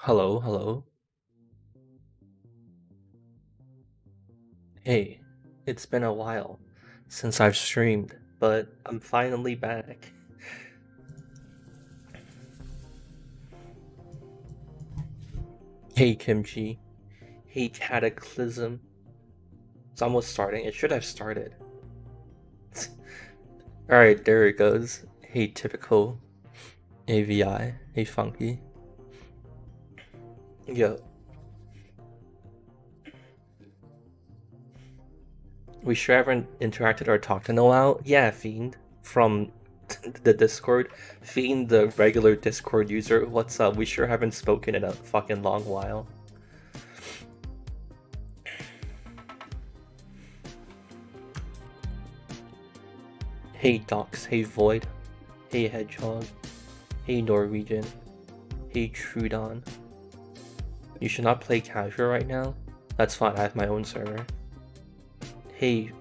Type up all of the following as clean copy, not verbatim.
Hello, hello. Hey, it's been a while since I've streamed, but I'm finally back. Hey, Kimchi. Hey, Cataclysm. It's almost starting. It should have started. Alright, there it goes. Hey, typical AVI. Hey, Funky. Yo. We sure haven't interacted or talked in a while. Yeah, Fiend. From the Discord. Fiend, the regular Discord user. What's up? We sure haven't spoken in a fucking long while. Hey Docs, hey Void, hey Hedgehog, hey Norwegian, hey Trudon. You should not play casual right now? That's fine, I have my own server. Hey,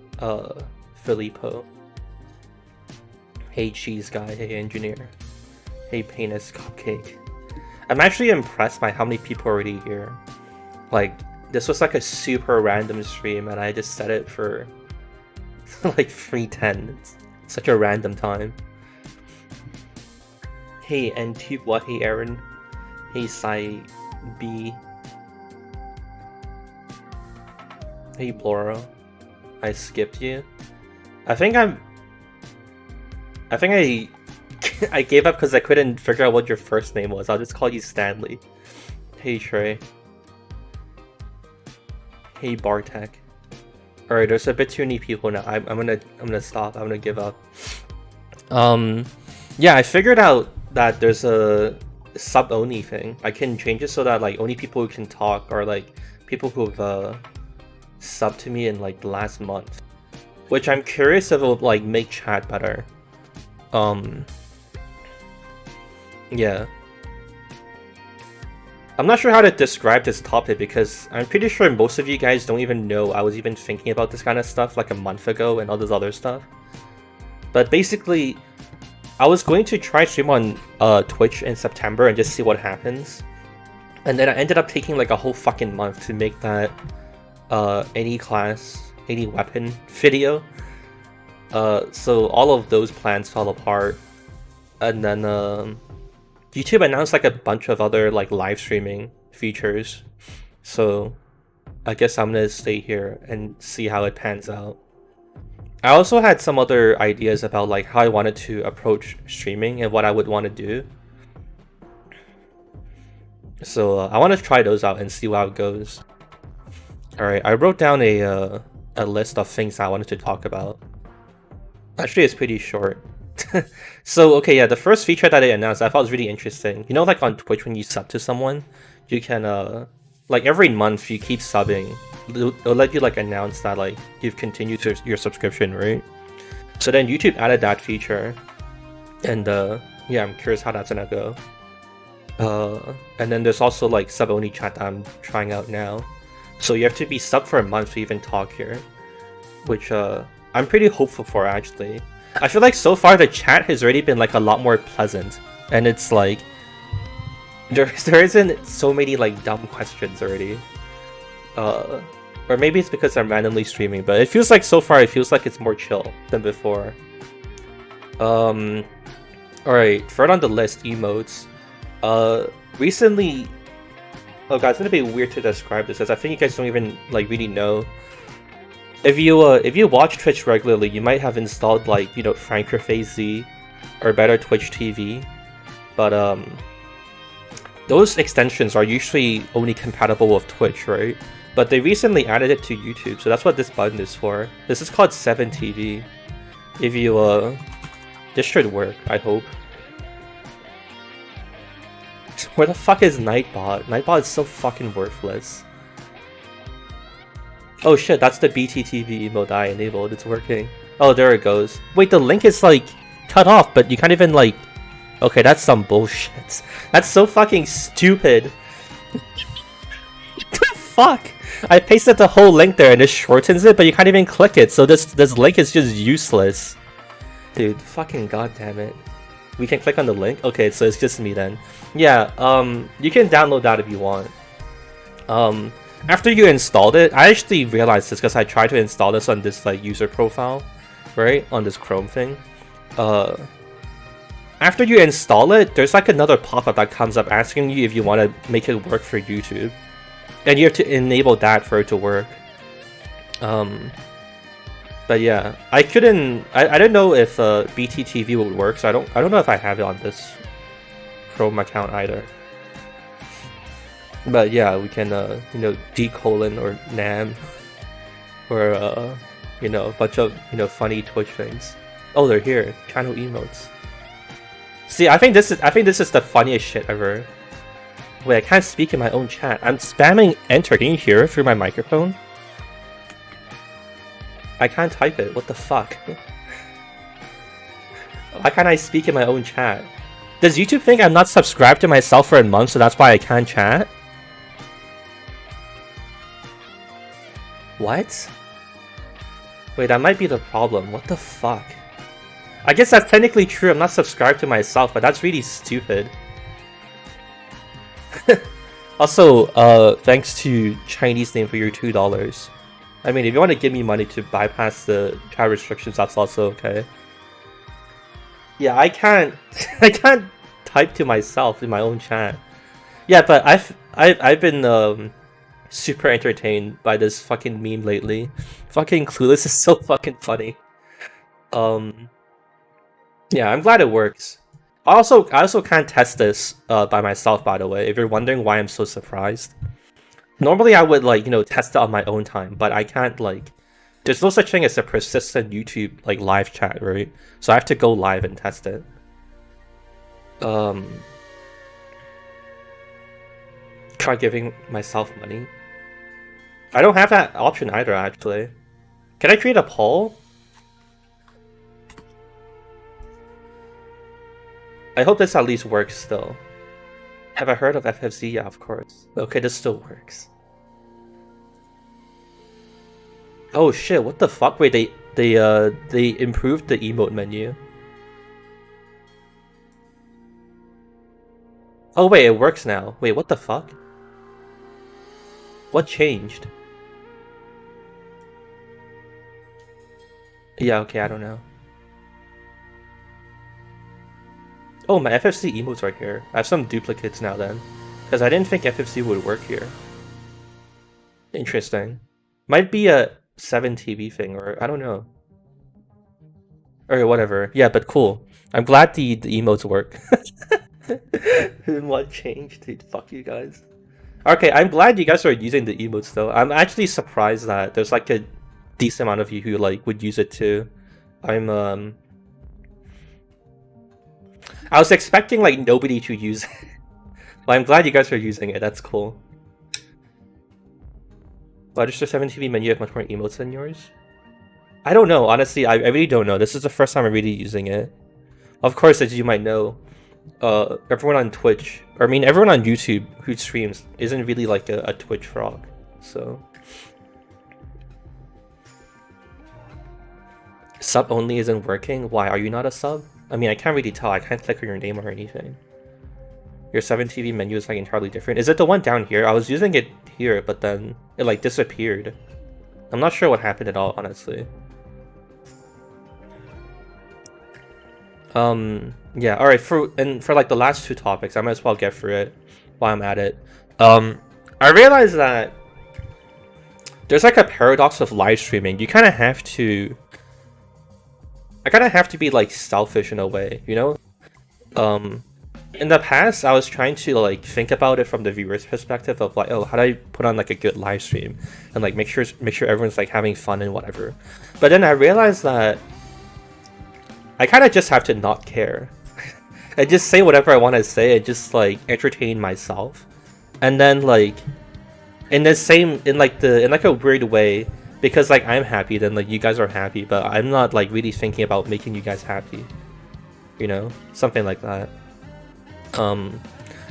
Filippo. Hey Cheese Guy, hey Engineer. Hey Penis Cupcake. I'm actually impressed by how many people are already here. Like, this was like a super random stream and I just set it for like 3:10. It's such a random time. Hey Antigua, hey Aaron. Hey Sai B. Hey Bloro. I skipped you. I think I gave up because I couldn't figure out what your first name was. I'll just call you Stanley. Hey Trey. Hey Bartek. Alright, there's a bit too many people now. I'm gonna stop. I'm gonna give up. Yeah, I figured out that there's a sub only thing. I can change it so that like only people who can talk are like people who've subbed to me in like the last month. Which I'm curious if it would like make chat better. Yeah. I'm not sure how to describe this topic because I'm pretty sure most of you guys don't even know I was even thinking about this kind of stuff like a month ago and all this other stuff. But basically, I was going to try stream on Twitch in September and just see what happens. And then I ended up taking like a whole fucking month to make that any class, any weapon video. So all of those plans fell apart. And then YouTube announced like a bunch of other like live streaming features, so I guess I'm gonna stay here and see how it pans out. I also had some other ideas about like how I wanted to approach streaming and what I would want to do, so I want to try those out and see how it goes. Alright, I wrote down a list of things I wanted to talk about. Actually, it's pretty short. So, okay, yeah, the first feature that they announced I thought was really interesting. You know, like on Twitch when you sub to someone, you can, like every month you keep subbing, it'll let you like announce that like you've continued your subscription, right? So then YouTube added that feature, and yeah, I'm curious how that's gonna go. And then there's also like sub-only chat that I'm trying out now. So you have to be sub for a month to even talk here, which I'm pretty hopeful for actually. I feel like so far the chat has already been like a lot more pleasant, and it's like there isn't so many like dumb questions already. Or maybe it's because I'm randomly streaming, but it feels like so far it feels like it's more chill than before. Alright, third on the list, emotes. Recently, oh god, it's gonna be weird to describe this because I think you guys don't even like really know. If you watch Twitch regularly, you might have installed like, you know, FrankerPhase or better Twitch TV, but those extensions are usually only compatible with Twitch, right? But they recently added it to YouTube, so that's what this button is for. This is called 7TV. If you this should work, I hope. Where the fuck is Nightbot? Nightbot is so fucking worthless. Oh shit, that's the BTTV emote I enabled, it's working. Oh, there it goes. Wait, the link is like cut off, but you can't even like... Okay, that's some bullshit. That's so fucking stupid. What the fuck? I pasted the whole link there and it shortens it, but you can't even click it, so this link is just useless. Dude, fucking goddamn it. We can click on the link. Okay, so it's just me then. Yeah, you can download that if you want. After you installed it, I actually realized this because I tried to install this on this like user profile, right? On this Chrome thing. After you install it, there's like another pop-up that comes up asking you if you want to make it work for YouTube. And you have to enable that for it to work. But yeah, I don't know if BTTV would work, so I don't know if I have it on this Chrome account either. But yeah, we can you know, D:, or Nam, or you know, a bunch of, you know, funny Twitch things. Oh, they're here. Channel emotes. See, I think this is the funniest shit ever. Wait, I can't speak in my own chat. I'm spamming enter. Can you hear it through my microphone? I can't type it. What the fuck? Why can't I speak in my own chat? Does YouTube think I'm not subscribed to myself for a month, so that's why I can't chat? What? Wait, that might be the problem. What the fuck? I guess that's technically true. I'm not subscribed to myself, but that's really stupid. Also, thanks to Chinese name for your $2. I mean, if you want to give me money to bypass the chat restrictions, that's also okay. Yeah, I can't type to myself in my own chat. Yeah, but I've been super entertained by this fucking meme lately. Fucking Clueless is so fucking funny. Yeah, I'm glad it works. I also can't test this by myself, by the way, if you're wondering why I'm so surprised. Normally I would, like, you know, test it on my own time, but I can't, like, there's no such thing as a persistent YouTube, like, live chat, right? So I have to go live and test it. Try giving myself money. I don't have that option either, actually. Can I create a poll? I hope this at least works still. Have I heard of FFC? Yeah, of course. Okay, this still works. Oh shit, what the fuck? Wait, they improved the emote menu. Oh wait, it works now. Wait, what the fuck? What changed? Yeah, okay, I don't know. Oh, my FFC emotes are here. I have some duplicates now then. Because I didn't think FFC would work here. Interesting. Might be a 7TV thing, or I don't know. Or whatever. Yeah, but cool. I'm glad the emotes work. What changed? Dude, fuck you guys. Okay, I'm glad you guys are using the emotes though. I'm actually surprised that there's like a decent amount of you who like would use it too. I was expecting like nobody to use it. But I'm glad you guys are using it, that's cool. Why does the 7TV menu have much more emotes than yours? I don't know, honestly, I really don't know. This is the first time I'm really using it. Of course, as you might know, everyone on Twitch, or I mean everyone on YouTube who streams isn't really like a Twitch frog, so. Sub only isn't working? Why, are you not a sub? I mean, I can't really tell. I can't click on your name or anything. Your 7TV menu is like entirely different. Is it the one down here? I was using it here, but then it like disappeared. I'm not sure what happened at all, honestly. Yeah, alright, for like the last two topics, I might as well get through it while I'm at it. I realized that there's like a paradox of live streaming. You kind of have to be like selfish in a way, you know? In the past, I was trying to like think about it from the viewer's perspective of like, oh, how do I put on like a good live stream and like make sure everyone's like having fun and whatever. But then I realized that I kind of just have to not care and just say whatever I want to say and just like entertain myself. And then like in a weird way, because like I'm happy, then like you guys are happy, but I'm not like really thinking about making you guys happy, you know, something like that.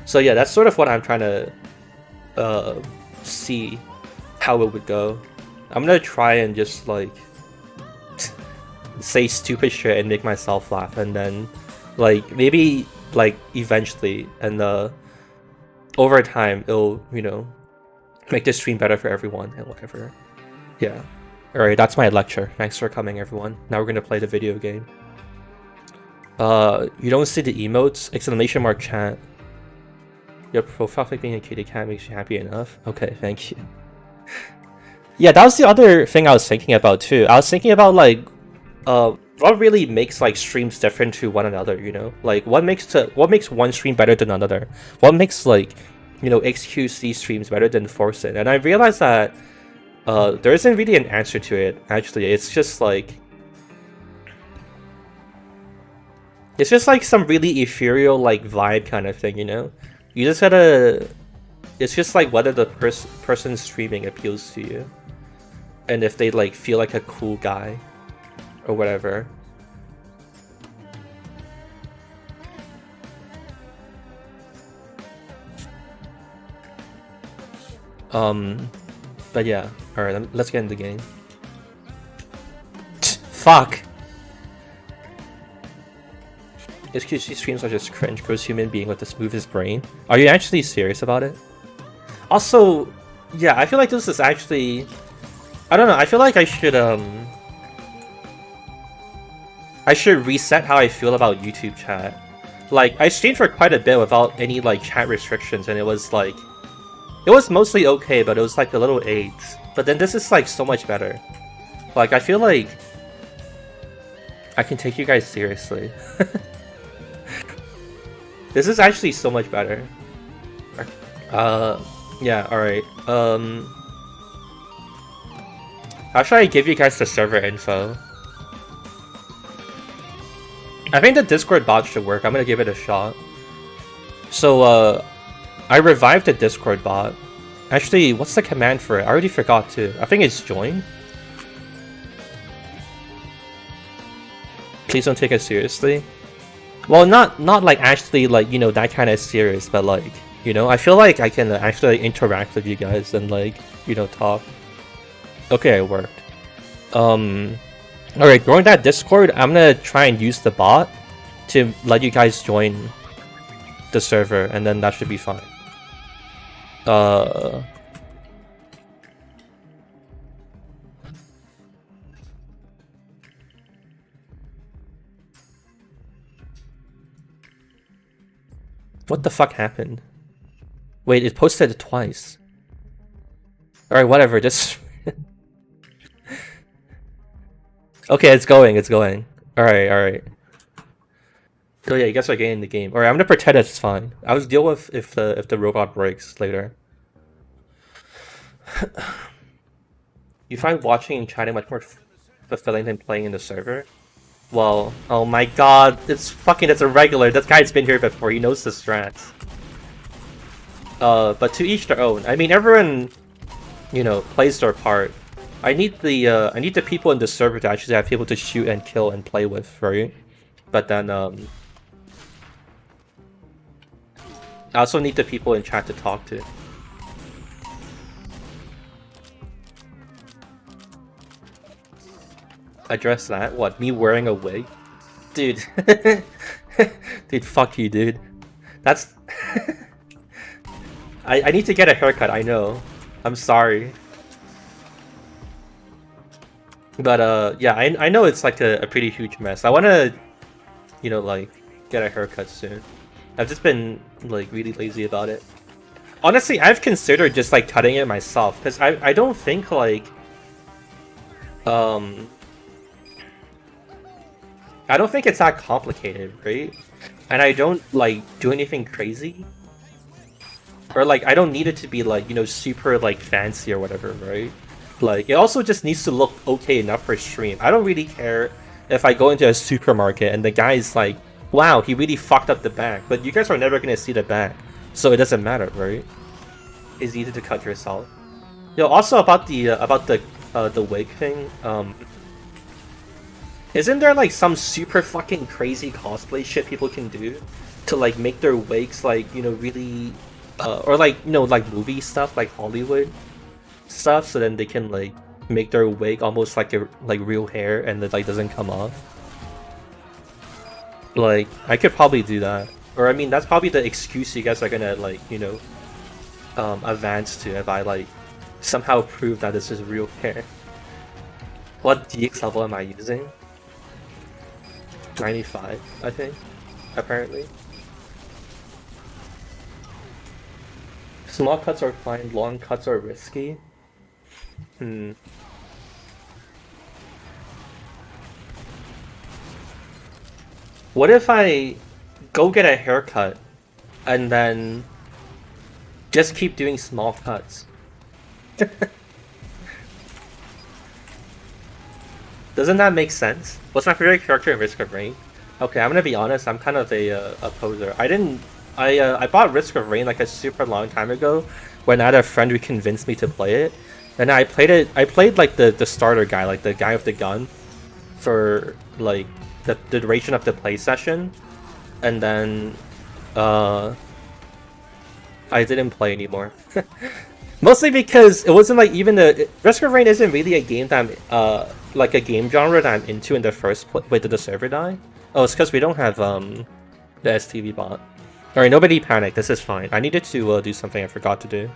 So yeah, that's sort of what I'm trying to see how it would go. I'm gonna try and just like say stupid shit and make myself laugh, and then Like maybe like eventually, and over time it'll, you know, make this stream better for everyone and whatever. Yeah. Alright, that's my lecture. Thanks for coming, everyone. Now we're gonna play the video game. You don't see the emotes? Exclamation mark chat. Your profile pic being a kitty cat makes you happy enough? Okay, thank you. Yeah, that was the other thing I was thinking about too. I was thinking about like, what really makes like streams different to one another, you know? Like what makes one stream better than another? What makes like, you know, XQC streams better than Forceit? And I realized that there isn't really an answer to it, actually. It's just like some really ethereal like vibe kind of thing, you know? You just gotta, it's just like whether the person streaming appeals to you, and if they like feel like a cool guy or whatever. But yeah, alright, let's get in the game. Fuck! XQC streams are just cringe, gross human being with the smoothest brain. Are you actually serious about it? Also, yeah, I feel like this is actually... I don't know, I feel like I should reset how I feel about YouTube chat. Like, I streamed for quite a bit without any, like, chat restrictions, and it was, like... It was mostly okay, but it was, like, a little AIDS. But then this is, like, so much better. Like, I feel like... I can take you guys seriously. This is actually so much better. Yeah, alright. How should I give you guys the server info? I think the Discord bot should work. I'm gonna give it a shot. So, I revived the Discord bot. Actually, what's the command for it? I already forgot too. I think it's join. Please don't take it seriously. Well, not like actually like, you know, that kind of serious, but like, you know, I feel like I can actually like, interact with you guys and like, you know, talk. Okay, it worked. Alright, during that Discord, I'm gonna try and use the bot to let you guys join the server, and then that should be fine. What the fuck happened? Wait, it posted it twice. Alright, whatever, just... Okay, it's going. Alright. So yeah, you guys are getting the game. Alright, I'm gonna pretend it's fine. I'll deal with if the robot breaks later. You find watching and chatting much more fulfilling than playing in the server? Well, oh my god, it's a regular. This guy's been here before, he knows the strats. But to each their own. I mean, everyone, you know, plays their part. I need the people in the server to actually have people to shoot and kill and play with, right? But then, I also need the people in chat to talk to. Address that? What, me wearing a wig? Dude. Dude, fuck you, dude. That's... I need to get a haircut, I know. I'm sorry. But, yeah, I know it's like a pretty huge mess. I wanna, you know, like, get a haircut soon. I've just been, like, really lazy about it. Honestly, I've considered just, like, cutting it myself, because I don't think, like... I don't think it's that complicated, right? And I don't, like, do anything crazy. Or, like, I don't need it to be, like, you know, super, like, fancy or whatever, right? Like, it also just needs to look okay enough for stream. I don't really care if I go into a supermarket and the guy's like, wow, he really fucked up the back. But you guys are never gonna see the back, so it doesn't matter, right? It's easy to cut yourself. Yo, also about the wig thing, isn't there like some super fucking crazy cosplay shit people can do to like make their wigs like, you know, really or like, you know, like movie stuff, like Hollywood stuff, so then they can like make their wig almost like a real hair and it like doesn't come off? Like, I could probably do that. Or, I mean, that's probably the excuse you guys are gonna, like, you know, advance to if I, like, somehow prove that this is real hair. What DX level am I using? 95, I think, apparently. Small cuts are fine, long cuts are risky. What if I go get a haircut and then just keep doing small cuts? Doesn't that make sense? What's my favorite character in Risk of Rain? Okay, I'm gonna be honest. I'm kind of a poser. I bought Risk of Rain like a super long time ago when I had a friend who convinced me to play it, and I played it. I played like the starter guy, like the guy with the gun, for like the duration of the play session, and then I didn't play anymore. Mostly because it wasn't like even Risk of Rain isn't really a game that I'm like a game genre that I'm into in the first place. Wait, did the server die? Oh, it's because we don't have the STV bot. Alright, nobody panic, this is fine. I needed to do something I forgot to do.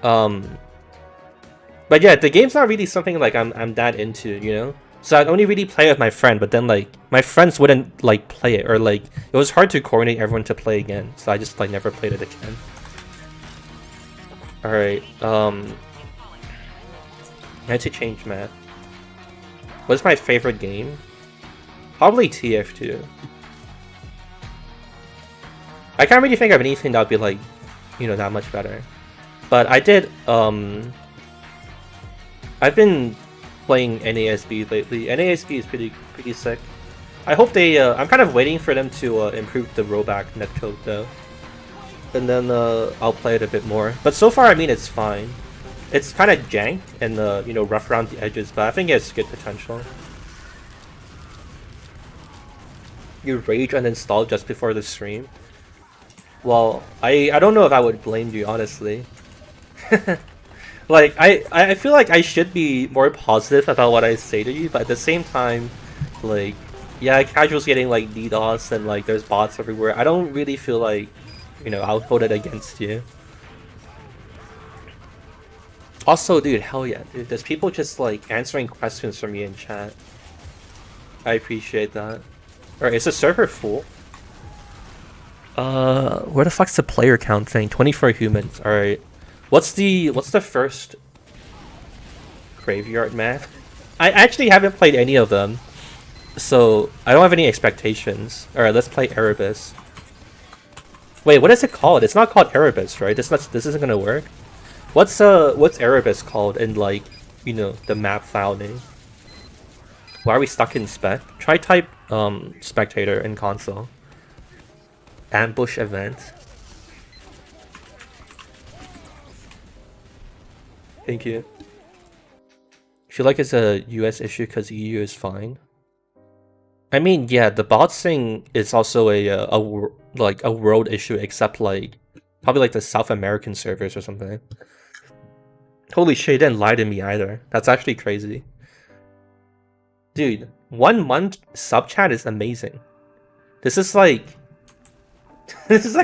But yeah, the game's not really something like I'm that into, you know? So I'd only really play with my friend, but then like my friends wouldn't like play it, or like it was hard to coordinate everyone to play again, so I just like never played it again. Alright, I had to change map. What's my favorite game? Probably tf2. I can't really think of anything that would be like, you know, that much better. But I did, I've been playing NASB lately. NASB is pretty sick. I hope they, I'm kind of waiting for them to improve the rollback netcode though. And then I'll play it a bit more. But so far, I mean, it's fine. It's kind of jank and, you know, rough around the edges, but I think it has good potential. You rage uninstalled just before the stream? Well, I don't know if I would blame you, honestly. Like, I feel like I should be more positive about what I say to you, but at the same time, like, yeah, casual's getting, like, DDoS and, like, there's bots everywhere. I don't really feel like, you know, I'll hold it against you. Also, dude, hell yeah, dude, there's people just, like, answering questions from me in chat. I appreciate that. Alright, is the server full? Where the fuck's the player count thing? 24 humans, alright. What's the first graveyard map? I actually haven't played any of them, so I don't have any expectations. Alright, let's play Erebus. Wait, what is it called? It's not called Erebus, right? This isn't gonna work. What's Erebus called in, like, you know, the map file name? Why are we stuck in spec? Try type spectator in console. Ambush event. Thank you. I feel like it's a US issue because EU is fine. I mean, yeah, the bots thing is also a world issue, except like probably like the South American servers or something. Holy shit, it didn't lie to me either. That's actually crazy. Dude, 1 month sub chat is amazing. This is like this is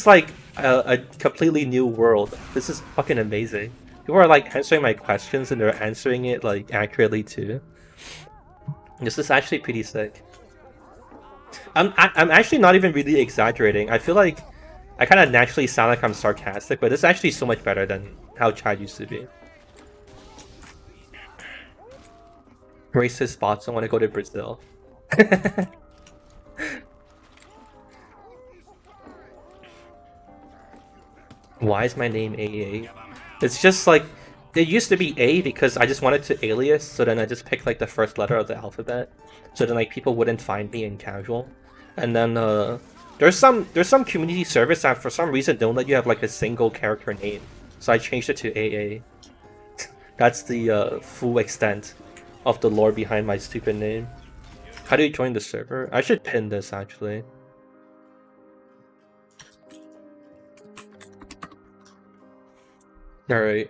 like a completely new world. This is fucking amazing. People are like answering my questions and they're answering it like accurately too. This is actually pretty sick. I'm actually not even really exaggerating. I feel like I kind of naturally sound like I'm sarcastic, but it's actually so much better than how chat used to be. Racist bots don't want to go to Brazil. Why is my name AA? It's just like, it used to be A because I just wanted to alias, so then I just picked like the first letter of the alphabet, so then like people wouldn't find me in casual. And then there's some community service that for some reason don't let you have like a single character name, so I changed it to AA. That's the full extent of the lore behind my stupid name. How do you join the server? I should pin this actually. Alright.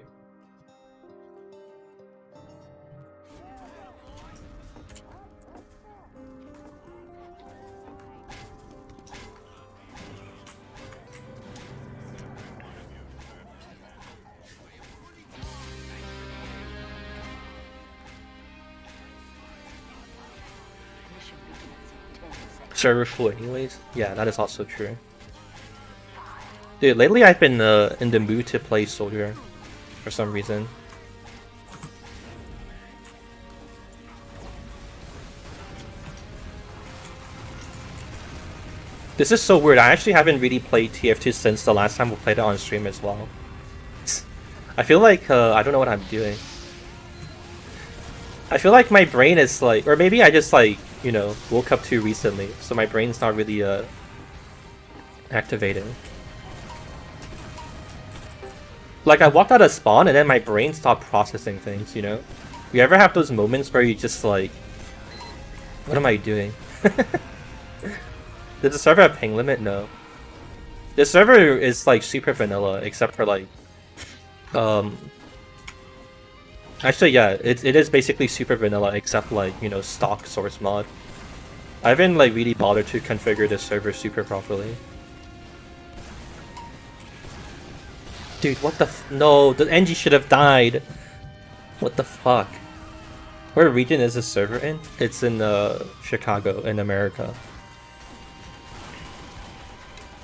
server full anyways. Yeah, that is also true. Dude, lately I've been in the mood to play Soldier for some reason. This is so weird. I actually haven't really played TF2 since the last time we played it on stream as well. I feel like I don't know what I'm doing. I feel like my brain is like, or maybe I just like, you know, woke up too recently, so my brain's not really activated. Like I walked out of spawn and then my brain stopped processing things, you know? You ever have those moments where you just like, what am I doing? Did the server have ping limit? No. The server is like super vanilla, except for like, actually yeah, it is basically super vanilla, except like, you know, stock source mod. I haven't like really bothered to configure the server super properly. Dude, what the no, the NG should have died. What the fuck? Where region is this server in? It's in Chicago, in America.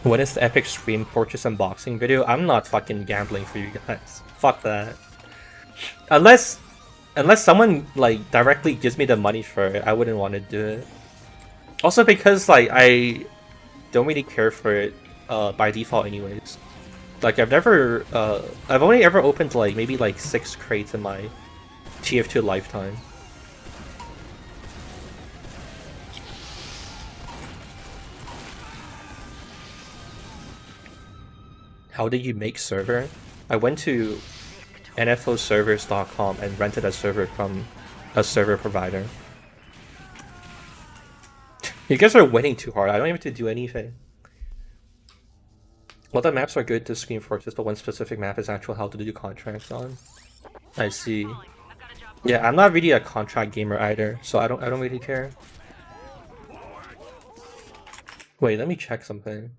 When is the epic stream purchase unboxing video? I'm not fucking gambling for you guys. Fuck that. Unless someone like directly gives me the money for it, I wouldn't want to do it. Also because like I don't really care for it by default anyways. Like I've only ever opened like maybe like 6 crates in my TF2 lifetime. How did you make server? I went to nfoservers.com and rented a server from a server provider. You guys are winning too hard. I don't even have to do anything. Well, the maps are good to screen for, just the one specific map is actual how to do contracts on. I see. Yeah, I'm not really a contract gamer either, so I don't really care. Wait, let me check something.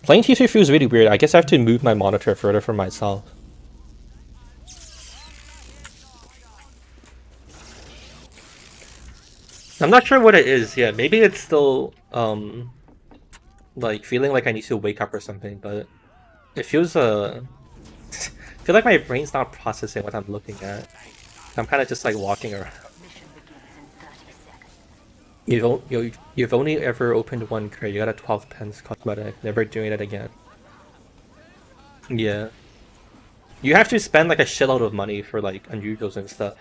Playing tf2 feels really weird. I guess I have to move my monitor further from myself. I'm not sure what it is yet. Maybe it's still like feeling like I need to wake up or something, but it feels I feel like my brain's not processing what I'm looking at. I'm kind of just like walking around. You've only ever opened 1 crate. You got a 12 pence cosmetic. Never doing it again. Yeah. You have to spend like a shitload of money for like unusuals and stuff.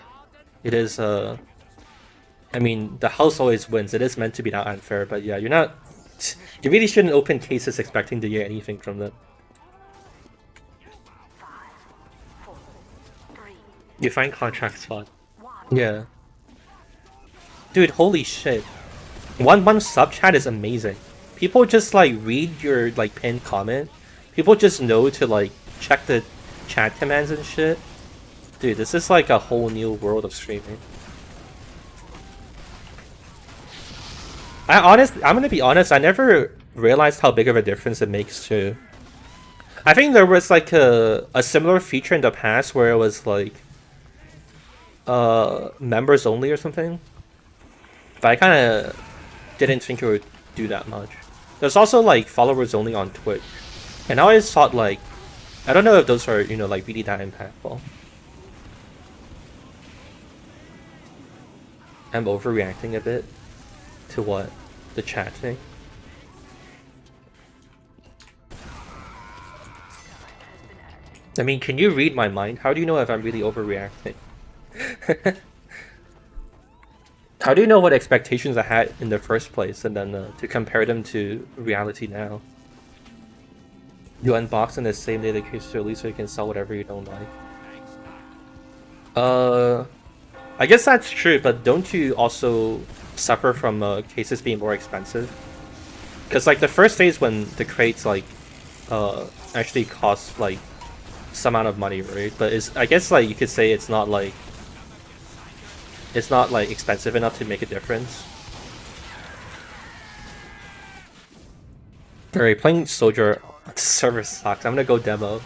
It is I mean, the house always wins. It is meant to be that unfair, but yeah, you really shouldn't open cases expecting to get anything from them. You find contracts fun. Yeah. Dude, holy shit. One sub chat is amazing. People just like read your like pinned comment. People just know to like check the chat commands and shit. Dude, this is like a whole new world of streaming. I'm gonna be honest, I never realized how big of a difference it makes too. I think there was like a similar feature in the past where it was like members only or something. But I kinda didn't think it would do that much. There's also like followers only on Twitch. And I always thought like, I don't know if those are, you know, like really that impactful. I'm overreacting a bit. To what? The chat thing? I mean, can you read my mind? How do you know if I'm really overreacting? How do you know what expectations I had in the first place and then to compare them to reality now? You unbox in the same day the case release so you can sell whatever you don't like. I guess that's true, but don't you also suffer from cases being more expensive? Because like the first days when the crates like actually cost like some amount of money, right? But I guess like you could say it's not like expensive enough to make a difference. Alright, playing Soldier server sucks. I'm gonna go demo.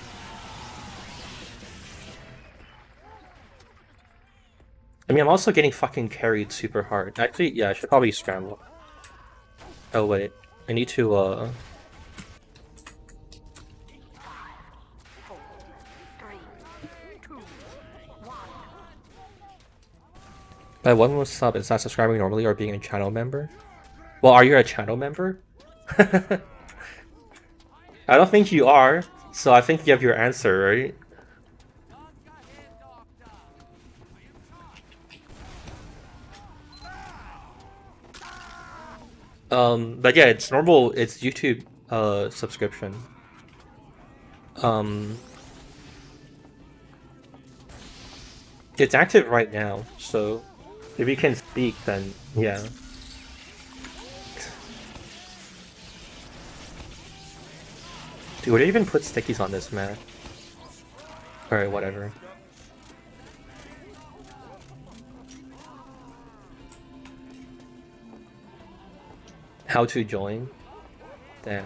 I mean, I'm also getting fucking carried super hard. Actually, yeah, I should probably scramble. Oh wait, I need to By one more sub, is that subscribing normally or being a channel member? Well, are you a channel member? I don't think you are, so I think you have your answer, right? But yeah, it's normal, it's YouTube subscription. It's active right now, so if you can speak, then yeah. Dude, would I even put stickies on this map? Alright, whatever. How to join? Damn.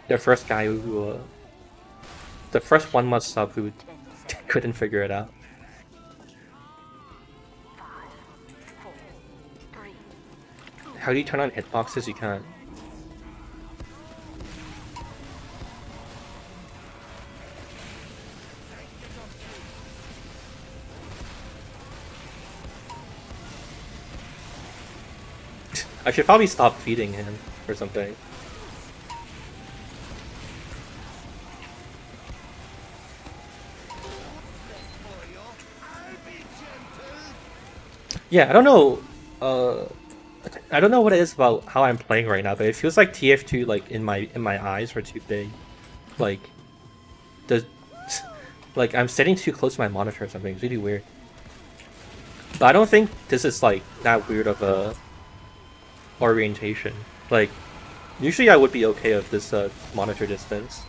The first guy who, the first 1 month sub who couldn't figure it out. How do you turn on hitboxes? You can't. I should probably stop feeding him or something. Yeah, I don't know. I don't know what it is about how I'm playing right now, but it feels like tf2 like in my eyes are too big. Like, like I'm sitting too close to my monitor or something. It's really weird. But I don't think this is like that weird of a orientation. Like, usually I would be okay with this monitor distance.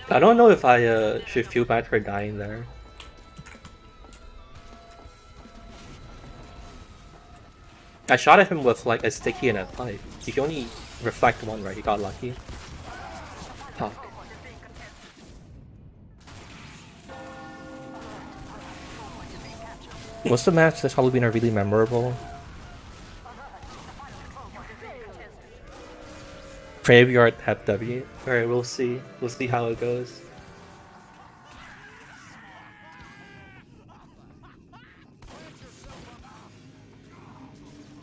I don't know if I should feel bad for dying there. I shot at him with like a sticky and a pipe. You can only reflect one, right? He got lucky. Fuck. What's the match that's probably been really memorable? Graveyard Pep W. Alright, we'll see. We'll see how it goes.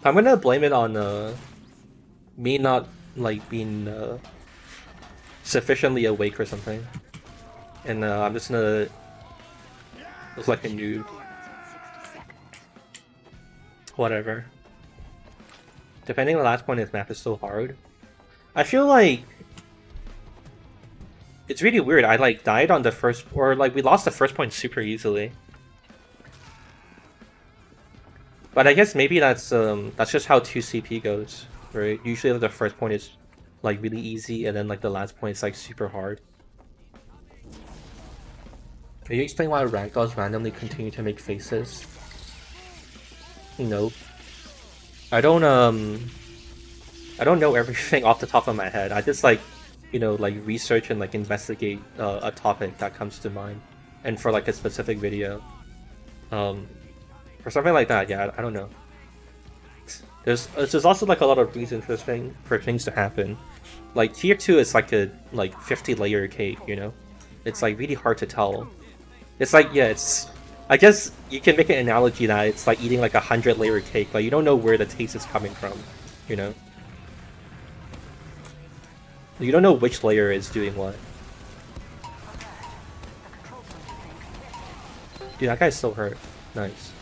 I'm gonna blame it on me not like being sufficiently awake or something. And I'm just gonna look like a noob. Whatever. Depending on the last point, this map is so hard. I feel like it's really weird. I like died on the first, or like we lost the first point super easily. But I guess maybe that's just how 2CP goes, right? Usually the first point is like really easy, and then like the last point is like super hard. Can you explain why ragdolls randomly continue to make faces? Nope. I don't know everything off the top of my head. I just like, you know, like research and like investigate a topic that comes to mind, and for like a specific video, for something like that. Yeah, I don't know. There's also like a lot of reasons for things to happen. Like tier 2 is like a 50 layer cake, you know. It's like really hard to tell. It's like, yeah, it's. I guess you can make an analogy that it's like eating like a 100 layer cake. Like you don't know where the taste is coming from, you know. You don't know which layer is doing what. Dude, that guy's so hurt. Nice.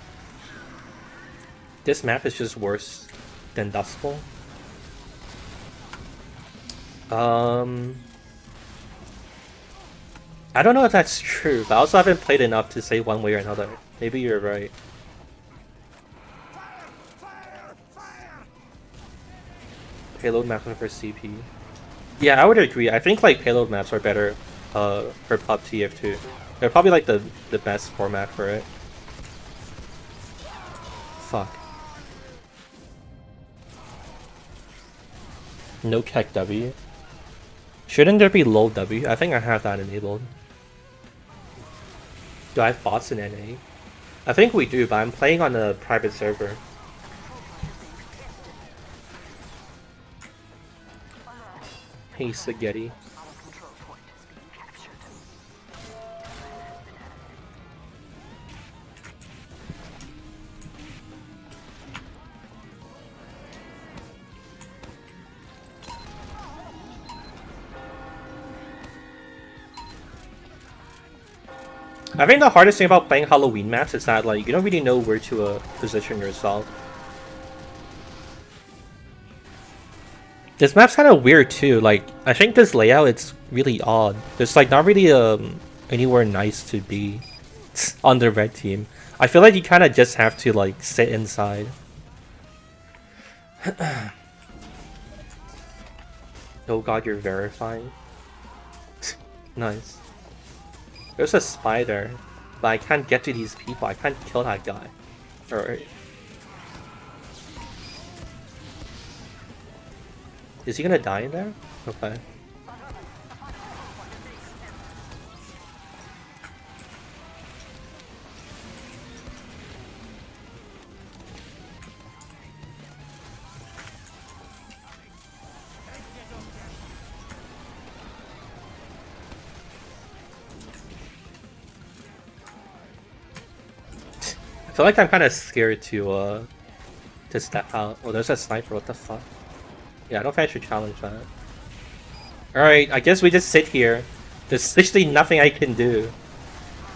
This map is just worse than Dust Bowl. I don't know if that's true, but I also haven't played enough to say one way or another. Maybe you're right. Payload maps for CP. Yeah, I would agree. I think like payload maps are better for pub TF2. They're probably like the best format for it. Fuck. No kek W. Shouldn't there be low W? I think I have that enabled. Do I have bots in NA? I think we do, but I'm playing on a private server. Hey, spaghetti. I think the hardest thing about playing Halloween maps is that like you don't really know where to position yourself. This map's kind of weird too. Like I think this layout it's really odd. There's like not really anywhere nice to be on the red team. I feel like you kind of just have to like sit inside. Oh god, you're verifying. Nice. There's a spider, but I can't get to these people. I can't kill that guy. Alright. Is he gonna die in there? Okay. I feel like I'm kind of scared to step out. Oh, there's a sniper. What the fuck? Yeah, I don't think I should challenge that. Alright, I guess we just sit here. There's literally nothing I can do.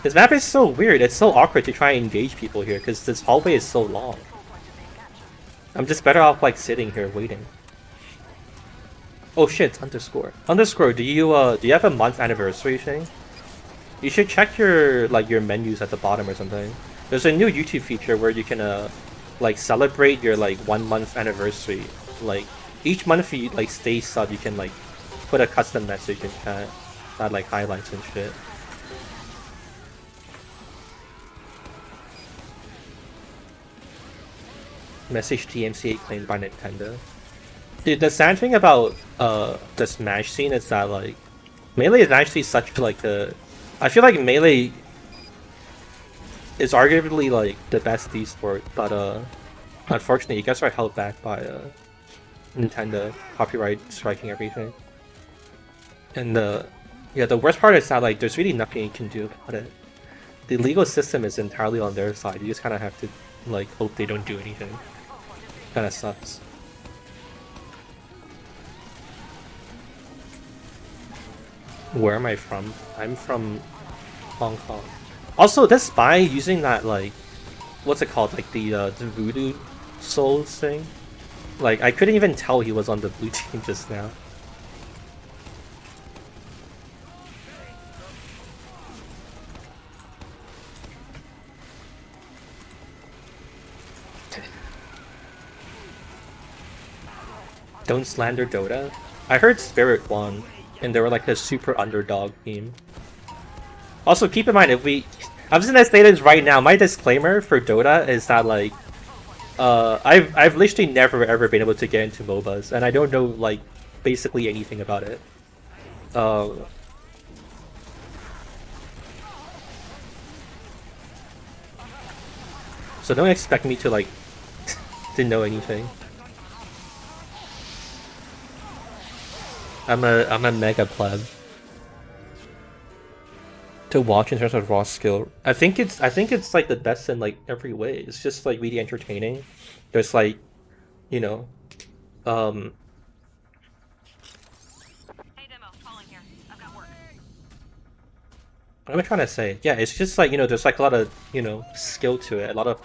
This map is so weird. It's so awkward to try and engage people here because this hallway is so long. I'm just better off like sitting here waiting. Oh shit, underscore. Underscore, do you have a month anniversary thing? You should check your your menus at the bottom or something. There's a new YouTube feature where you can like celebrate your 1 month anniversary. Like each month you stay sub, you can put a custom message in chat that highlights and shit. Message TMCA claimed by Nintendo. Dude, the sad thing about the Smash scene is that Melee is actually such I feel like Melee is arguably the best esport, but unfortunately you guys are held back by Nintendo copyright striking everything. And yeah, the worst part is that there's really nothing you can do about it. The legal system is entirely on their side. You just kind of have to hope they don't do anything. Kind of sucks. Where am I from? I'm from Hong Kong. Also, this spy using that what's it called? The voodoo souls thing. I couldn't even tell he was on the blue team just now. Don't slander Dota. I heard Spirit won, and they were a super underdog team. Also, keep in mind I'm just gonna say this right now. My disclaimer for Dota is that I've literally never ever been able to get into MOBAs, and I don't know basically anything about it. So don't expect me to to know anything. I'm a mega pleb. To watch in terms of raw skill, I think it's the best in every way. It's just really entertaining. There's you know, Hey demo, calling here. I've got work. What am I trying to say? Yeah, it's just there's a lot of skill to it, a lot of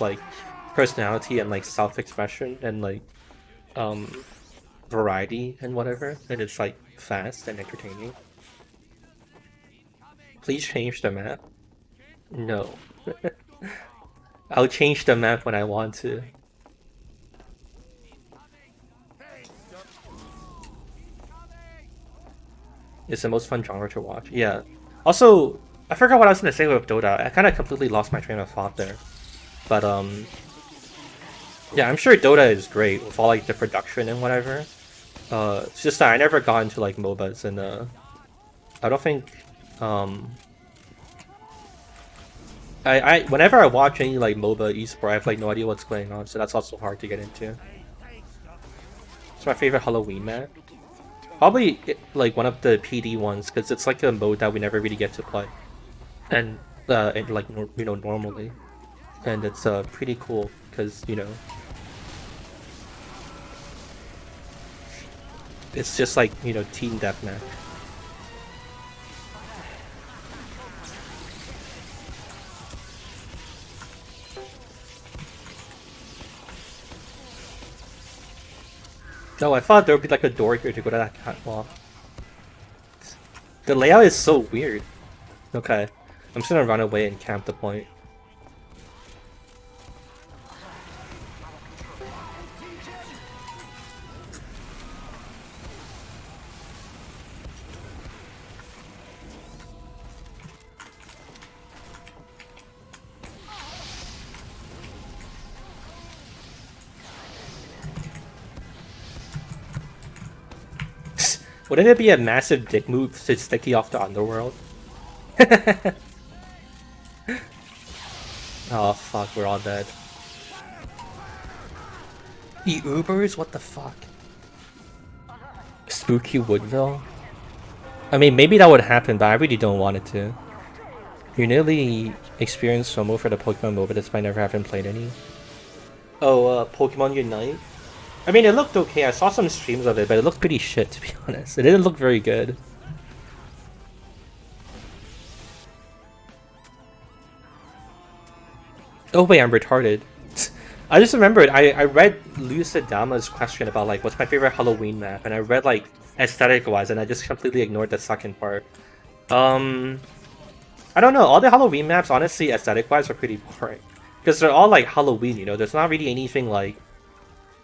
personality and self-expression and variety and whatever, and it's fast and entertaining. Please change the map. No. I'll change the map when I want to. It's the most fun genre to watch. Yeah. Also, I forgot what I was gonna say with Dota. I kind of completely lost my train of thought there. But yeah, I'm sure Dota is great with all the production and whatever. It's just that I never got into like MOBAs, and I don't think I whenever I watch any like MOBA esport, I have like no idea what's going on, so that's also hard to get into. It's my favorite Halloween map. Probably like one of the PD ones, because it's like a mode that we never really get to play, and like you know, normally, and it's pretty cool because you know it's just like, you know, team deathmatch. No, I thought there would be like a door here to go to that catwalk. The layout is so weird. Okay, I'm just gonna run away and camp the point. Wouldn't it be a massive dick move to stick you off the underworld? Oh fuck, we're all dead. The Ubers? What the fuck? Spooky Woodville? I mean, maybe that would happen, but I really don't want it to. You nearly experienced FOMO for the Pokemon MOBA despite never having played any. Oh, Pokemon Unite? I mean, it looked okay. I saw some streams of it, but it looked pretty shit, to be honest. It didn't look very good. Oh wait, I'm retarded. I just remembered, I read Lucid Dama's question about like, what's my favorite Halloween map? And I read like, aesthetic-wise, and I just completely ignored the second part. I don't know, all the Halloween maps, honestly, aesthetic-wise, are pretty boring. Because they're all like Halloween, you know? There's not really anything like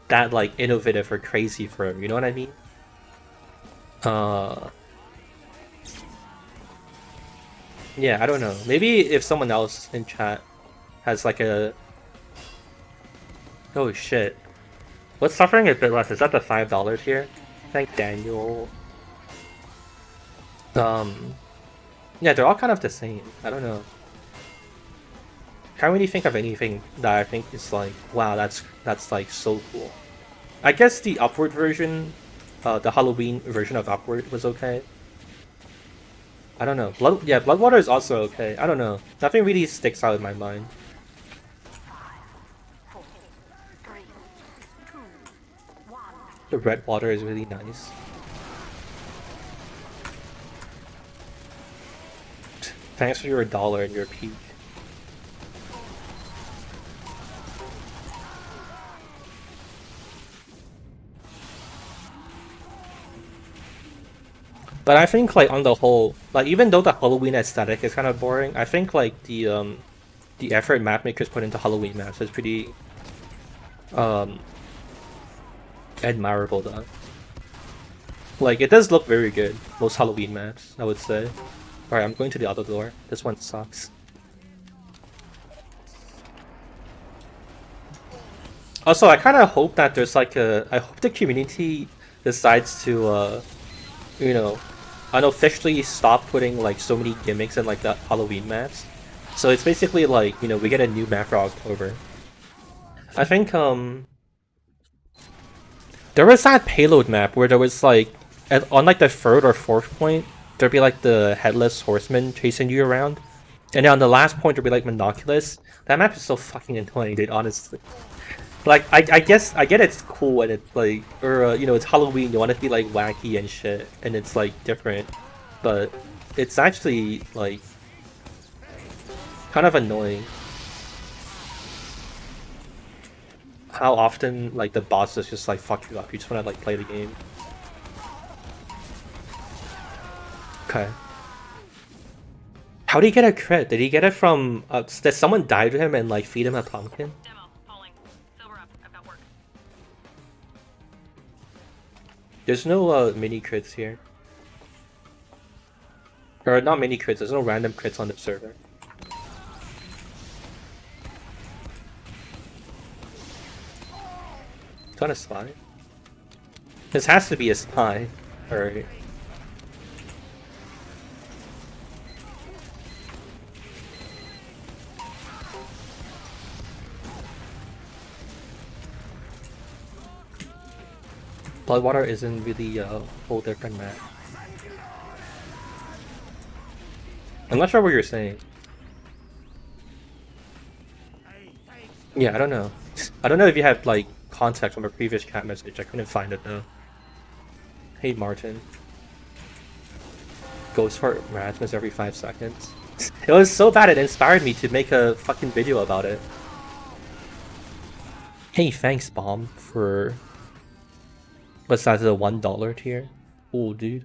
that like innovative or crazy for him, you know what I mean? Yeah, I don't know. Maybe if someone else in chat has like a... Oh shit. What's suffering a bit less? Is that the $5 here? Thank Daniel. Yeah, they're all kind of the same. I don't know. Can't really think of anything that I think is like, wow, that's like so cool. I guess the Upward version, the Halloween version of Upward was okay. I don't know. Bloodwater is also okay. I don't know. Nothing really sticks out in my mind. The red water is really nice. Thanks for your $1 and your peach. But I think like on the whole, like even though the Halloween aesthetic is kind of boring, I think like the effort map makers put into Halloween maps is pretty admirable though. Like it does look very good, most Halloween maps, I would say. Alright, I'm going to the other door. This one sucks. Also, I kind of hope that there's like a... I hope the community decides to, you know, unofficially stop putting like so many gimmicks in like the Halloween maps. So it's basically like, you know, we get a new map for October. I think, there was that payload map where there was like, on like the third or fourth point, there'd be like the headless horseman chasing you around. And then on the last point there'd be like Monoculus. That map is so fucking annoying, dude, honestly. Like, I guess, I get it's cool and it's like, or, you know, it's Halloween, you want it to be like wacky and shit, and it's like different. But it's actually like, kind of annoying. How often like the bosses just like fuck you up, you just wanna like play the game. Okay. How did he get a crit? Did he get it from... did someone die to him and like feed him a pumpkin? Demo, calling. Silver up, I've got work. There's no mini crits here. Or not mini crits, there's no random crits on the server. Trying to slide? This has to be a spy. Alright. Bloodwater isn't really a whole different map. I'm not sure what you're saying. Yeah, I don't know. I don't know if you have like context from a previous chat message. I couldn't find it though. Hey Martin. Ghost fart Rasmus every 5 seconds. It was so bad it inspired me to make a fucking video about it. Hey, thanks Bomb for... What's that, the $1 tier? Cool, dude.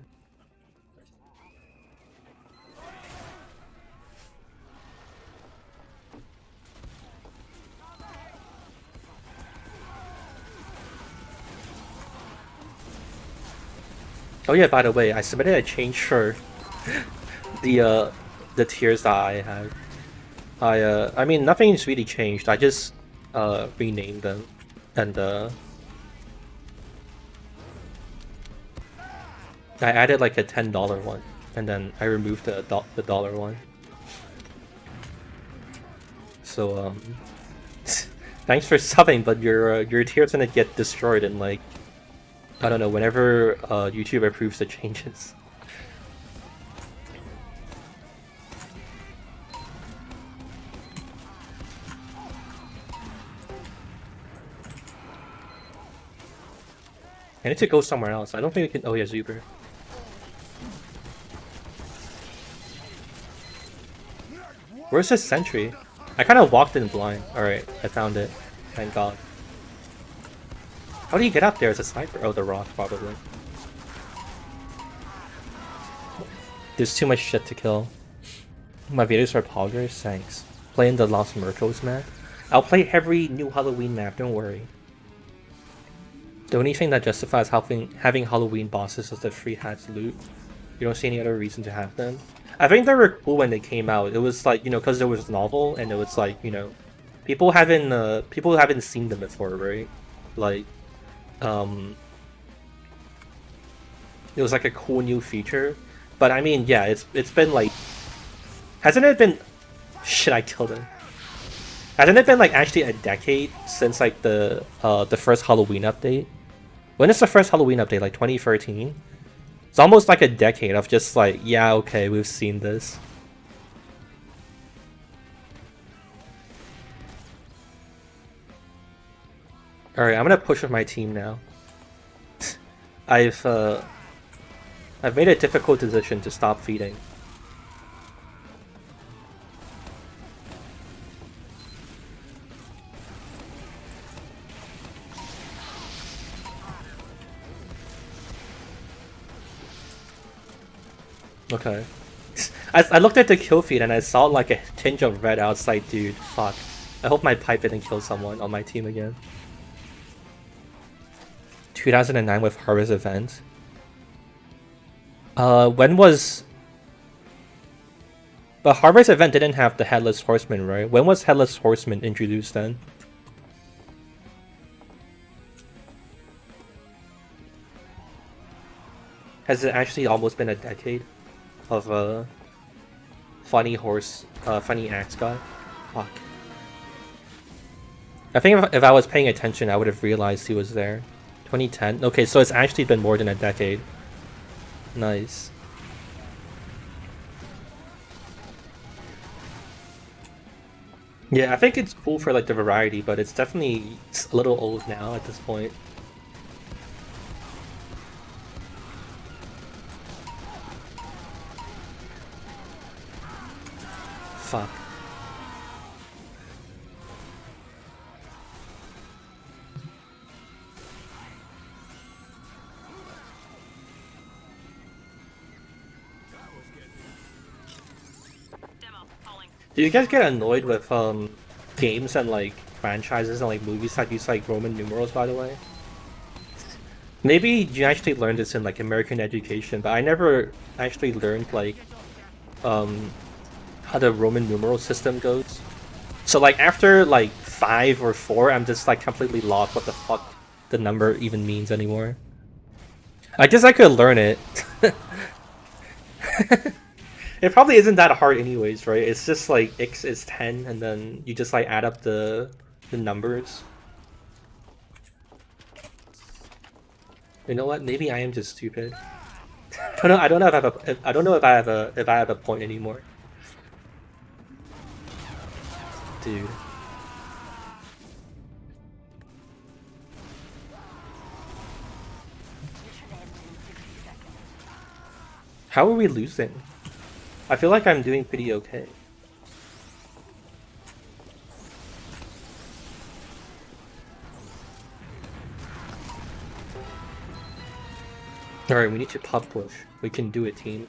Oh yeah, by the way, I submitted a change for the tiers that I have. I mean nothing's really changed. I just renamed them and I added like a $10 one and then I removed the dollar one. So thanks for subbing, but your tier's gonna get destroyed in like, I don't know, whenever YouTube approves the changes. I need to go somewhere else. I don't think we can. Oh yeah, Zuber. Where's this sentry? I kind of walked in blind. Alright, I found it. Thank God. How do you get up there as a sniper? Oh, the rock, probably. There's too much shit to kill. My videos are poggers? Thanks. Playing the Los Muertos map? I'll play every new Halloween map, don't worry. The only thing that justifies having Halloween bosses is the free hats loot. You don't see any other reason to have them. I think they were cool when they came out. It was like, you know, because it was novel and it was like, you know, people haven't seen them before, right? Like, it was like a cool new feature. But I mean, yeah, it's been like, hasn't it been? Shit, I killed him. Hasn't it been like actually a decade since like the first Halloween update? When is the first Halloween update? Like 2013? It's almost like a decade of just like, yeah, okay, we've seen this. Alright, I'm gonna push with my team now. I've made a difficult decision to stop feeding. Okay. I looked at the kill feed and I saw like a tinge of red outside, dude. Fuck. I hope my pipe didn't kill someone on my team again. 2009 with Harvest Event. When was... But Harvest Event didn't have the Headless Horseman, right? When was Headless Horseman introduced then? Has it actually almost been a decade of a funny axe guy? Fuck. I think if I was paying attention, I would have realized he was there. 2010? Okay, so it's actually been more than a decade. Nice. Yeah, I think it's cool for like the variety, but it's definitely a little old now at this point. Fuck. Do you guys get annoyed with games and like franchises and like movies that use like Roman numerals, by the way? Maybe you actually learned this in like American education, but I never actually learned like how the Roman numeral system goes. So like after like 5 or 4, I'm just like completely lost what the fuck the number even means anymore. I guess I could learn it. It probably isn't that hard anyways, right? It's just like x is 10 and then you just like add up the numbers. You know what? Maybe I am just stupid. I don't know if I have a point anymore. Dude. How are we losing? I feel like I'm doing pretty okay. Alright, we need to pop push. We can do it, team.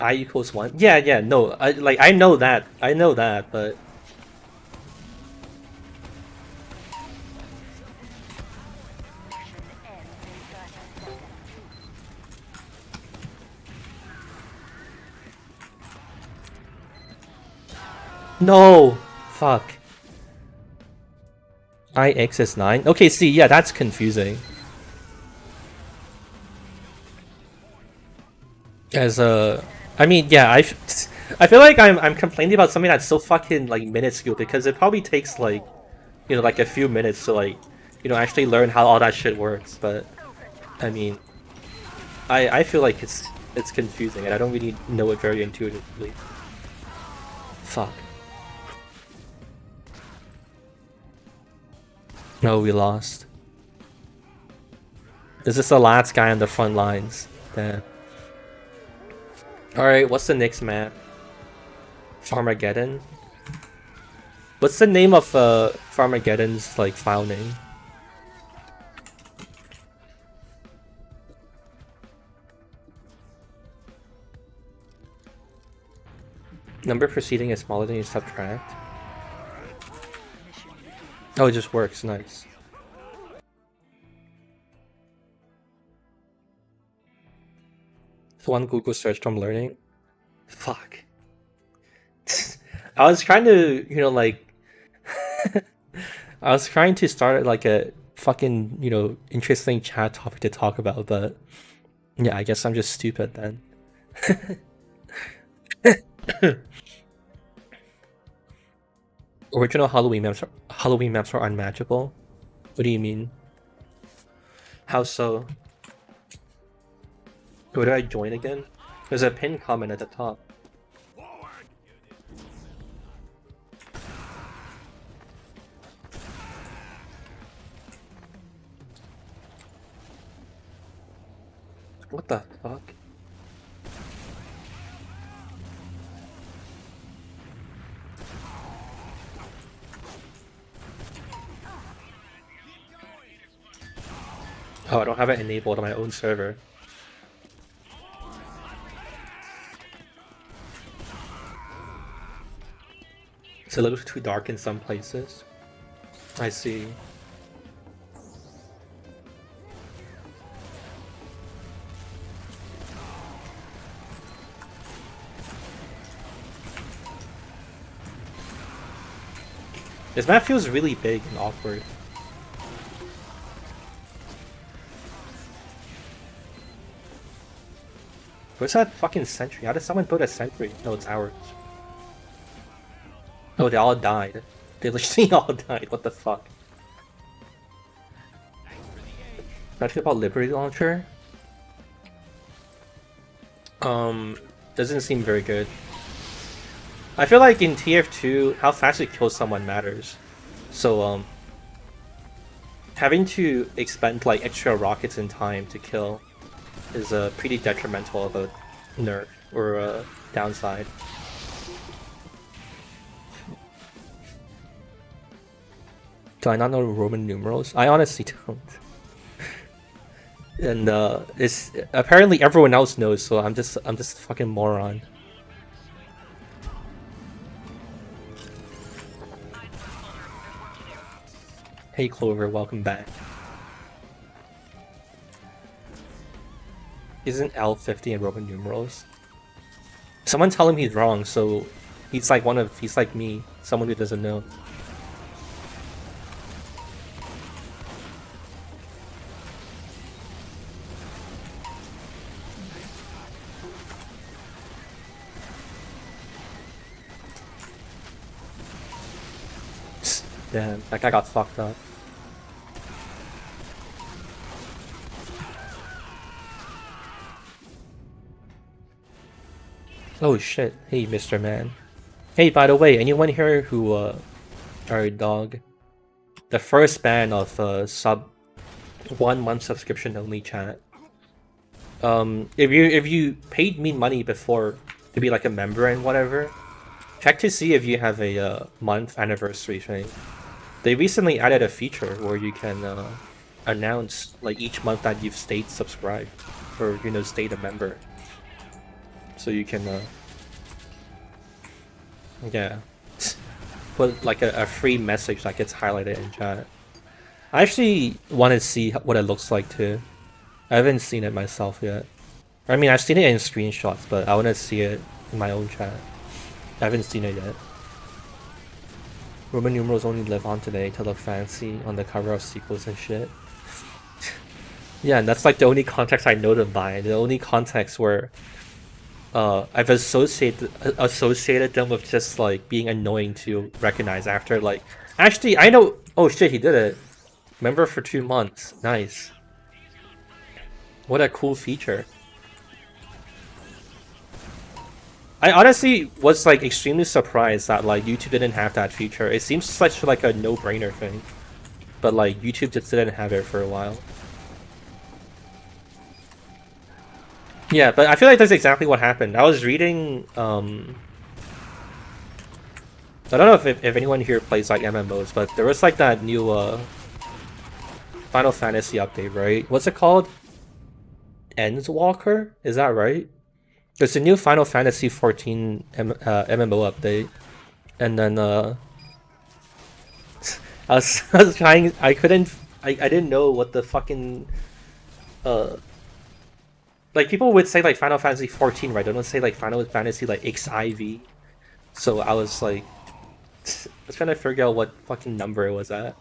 I equals 1? Yeah, no. I know that. I know that, but... No! Fuck. IX is 9? Okay, see, yeah, that's confusing. As a... I mean, yeah, I feel like I'm complaining about something that's so fucking, like, minuscule, because it probably takes, like, you know, like, a few minutes to, like, you know, actually learn how all that shit works, but... I mean... I feel like it's confusing, and I don't really know it very intuitively. Fuck. No, we lost. Is this the last guy on the front lines? Damn. Alright, what's the next map? Farmageddon? What's the name of Farmageddon's, like, file name? Number proceeding is smaller than you subtract. Oh, it just works, nice. One Google search from learning. Fuck. I was trying to, you know, like... I was trying to start, like, a fucking, you know, interesting chat topic to talk about, but... Yeah, I guess I'm just stupid then. Original Halloween maps are unmatchable? What do you mean? How so? Where do I join again? There's a pinned comment at the top. What the fuck? Oh, I don't have it enabled on my own server. It's a little too dark in some places. I see. This map feels really big and awkward. Where's that fucking sentry? How did someone put a sentry? No, it's ours. Oh, they all died. They literally all died. What the fuck? Not sure about Liberty Launcher. Doesn't seem very good. I feel like in tf2, how fast you kill someone matters. So, having to expend like extra rockets in time to kill is pretty detrimental of a nerf or a downside. Do I not know Roman numerals? I honestly don't. And it's apparently everyone else knows, so I'm just a fucking moron. Hey Clover, welcome back. Isn't L 50 in Roman numerals? Someone tell him he's wrong, so he's like me, someone who doesn't know. Damn, that guy got fucked up. Oh shit. Hey, Mr. Man. Hey, by the way, anyone here who are a dog? The first ban of sub 1 month subscription only chat. If you paid me money before to be like a member and whatever, check to see if you have a month anniversary thing. They recently added a feature where you can announce like each month that you've stayed subscribed or stayed a member. So you can yeah, put like a free message that gets highlighted in chat. I actually want to see what it looks like too. I haven't seen it myself yet. I mean, I've seen it in screenshots, but I want to see it in my own chat. I haven't seen it yet. Roman numerals only live on today to look fancy on the cover of sequels and shit. Yeah, and that's like the only context I know them by. The only context where I've associated them with just like being annoying to recognize after. Like, actually, I know. Oh shit, he did it. Member for 2 months. Nice. What a cool feature. I honestly was like extremely surprised that like YouTube didn't have that feature. It seems such like a no-brainer thing, but like YouTube just didn't have it for a while. Yeah, but I feel like that's exactly what happened. I was reading I don't know if anyone here plays like MMOs, but there was like that new Final Fantasy update, right? What's it called? Endwalker? Is that right? There's a new Final Fantasy 14 MMO update, and then I was trying. I didn't know what the fucking like people would say like Final Fantasy 14, right? They don't say like Final Fantasy like XIV. So I was like, I was trying to figure out what fucking number it was at.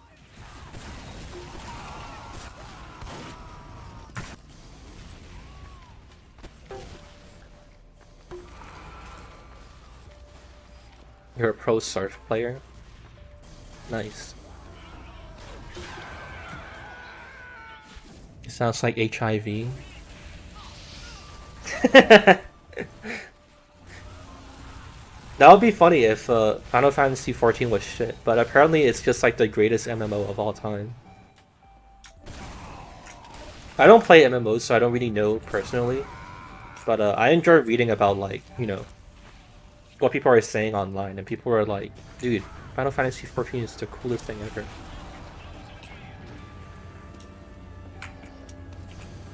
You're a pro surf player? Nice. It sounds like HIV. That would be funny if Final Fantasy 14 was shit, but apparently it's just like the greatest MMO of all time. I don't play MMOs, so I don't really know personally, but I enjoy reading about like, what people are saying online, and people are like, dude, Final Fantasy 14 is the coolest thing ever.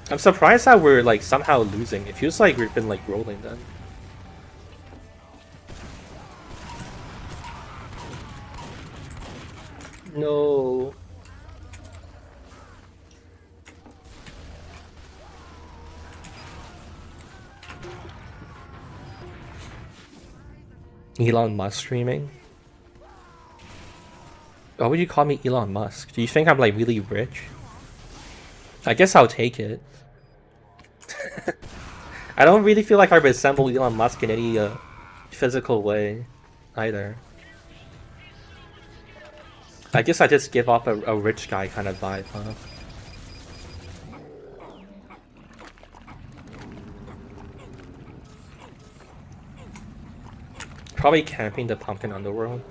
I'm surprised that we're like somehow losing. It feels like we've been like rolling then. No. Elon Musk streaming? Why would you call me Elon Musk? Do you think I'm like really rich? I guess I'll take it. I don't really feel like I resemble Elon Musk in any physical way either. I guess I just give off a rich guy kind of vibe, huh? Probably camping the pumpkin underworld.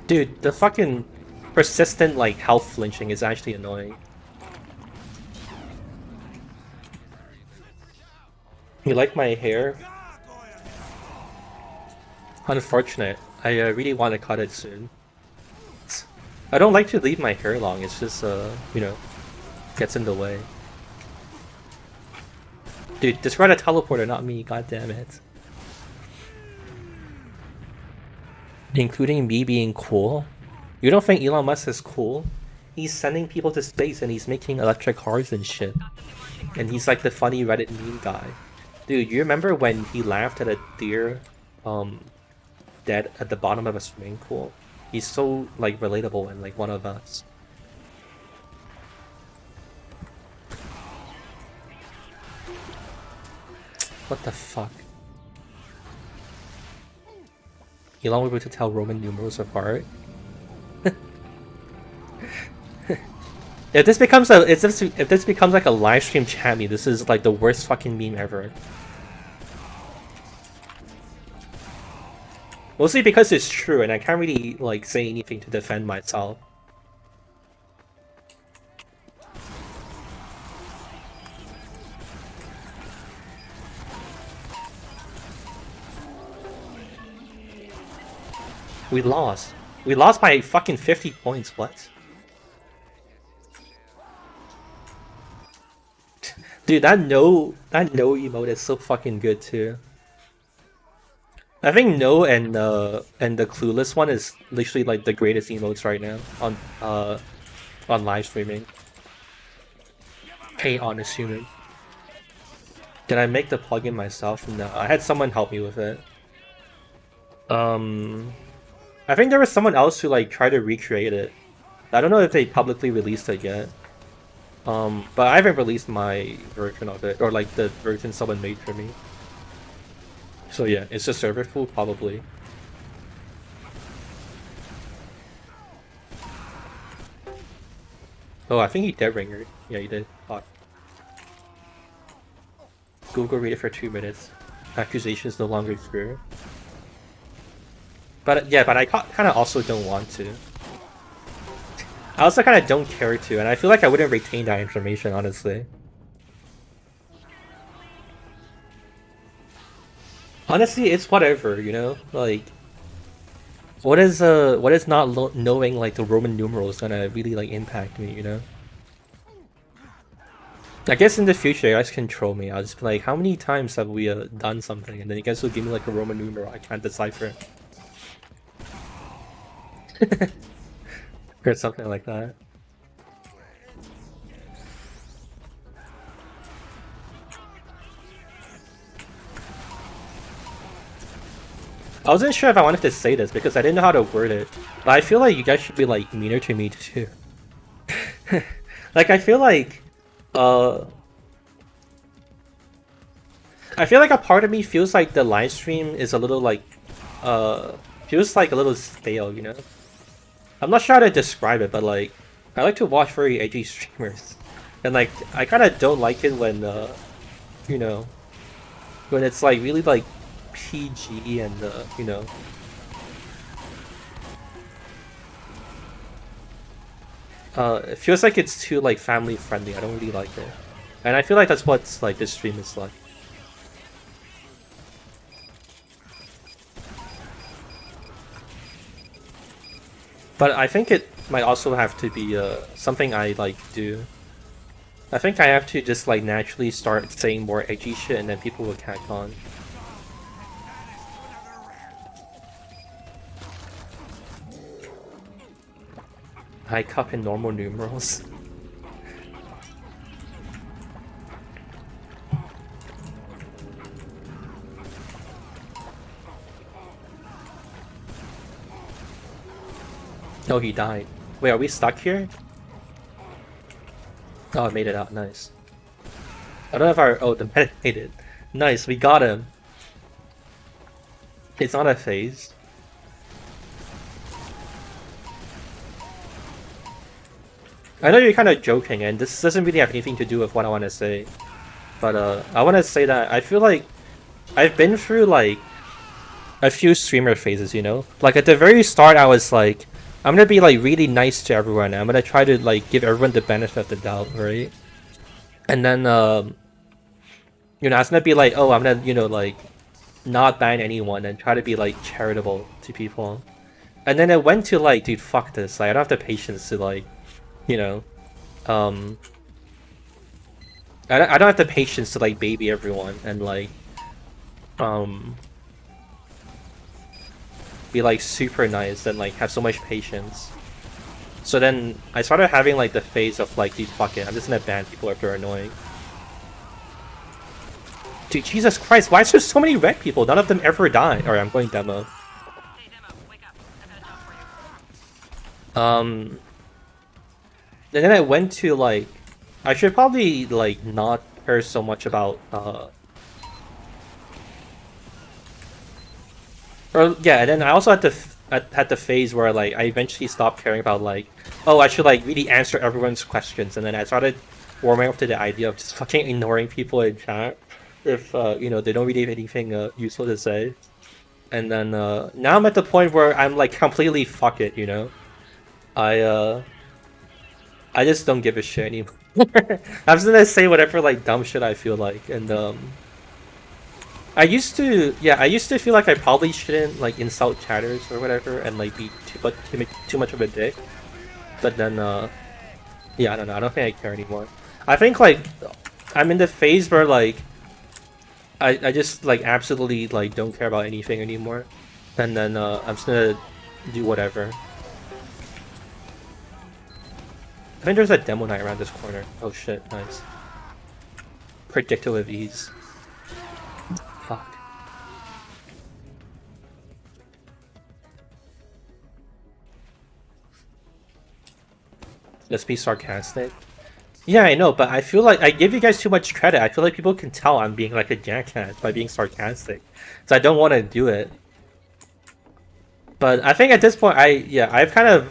Dude, the fucking persistent like health flinching is actually annoying. You like my hair? Unfortunate. I really want to cut it soon. I don't like to leave my hair long, it's just, gets in the way. Dude, discard a teleporter, not me, god damn it. Including me being cool? You don't think Elon Musk is cool? He's sending people to space and he's making electric cars and shit. And he's like the funny Reddit meme guy. Dude, you remember when he laughed at a deer dead at the bottom of a swimming pool? He's so like relatable and like one of us. What the fuck? Elon will be able to tell Roman numerals apart. If this becomes like a live stream chat meme, this is like the worst fucking meme ever. Mostly because it's true, and I can't really like say anything to defend myself. We lost. We lost by fucking 50 points. What? Dude, that no emote is so fucking good too. I think no and the clueless one is literally like the greatest emotes right now on live streaming. Hey, unassuming. Did I make the plugin myself? No, I had someone help me with it. I think there was someone else who like tried to recreate it. I don't know if they publicly released it yet. But I haven't released my version of it, or like the version someone made for me. So yeah, it's just server full, probably. Oh, I think he dead ringer. Yeah, he did. Fuck. Google read it for 2 minutes. Accusations no longer true. But yeah, but I kind of also don't want to. I also kind of don't care to, and I feel like I wouldn't retain that information, honestly. Honestly, it's whatever, you know? Like, what is not knowing, like, the Roman numerals gonna really, like, impact me, you know? I guess in the future, you guys can troll me. I'll just be like, how many times have we done something? And then you guys will give me, like, a Roman numeral I can't decipher. Or something like that. I wasn't sure if I wanted to say this because I didn't know how to word it, but I feel like you guys should be like meaner to me too. Like I feel like a part of me feels like the live stream is a little like feels like a little stale, you know? I'm not sure how to describe it, but like I like to watch very edgy streamers. And like I kinda don't like it when you know, when it's like really like PG and you know, it feels like it's too like family friendly. I don't really like it, and I feel like that's what like this stream is like. But I think it might also have to be something I like do. I think I have to just like naturally start saying more edgy shit, and then people will catch on. High cup in normal numerals. Oh, he died. Wait, are we stuck here? Oh, I made it out. Nice. I don't know if our... Oh, the medic made it. Nice, we got him. It's not a phase. I know you're kind of joking, and this doesn't really have anything to do with what I want to say. But I want to say that I feel like I've been through like a few streamer phases, you know? Like at the very start I was like, I'm gonna be like really nice to everyone. I'm gonna try to like give everyone the benefit of the doubt, right? And then you know, I was gonna be like, oh, I'm gonna, you know, like not ban anyone and try to be like charitable to people. And then it went to like, dude, fuck this. Like I don't have the patience to like, you know, I don't have the patience to like baby everyone and like be like super nice and like have so much patience. So then I started having like the phase of like, dude, fuck it, I'm just gonna ban people if they're annoying. Dude, Jesus Christ, why is there so many red people? None of them ever die. Alright, I'm going demo. Hey, Demo, wake up. I've got a job for you. And then I went to like, I should probably like not care so much about Or yeah, and then I also had the phase where like I eventually stopped caring about like, oh, I should like really answer everyone's questions, and then I started warming up to the idea of just fucking ignoring people in chat if you know, they don't really have anything useful to say. And then now I'm at the point where I'm like completely fuck it, you know. I just don't give a shit anymore. I'm just gonna say whatever like dumb shit I feel like, and I used to feel like I probably shouldn't like insult chatters or whatever and like be too much of a dick. But then yeah, I don't know. I don't think I care anymore. I think like I'm in the phase where like I just like absolutely like don't care about anything anymore, and then I'm just gonna do whatever. I think there's a demo night around this corner. Oh shit, nice. Predictive with ease. Fuck. Let's be sarcastic. Yeah, I know, but I feel like I give you guys too much credit. I feel like people can tell I'm being like a jackass by being sarcastic. So I don't want to do it. But I think at this point, I've kind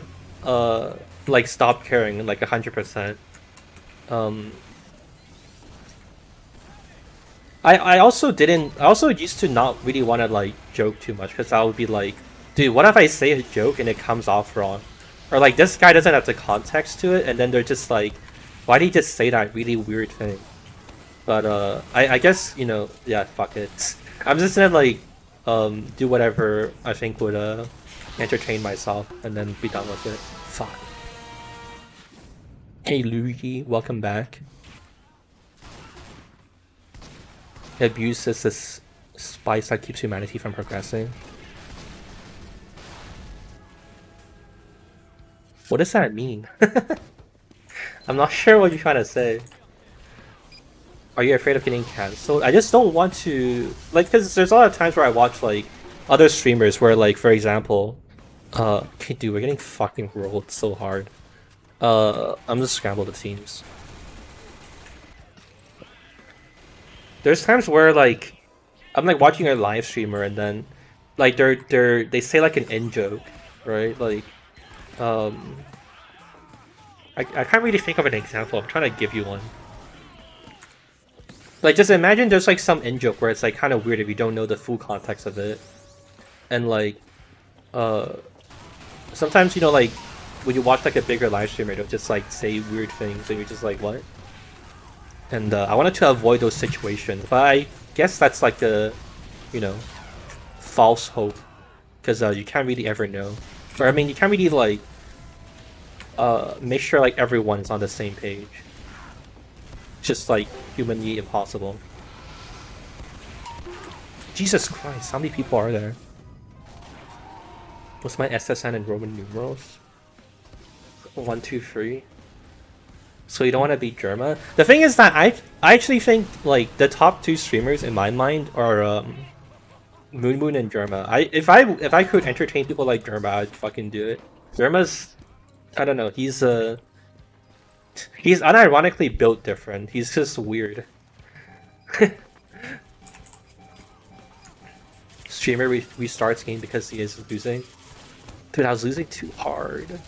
of like stopped caring like 100%. I also used to not really want to like joke too much because I would be like, dude, what if I say a joke and it comes off wrong? Or like this guy doesn't have the context to it, and then they're just like, why did he just say that really weird thing? But I guess, you know, yeah, fuck it. I'm just gonna like do whatever I think would entertain myself and then be done with it. Fuck. Hey Luigi, welcome back. Abuse is this spice that keeps humanity from progressing. What does that mean? I'm not sure what you're trying to say. Are you afraid of getting cancelled? I just don't want to, like, because there's a lot of times where I watch like other streamers where, like, for example, okay, dude, we're getting fucking rolled so hard. I'm just scramble the teams. There's times where like I'm like watching a live streamer and then like they say like an in joke, right? Like I can't really think of an example. I'm trying to give you one. Like just imagine there's like some in joke where it's like kind of weird if you don't know the full context of it, and like sometimes, you know, like when you watch like a bigger live streamer, they'll just like say weird things and you're just like, what? And I wanted to avoid those situations, but I guess that's like a, you know, false hope, because you can't really ever know. Or I mean, you can't really like make sure like everyone's on the same page. It's just like humanly impossible. Jesus Christ, how many people are there? What's my SSN in Roman numerals? 1, 2, 3. So you don't want to beat Germa? The thing is that I actually think like the top 2 streamers in my mind are Moon Moon and Germa. If I could entertain people like Germa, I'd fucking do it. Germa's, I don't know, he's unironically built different. He's just weird. Streamer restarts game because he is losing. Dude, I was losing too hard.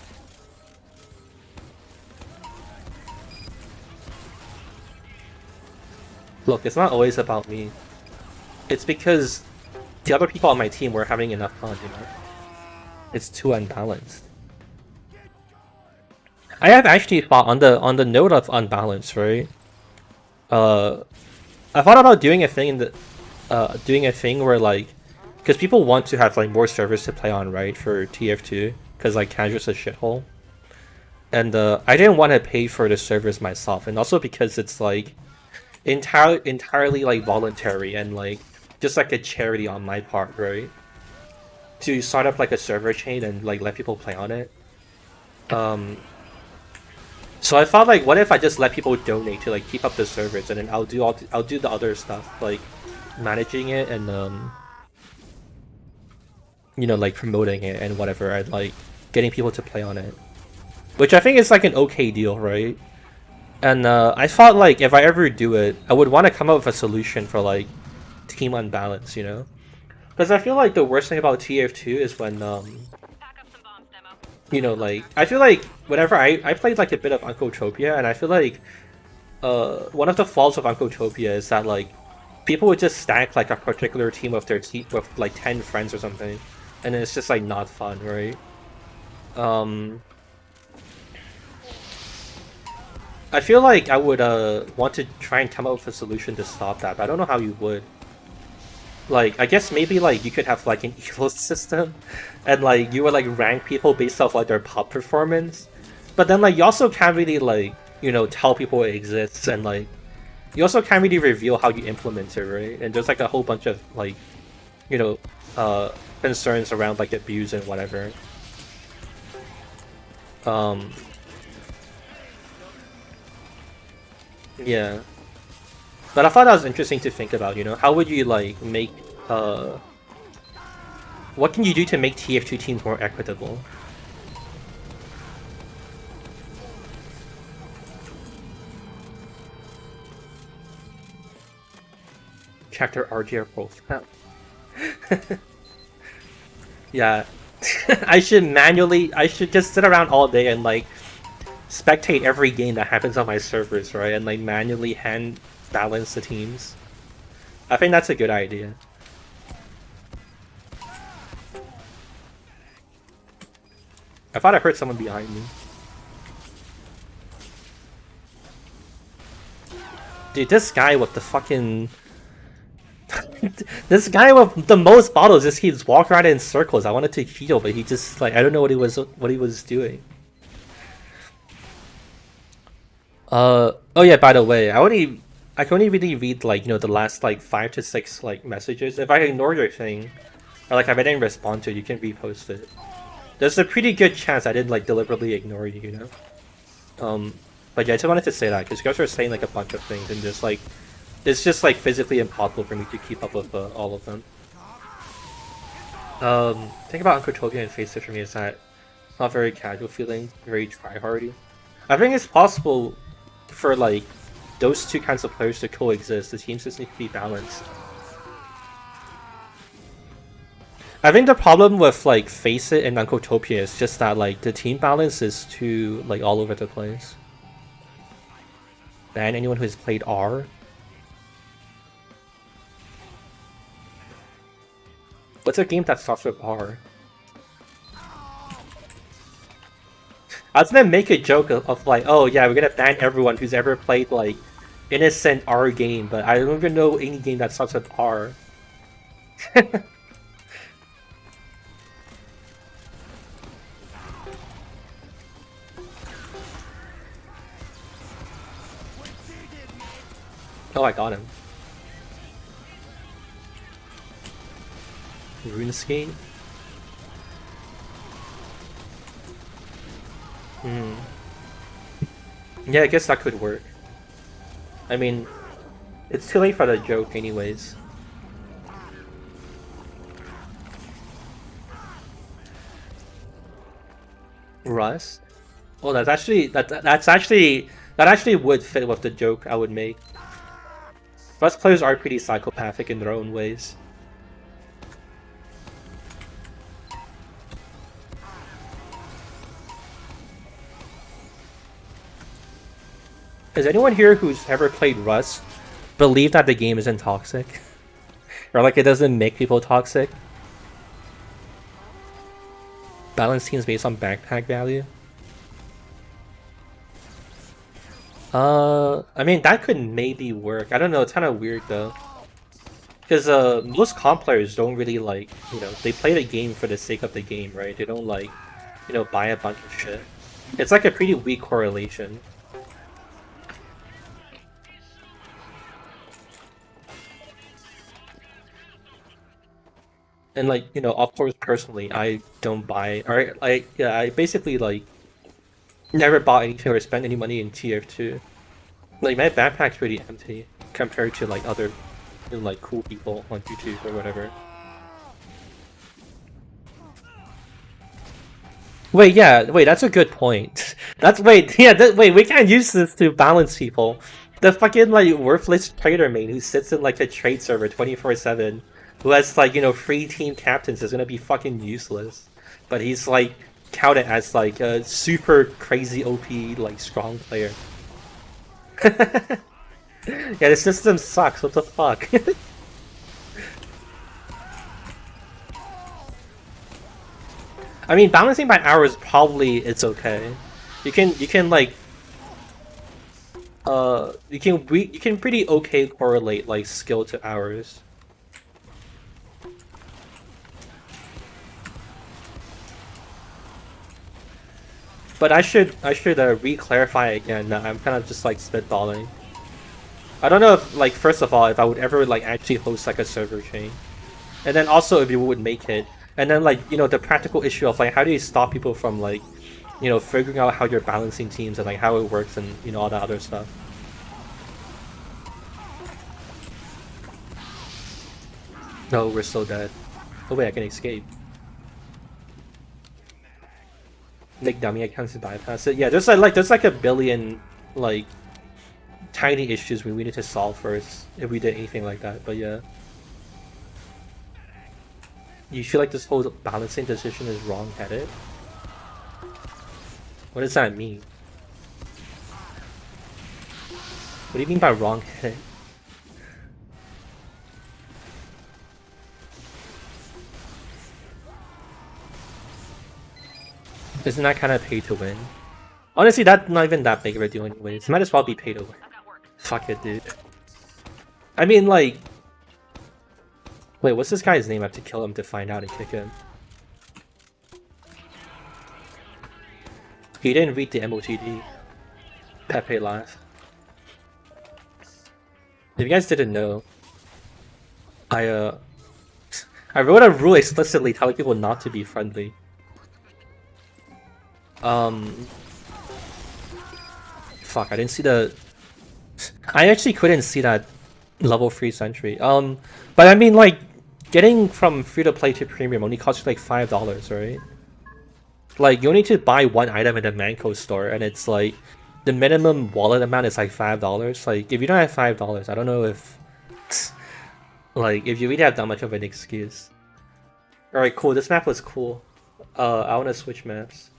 Look, it's not always about me. It's because the other people on my team were having enough fun, you know? It's too unbalanced. I have actually thought on the note of unbalanced, right? I thought about doing a thing where like, because people want to have like more servers to play on, right? For tf2, because like casual's a shithole, and I didn't want to pay for the servers myself, and also because it's like entirely like voluntary and like just like a charity on my part, right? To start up like a server chain and like let people play on it. So I thought like, what if I just let people donate to like keep up the servers, and then I'll do the other stuff like managing it and you know, like promoting it and whatever, and like getting people to play on it, which I think is like an okay deal, right? And I thought like if I ever do it, I would want to come up with a solution for like team unbalance, you know? Because I feel like the worst thing about tf2 is when Pack up some bombs, demo. you know, like I feel like whenever I played like a bit of Uncotopia, and I feel like one of the faults of Uncotopia is that like people would just stack like a particular team of their team with like 10 friends or something, and it's just like not fun, right? I feel like I would want to try and come up with a solution to stop that, but I don't know how you would. Like, I guess maybe like you could have like an evil system, and like you would like rank people based off like their pop performance, but then like you also can't really like, you know, tell people it exists, and like you also can't really reveal how you implement it, right? And there's like a whole bunch of like, you know, concerns around like abuse and whatever. Yeah. But I thought that was interesting to think about, you know? How would you, like, make, what can you do to make TF2 teams more equitable? Chapter RGR profile. Yeah. I should just sit around all day and, like, spectate every game that happens on my servers, right? And, like, manually hand balance the teams. I think that's a good idea. I thought I heard someone behind me. Dude, this guy with the fucking... this guy with the most bottles just keeps walking around in circles. I wanted to heal, but he just, like, I don't know what he was doing. Oh yeah, by the way, I can only really read, like, you know, the last, like, 5 to 6, like, messages. If I ignore your thing, or, like, if I didn't respond to it, you can repost it. There's a pretty good chance I didn't, like, deliberately ignore you, you know? But yeah, I just wanted to say that, because you guys were saying, like, a bunch of things, and just, like, it's just, like, physically impossible for me to keep up with all of them. The thing about Uncotopia and Faceit for me is that it's not very casual feeling, very try-hardy. I think it's possible for, like, those two kinds of players to coexist. The teams just need to be balanced. I think the problem with like Faceit and Uncotopia is just that like the team balance is too like all over the place. Ban anyone who has played R. What's a game that starts with R? I was gonna make a joke of like, oh yeah, we're gonna ban everyone who's ever played like innocent R game, but I don't even know any game that starts with R. Oh, I got him. RuneScape? Yeah, I guess that could work. I mean, it's too late for the joke anyways. Rust? Oh, that actually would fit with the joke I would make. Rust players are pretty psychopathic in their own ways. Does anyone here who's ever played Rust believe that the game isn't toxic? Or like it doesn't make people toxic? Balance teams based on backpack value? I mean, that could maybe work. I don't know, it's kind of weird though. Because most comp players don't really like, you know, they play the game for the sake of the game, right? They don't like, you know, buy a bunch of shit. It's like a pretty weak correlation. And like, you know, of course, personally, I don't buy, or like, yeah, I basically like never bought anything or spent any money in TF2. Like my backpack's pretty empty compared to like other, you know, like cool people on YouTube or whatever. Wait, yeah, wait, that's a good point. Wait, we can't use this to balance people. The fucking like worthless trader main who sits in like a trade server 24/7. who has like, you know, 3 team captains is gonna be fucking useless. But he's like touted as like a super crazy OP like strong player. Yeah, the system sucks. What the fuck? I mean, balancing by hours probably it's okay. You can like you can pretty okay correlate like skill to hours. But I should re-clarify again that I'm kind of just like spitballing. I don't know if like first of all if I would ever like actually host like a server chain, and then also if you would make it, and then like you know the practical issue of like how do you stop people from like you know figuring out how you're balancing teams and like how it works and you know all that other stuff. No, we're so dead. Oh wait, I can escape. Make dummy accounts to bypass it. Yeah, there's like a billion like tiny issues we needed to solve first if we did anything like that. But yeah, you feel like this whole balancing decision is wrong-headed? What does that mean? What do you mean by wrong-headed? Isn't that kind of pay to win? Honestly, that's not even that big of a deal anyways. Might as well be pay to win. Fuck it, dude. I mean, like... Wait, what's this guy's name? I have to kill him to find out and kick him. He didn't read the MOTD. Pepe laugh. If you guys didn't know, I wrote a rule explicitly telling people not to be friendly. Fuck, I didn't see the... I actually couldn't see that level 3 sentry. But I mean, like, getting from free-to-play to premium only costs you like $5, right? Like, you need to buy one item in the Manco store, and it's like, the minimum wallet amount is like $5. Like, if you don't have $5, I don't know if... like, if you really have that much of an excuse. Alright, cool, this map was cool. I wanna switch maps.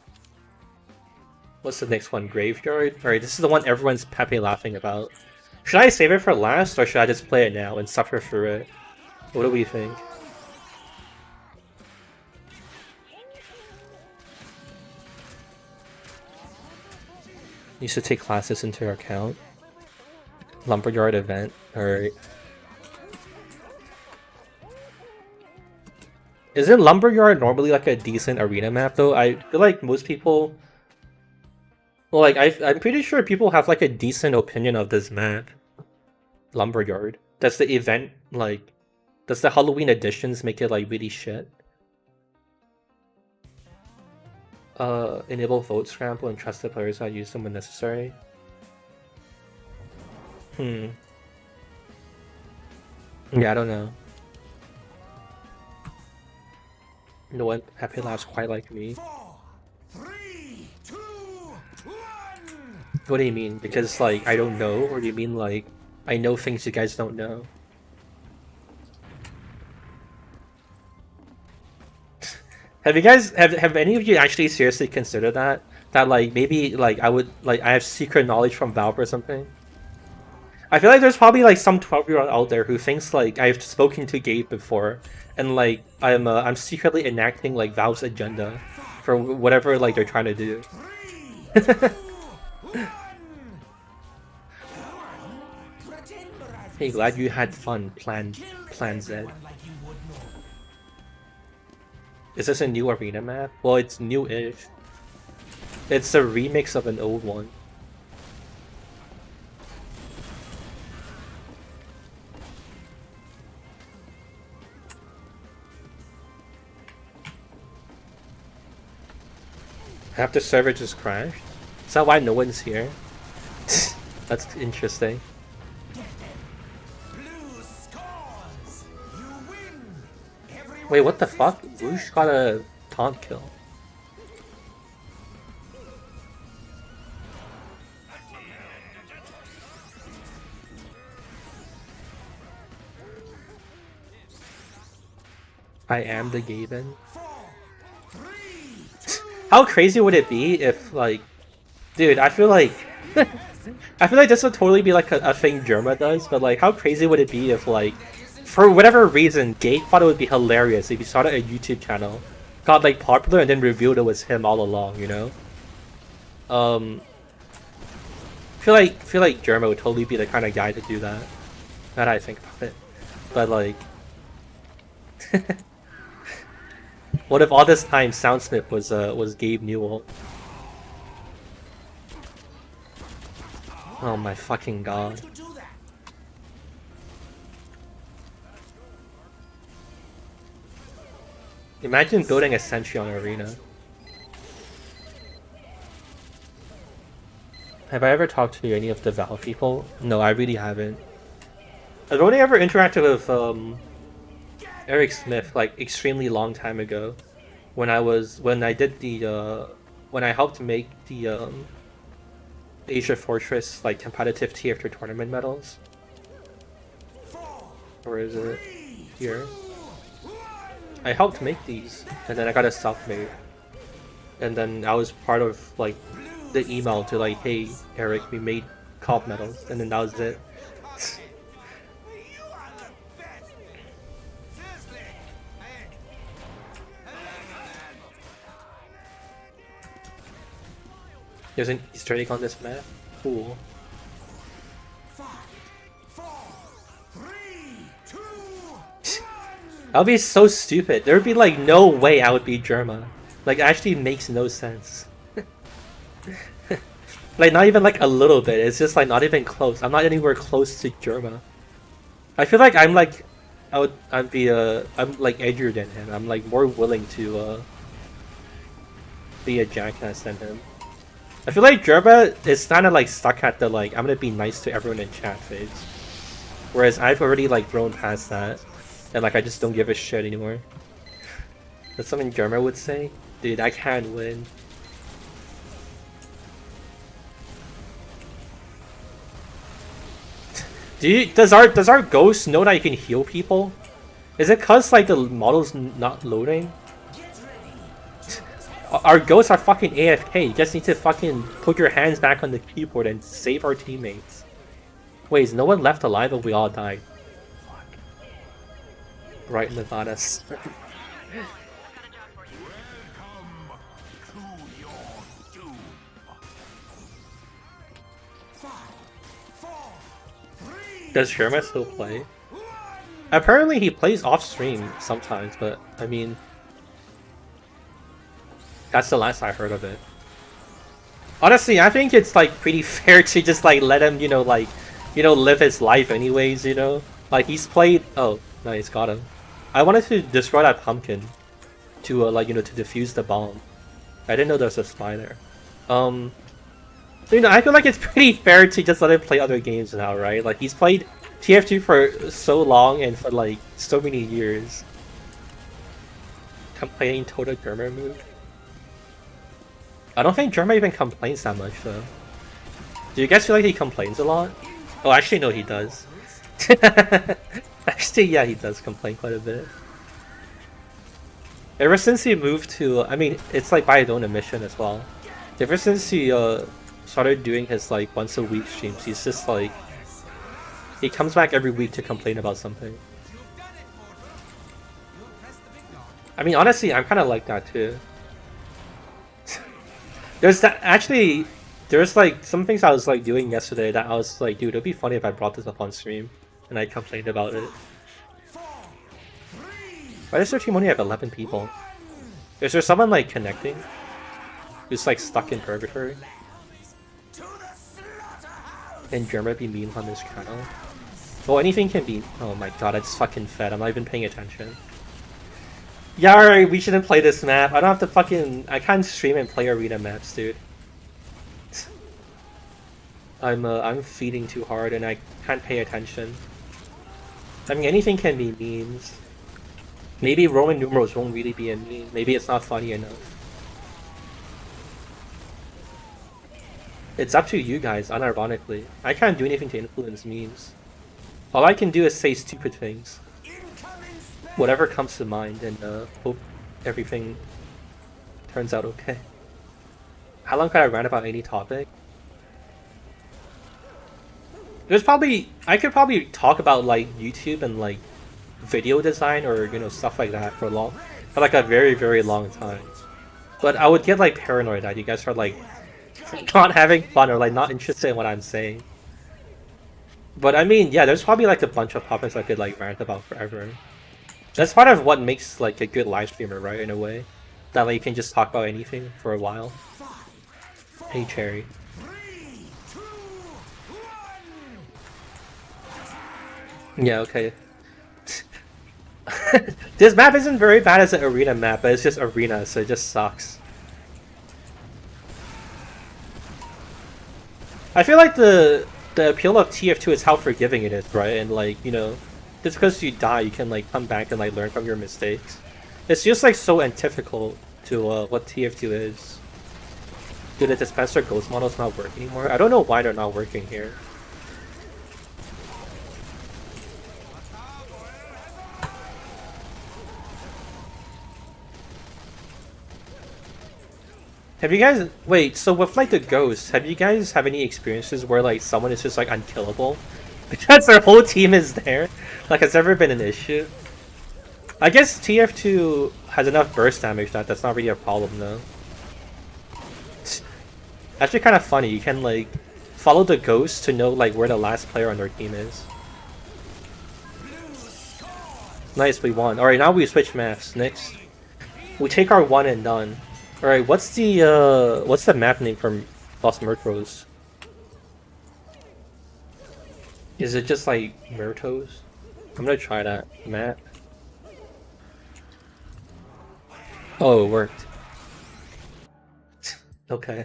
What's the next one? Graveyard? Alright, this is the one everyone's Pepe laughing about. Should I save it for last, or should I just play it now and suffer through it? What do we think? You should take classes into account. Lumberyard event. Alright. Isn't Lumberyard normally like a decent arena map though? I feel like most people... Well, like, I'm pretty sure people have, like, a decent opinion of this map. Lumberyard. Does the event, like... Does the Halloween editions make it, like, really shit? Enable vote scramble and trust the players that use them when necessary. Yeah, I don't know. No one Happy Laughs quite like me. 4, 3, 2, 1. What do you mean? Because, like, I don't know? Or do you mean, like, I know things you guys don't know? Have you guys, have any of you actually seriously considered that? That, like, maybe, like, I have secret knowledge from Valve or something? I feel like there's probably, like, some 12-year-old out there who thinks, like, I've spoken to Gabe before, and, like, I'm secretly enacting, like, Valve's agenda for whatever, like, they're trying to do. 3, 2, 1. Hey, glad you had fun, Plan Z. Is this a new arena map? Well, it's new-ish. It's a remix of an old one. Half the server just crashed? Is that why no one's here? That's interesting. Wait, what the fuck? Whoosh got a taunt kill. I am the Gaben. 4, 3, 2, How crazy would it be if, like, dude, I feel like I feel like this would totally be like a thing Germa does, but like, how crazy would it be if, like, for whatever reason, Gabe thought it would be hilarious if he started a YouTube channel, got like popular, and then revealed it was him all along, you know? Feel like Germa would totally be the kind of guy to do that. Now that I think about it, but like, what if all this time Soundsmith was Gabe Newell? Oh my fucking god. to do that. Imagine building a sentry on Arena. Have I ever talked to any of the Valve people? No, I really haven't. I've only ever interacted with Eric Smith like extremely long time ago, when I did the when I helped make the Asia Fortress like competitive tf2 tournament medals. 4, Or is it 3, here? 2, 1. I helped make these, and then I got a self-made, and then I was part of like the email to like, hey Eric, we made comp medals, and then that was it. You are the best. Seriously. There's an Easter egg on this map. Cool. 5, 4, 3, 2, 1. That would be so stupid. There would be like no way I would be Germa. Like, it actually makes no sense. Like, not even like a little bit. It's just like not even close. I'm not anywhere close to Germa. I feel like I'm like, I'm like edgier than him. I'm like more willing to be a jackass than him. I feel like Germa is kind of like stuck at the like, I'm gonna be nice to everyone in chat phase. Whereas I've already like grown past that. And like, I just don't give a shit anymore. That's something Germa would say? Dude, I can't win. Does our ghost know that you can heal people? Is it cause like the model's not loading? Our ghosts are fucking AFK. You just need to fucking put your hands back on the keyboard and save our teammates. Wait, is no one left alive if we all died? Fuck. Right in the badass. I got a job for you. Welcome to your doom. 5, 4, 3, Does Sherma still play? 1. Apparently he plays off stream sometimes, but I mean, that's the last I heard of it. Honestly, I think it's like pretty fair to just like let him, live his life anyways, you know? Like, he's played— oh, nice, got him. I wanted to destroy that pumpkin to to defuse the bomb. I didn't know there was a spy there. I feel like it's pretty fair to just let him play other games now, right? Like, he's played TF2 for so long and for like so many years. Complaining Todo Germa move. I don't think Germa even complains that much though. Do you guys feel like he complains a lot? Oh, actually no, he does. Actually, yeah, he does complain quite a bit. Ever since he moved to— I mean, it's like by his own admission as well. Ever since he started doing his like once a week streams, he's just like— he comes back every week to complain about something. I mean, honestly, I'm kind of like that too. There's like some things I was like doing yesterday that I was like, dude, it'd be funny if I brought this up on stream, and I complained about it. Why does their team only have 11 people? Is there someone like connecting who's like stuck in purgatory? Can Germa be mean on this channel? Well, anything can be— oh my god, I just fucking fed. I'm not even paying attention. Yeah, alright, we shouldn't play this map. I don't have to fucking— I can't stream and play arena maps, dude. I'm feeding too hard and I can't pay attention. I mean, anything can be memes. Maybe Roman numerals won't really be a meme. Maybe it's not funny enough. It's up to you guys, unironically. I can't do anything to influence memes. All I can do is say stupid things. Incoming whatever comes to mind, and hope everything turns out okay. How long could I rant about any topic? I could probably talk about like YouTube and like video design or stuff like that for like a very, very long time. But I would get like paranoid that you guys are like not having fun or like not interested in what I'm saying. But I mean, yeah, there's probably like a bunch of topics I could like rant about forever. That's part of what makes like a good live streamer, right? In a way, that like you can just talk about anything for a while. Hey, Cherry. 3, 2, 1. Yeah, okay. This map isn't very bad as an arena map, but it's just arena, so it just sucks. I feel like the appeal of tf2 is how forgiving it is, right? And like, just because you die, you can like come back and like learn from your mistakes. It's just like so antithetical to what tf2 is. Dude, the dispenser ghost model's not working anymore. I don't know why they're not working here. Have you guys wait? So with like the ghosts, have you guys have any experiences where like someone is just like unkillable because their whole team is there? Like, has ever been an issue? I guess TF2 has enough burst damage that that's not really a problem though. It's actually kind of funny. You can like follow the ghost to know like where the last player on their team is. Nice, we won. All right, now we switch maps. Next, we take our one and done. All right, what's the map name from Lost Murtos? Is it just like Murtos? I'm gonna try that map. Oh, it worked. Okay.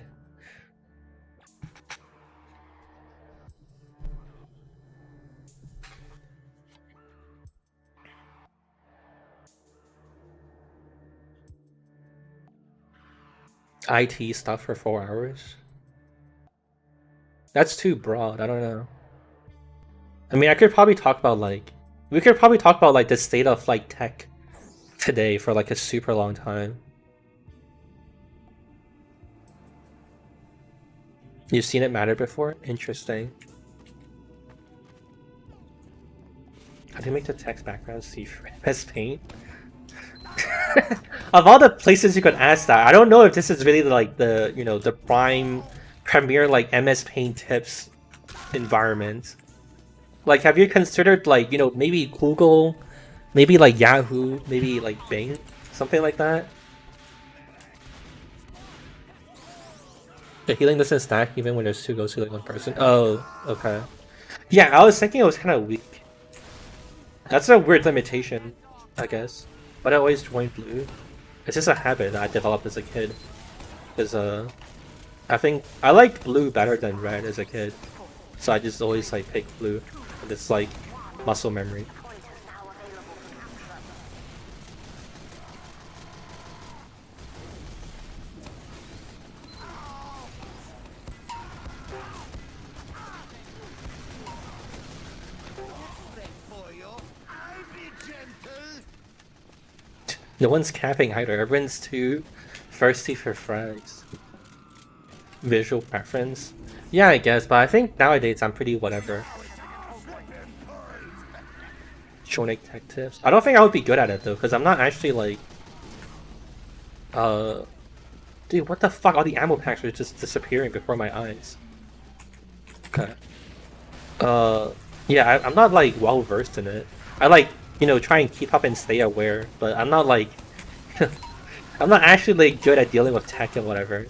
IT stuff for 4 hours? That's too broad, I don't know. I mean, I could probably talk about like... We could probably talk about like the state of like tech today for like a super long time. You've seen it matter before? Interesting. How do you make the text background see MS Paint? Of all the places you could ask that, I don't know if this is really like the the prime premier like MS Paint tips environment. Like, have you considered like maybe Google, maybe like Yahoo, maybe like Bing, something like that? The healing doesn't stack even when there's 2 ghosts healing 1 person. Oh, okay. Yeah, I was thinking it was kind of weak. That's a weird limitation, I guess. But I always join blue. It's just a habit that I developed as a kid. Because I think I liked blue better than red as a kid. So I just always like pick blue. And it's like muscle memory. No one's capping either. Everyone's too thirsty for frags. Visual preference? Yeah, I guess, but I think nowadays I'm pretty whatever. Shonik tech tips. I don't think I would be good at it though, because I'm not actually like... Dude, what the fuck? All the ammo packs are just disappearing before my eyes. Okay. Yeah, I'm not like well versed in it. I like try and keep up and stay aware, but I'm not like I'm not actually like good at dealing with tech and whatever.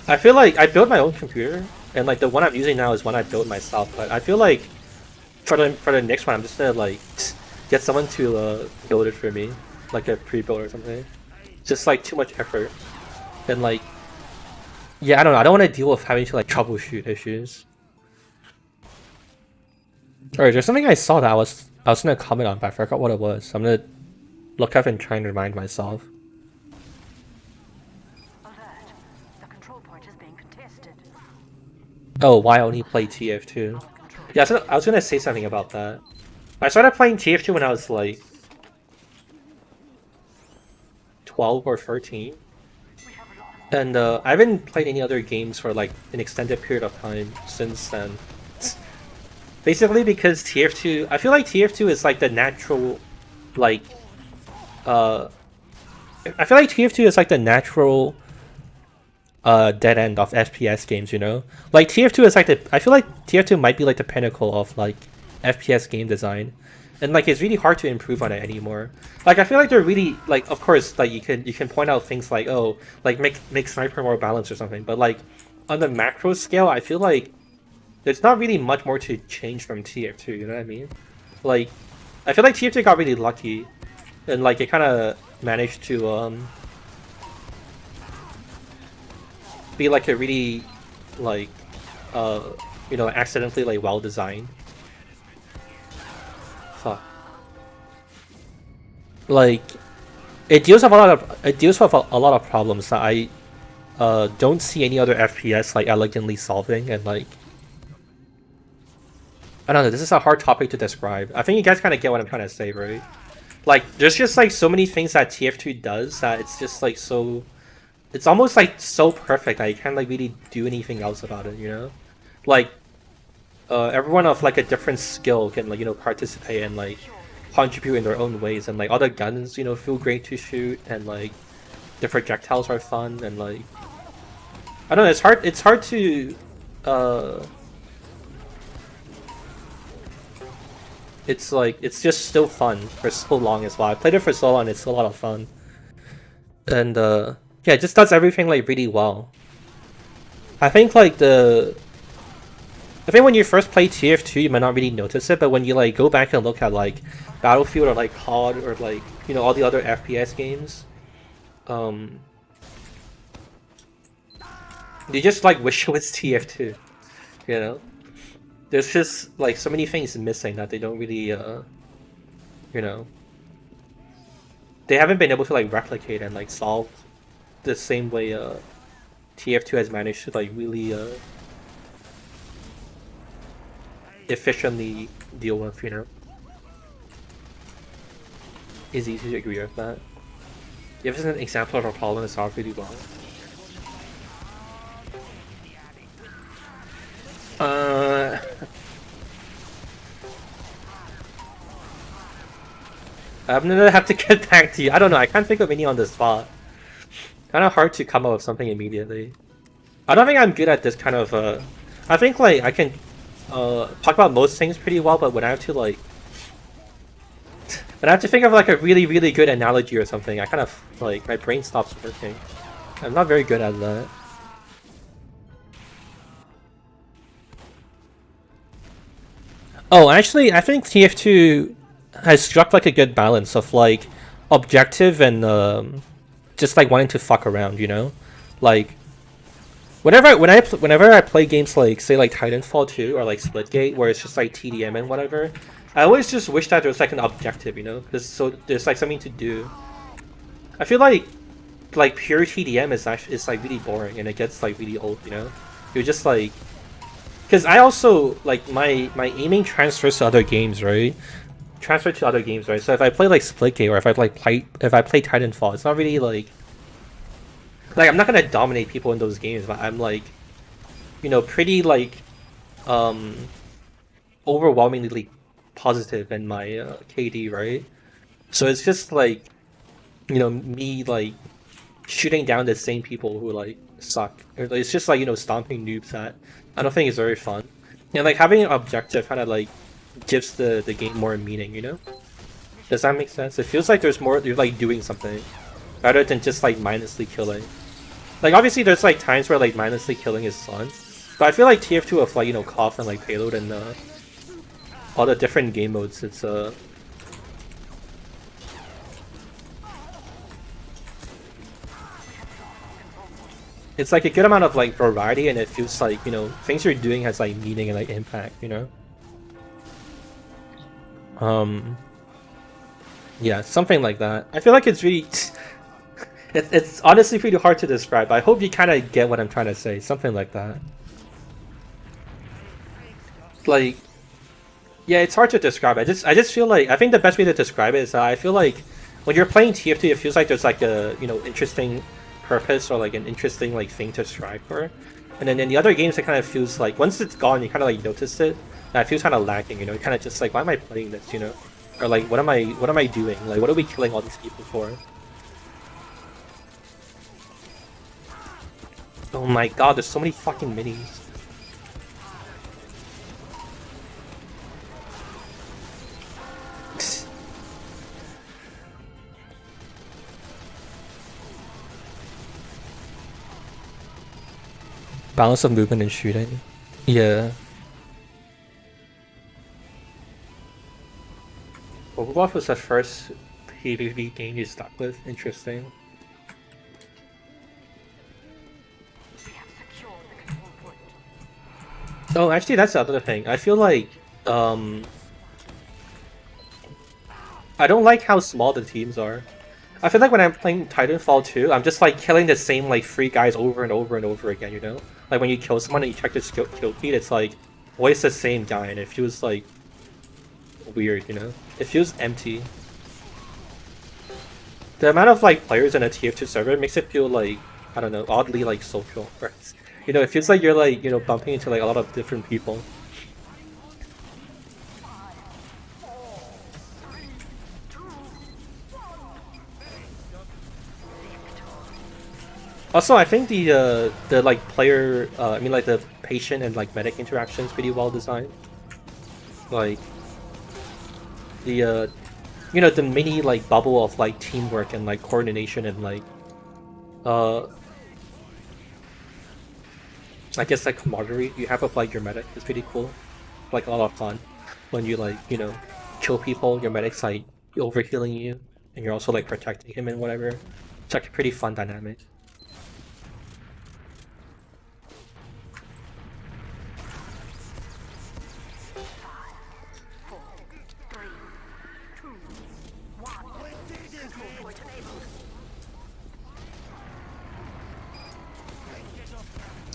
I feel like I built my own computer, and like the one I'm using now is one I built myself. But I feel like for the next one, I'm just gonna like get someone to build it for me, like a pre-build or something. Just like too much effort, and like yeah, I don't know. I don't want to deal with having to like troubleshoot issues. Alright, there's something I saw that I was gonna comment on, but I forgot what it was. I'm gonna look up and try and remind myself. Alert. The control point is being contested. Oh, why only play TF2? Yeah, so I was gonna say something about that. I started playing TF2 when I was like 12 or 13. And I haven't played any other games for like an extended period of time since then. Basically because TF2, I feel like TF2 is like the natural, like, I feel like TF2 is like the natural dead end of FPS games, you know? Like TF2 is like I feel like TF2 might be like the pinnacle of like FPS game design. And like it's really hard to improve on it anymore. Like I feel like they're really like, of course, like you can point out things like, oh, like make sniper more balanced or something, but like on the macro scale, I feel like there's not really much more to change from TF2, you know what I mean? Like I feel like TF2 got really lucky and like it kind of managed to be like a really like you know, accidentally like well designed. Fuck. Like it deals with a lot of problems that I don't see any other FPS like elegantly solving, and like I don't know, this is a hard topic to describe. I think you guys kind of get what I'm trying to say, right? Like there's just like so many things that TF2 does that it's just like so, it's almost like so perfect that you can't like really do anything else about it, you know? Like everyone of like a different skill can like, you know, participate and like contribute in their own ways, and like all the guns, you know, feel great to shoot, and like the projectiles are fun, and like I don't know, it's hard to it's like it's just still fun for so long as well. I played it for so long, it's still a lot of fun. And yeah, it just does everything like really well. I think like I think when you first play TF2 you might not really notice it, but when you like go back and look at like Battlefield or like COD or like, you know, all the other FPS games, you just like wish it was TF2, you know? There's just like so many things missing that they don't really you know, they haven't been able to like replicate and like solve the same way TF2 has managed to like really efficiently deal with, you know. It's easy to agree with that. Give us an example of a problem that's solved really well. I'm gonna have to get back to you. I don't know, I can't think of any on the spot. Kind of hard to come up with something immediately. I don't think I'm good at this kind of I think like I can talk about most things pretty well, but when I have to like when I have to think of like a really good analogy or something, I kind of like my brain stops working. I'm not very good at that. Oh, actually, I think TF2 has struck like a good balance of like objective and just like wanting to fuck around, you know? Like whenever I play games like say like Titanfall 2 or like Splitgate where it's just like TDM and whatever, I always just wish that there was like an objective, you know? Because so there's like something to do. I feel like pure TDM is like really boring and it gets like really old, you know? You're just like, because I also like my aiming transfers to other games, right? So if I play like Splitgate or if I play Titanfall, it's not really like I'm not gonna dominate people in those games, but I'm like, you know, pretty like overwhelmingly positive in my KD, right? So it's just like, you know, me like shooting down the same people who like suck. It's just like, you know, stomping noobs that I don't think is very fun. And like having an objective kind of like gives the game more meaning, you know? Does that make sense? It feels like there's more, you're like doing something rather than just like mindlessly killing. Like obviously there's like times where like mindlessly killing is fun, but I feel like TF2 with like, you know, Cough and like Payload and all the different game modes, it's like a good amount of like variety, and it feels like, you know, things you're doing has like meaning and like impact, you know? Yeah, something like that. I feel like it's really it's honestly pretty hard to describe, but I hope you kind of get what I'm trying to say. Something like that. Like Yeah, it's hard to describe. I just feel like I think the best way to describe it is I feel like when you're playing TF2, it feels like there's like a interesting purpose or like an interesting like thing to strive for, and then in the other games it kind of feels like once it's gone you kind of like notice it, and it feels kind of lacking. It kind of just like why am I playing this? Or like what am I doing? Like what are we killing all these people for? Oh my god, there's so many fucking minis. Balance of movement and shooting. Yeah. What was the first PvP game you stuck with? Interesting. Oh, actually, that's the other thing. I feel like, I don't like how small the teams are. I feel like when I'm playing Titanfall 2, I'm just like killing the same like 3 guys over and over and over again, you know? Like when you kill someone and you check the kill feed, it's like always the same guy, and it feels like weird, you know? It feels empty. The amount of like players in a TF2 server makes it feel like, I don't know, oddly like social. Right? It feels like you're like, bumping into like a lot of different people. Also, I think the like player, I mean like the patient and like medic interactions pretty well designed. Like the the mini like bubble of like teamwork and like coordination and like I guess like camaraderie you have with like your medic is pretty cool. Like a lot of fun when you like kill people. Your medic's like over healing you, and you're also like protecting him and whatever. It's like a pretty fun dynamic.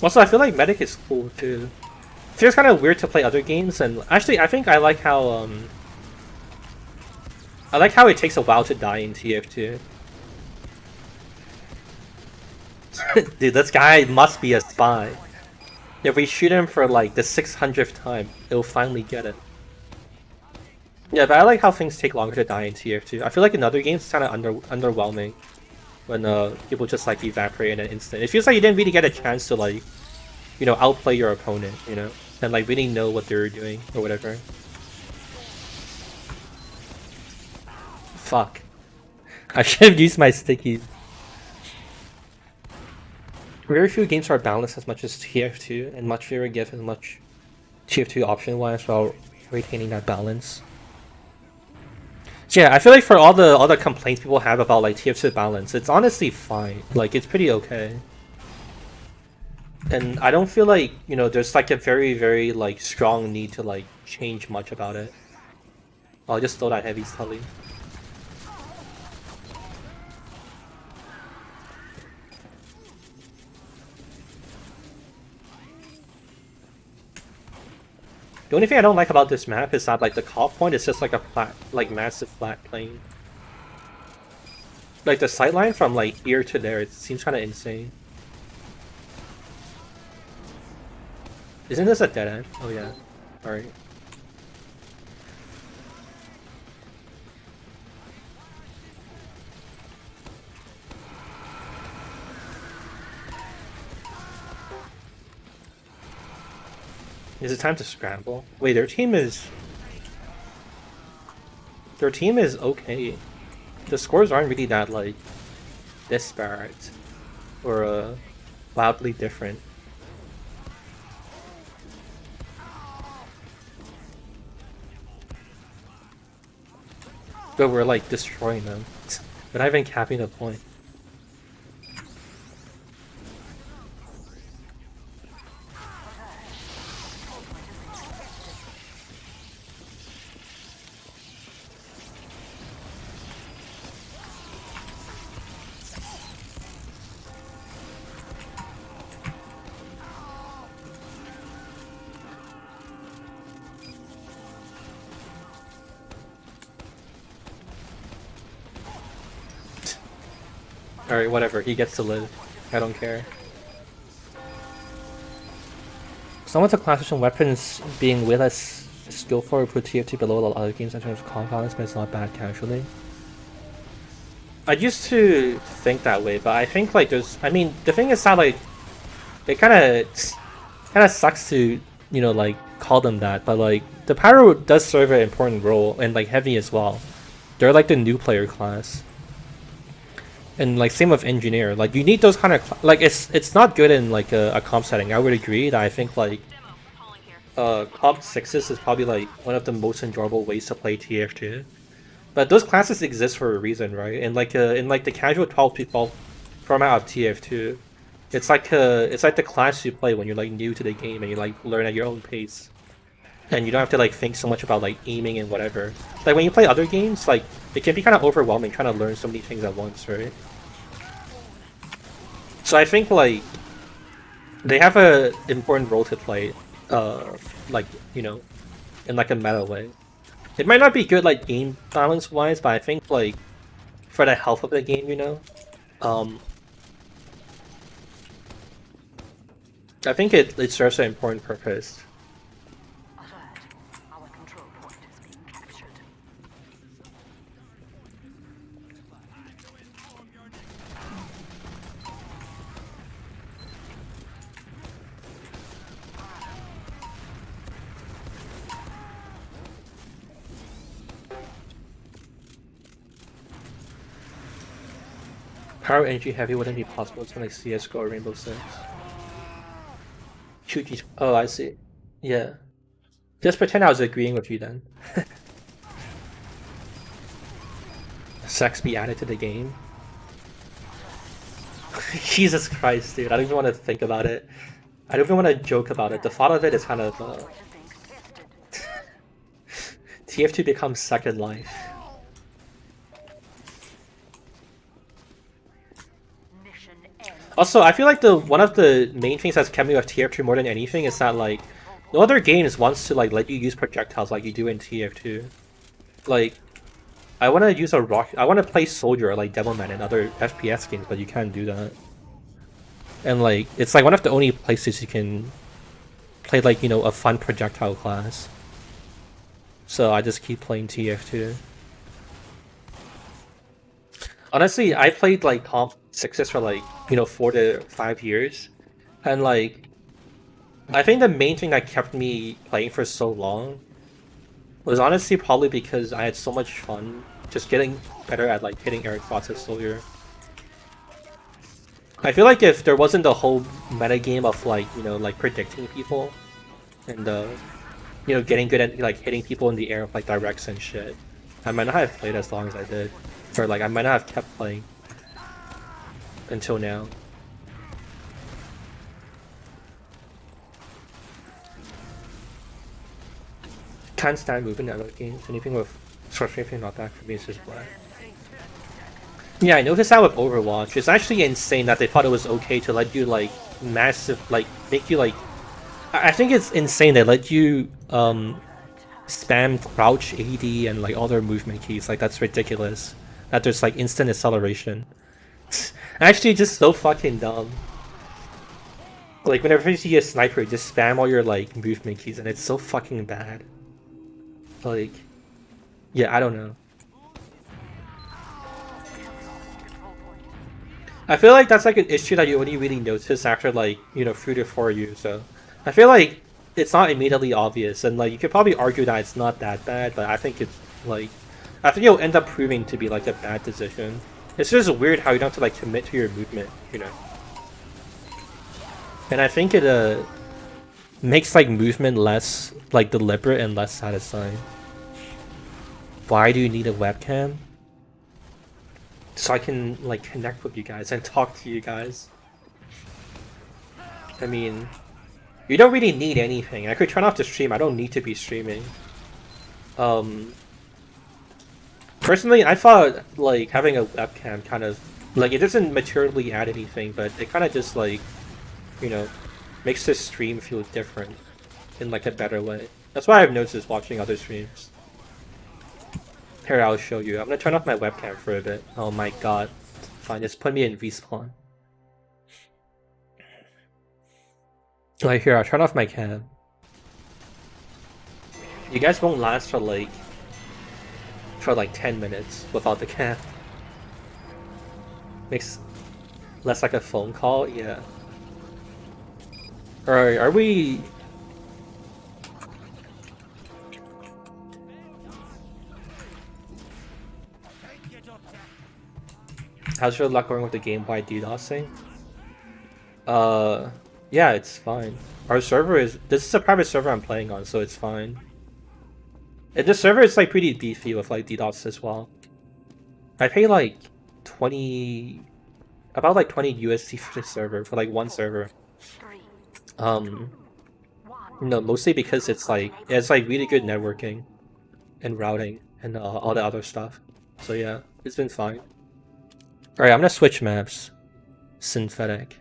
Also, I feel like medic is cool too. It feels kind of weird to play other games, and actually, I think I like how it takes a while to die in TF2. Dude, this guy must be a spy. If we shoot him for like the 600th time, it'll finally get it. Yeah, but I like how things take longer to die in TF2. I feel like in other games it's kind of underwhelming when people just like evaporate in an instant. It feels like you didn't really get a chance to like, outplay your opponent, and like really know what they're doing or whatever. Fuck. I should have used my stickies. Very few games are balanced as much as TF2, and much fewer give as much TF2 option-wise while retaining that balance. Yeah, I feel like for all the complaints people have about like TF2 balance, it's honestly fine. Like it's pretty okay. And I don't feel like, there's like a very, very like strong need to like change much about it. I'll just throw that heavy Sully. The only thing I don't like about this map is that like the call point is just like a flat, like massive flat plane. Like the sightline from like here to there, it seems kind of insane. Isn't this a dead end? Oh yeah. Alright. Is it time to scramble? Wait, their team is okay. The scores aren't really that like disparate or wildly different. But we're like destroying them. We're not even capping the point. Alright, whatever. He gets to live. I don't care. Some of the classical weapons being way less skillful or put TF2 below a lot of other games in terms of comp balance, but it's not bad casually. I used to think that way, but I think like there's. I mean, the thing is that like it kind of sucks to like call them that, but like the pyro does serve an important role, and like heavy as well. They're like the new player class. And like same with engineer, like you need those kind of like it's not good in like a comp setting. I would agree that I think like comp 6s is probably like one of the most enjoyable ways to play tf2. But those classes exist for a reason, right? And like in like the casual 12-12 format of tf2, it's like the class you play when you're like new to the game and you like learn at your own pace. And you don't have to like think so much about like aiming and whatever. Like when you play other games, like it can be kind of overwhelming trying to learn so many things at once, right? So I think like they have a important role to play, like in like a meta way. It might not be good like game balance wise, but I think like for the health of the game, I think it serves an important purpose. Power energy heavy wouldn't be possible to like CS:GO or Rainbow Six. Oh, I see. Yeah. Just pretend I was agreeing with you then. Sex be added to the game. Jesus Christ, dude. I don't even want to think about it. I don't even want to joke about it. The thought of it is kind of... TF2 becomes Second Life. Also, I feel like one of the main things that's kept me with TF2 more than anything is that like no other games wants to like let you use projectiles like you do in TF2. Like, I want to use a rocket. I want to play Soldier like Devilman in other FPS games, but you can't do that. And like, it's like one of the only places you can play like a fun projectile class. So I just keep playing TF2. Honestly, I played like comp 6s for like 4 to 5 years, and like I think the main thing that kept me playing for so long was honestly probably because I had so much fun just getting better at like hitting Eric Fox's Soldier. I feel like if there wasn't the whole meta game of like like predicting people and getting good at like hitting people in the air with like directs and shit, I might not have played as long as I did, or like I might not have kept playing until now. Can't stand moving in other games. Anything with short strafing not bad for me, it's just black. Yeah, I noticed that with Overwatch. It's actually insane that they thought it was okay to let you like massive like make you like I think it's insane they let you spam crouch AD and like all their movement keys. Like that's ridiculous. That there's like instant acceleration. Actually just so fucking dumb. Like whenever you see a sniper, just spam all your like movement keys and it's so fucking bad. Like, yeah, I don't know. I feel like that's like an issue that you only really notice after like 3 to 4 years. So I feel like it's not immediately obvious, and like you could probably argue that it's not that bad, but I think it's like I think it'll end up proving to be like a bad decision. It's just weird how you don't have to like commit to your movement, And I think it makes like movement less like deliberate and less satisfying. Why do you need a webcam? So I can like connect with you guys and talk to you guys. I mean, you don't really need anything. I could turn off the stream. I don't need to be streaming. Personally, I thought like having a webcam kind of like it doesn't materially add anything, but it kind of just like makes the stream feel different in like a better way. That's why I've noticed watching other streams. Here, I'll show you. I'm gonna turn off my webcam for a bit. Oh my god. Fine, just put me in respawn. Right here, I'll turn off my cam. You guys won't last for like 10 minutes without the cam. Makes less like a phone call, yeah. Alright, are we... How's your luck going with the game by DDoSing? Yeah, it's fine. Our server is... This is a private server I'm playing on, so it's fine. And this server is like pretty beefy with like DDoS as well. I pay like 20... About like 20 USD for this server, for like one server. No, mostly because it's like really good networking and routing and all the other stuff. So yeah, it's been fine. Alright, I'm gonna switch maps. Synthetic.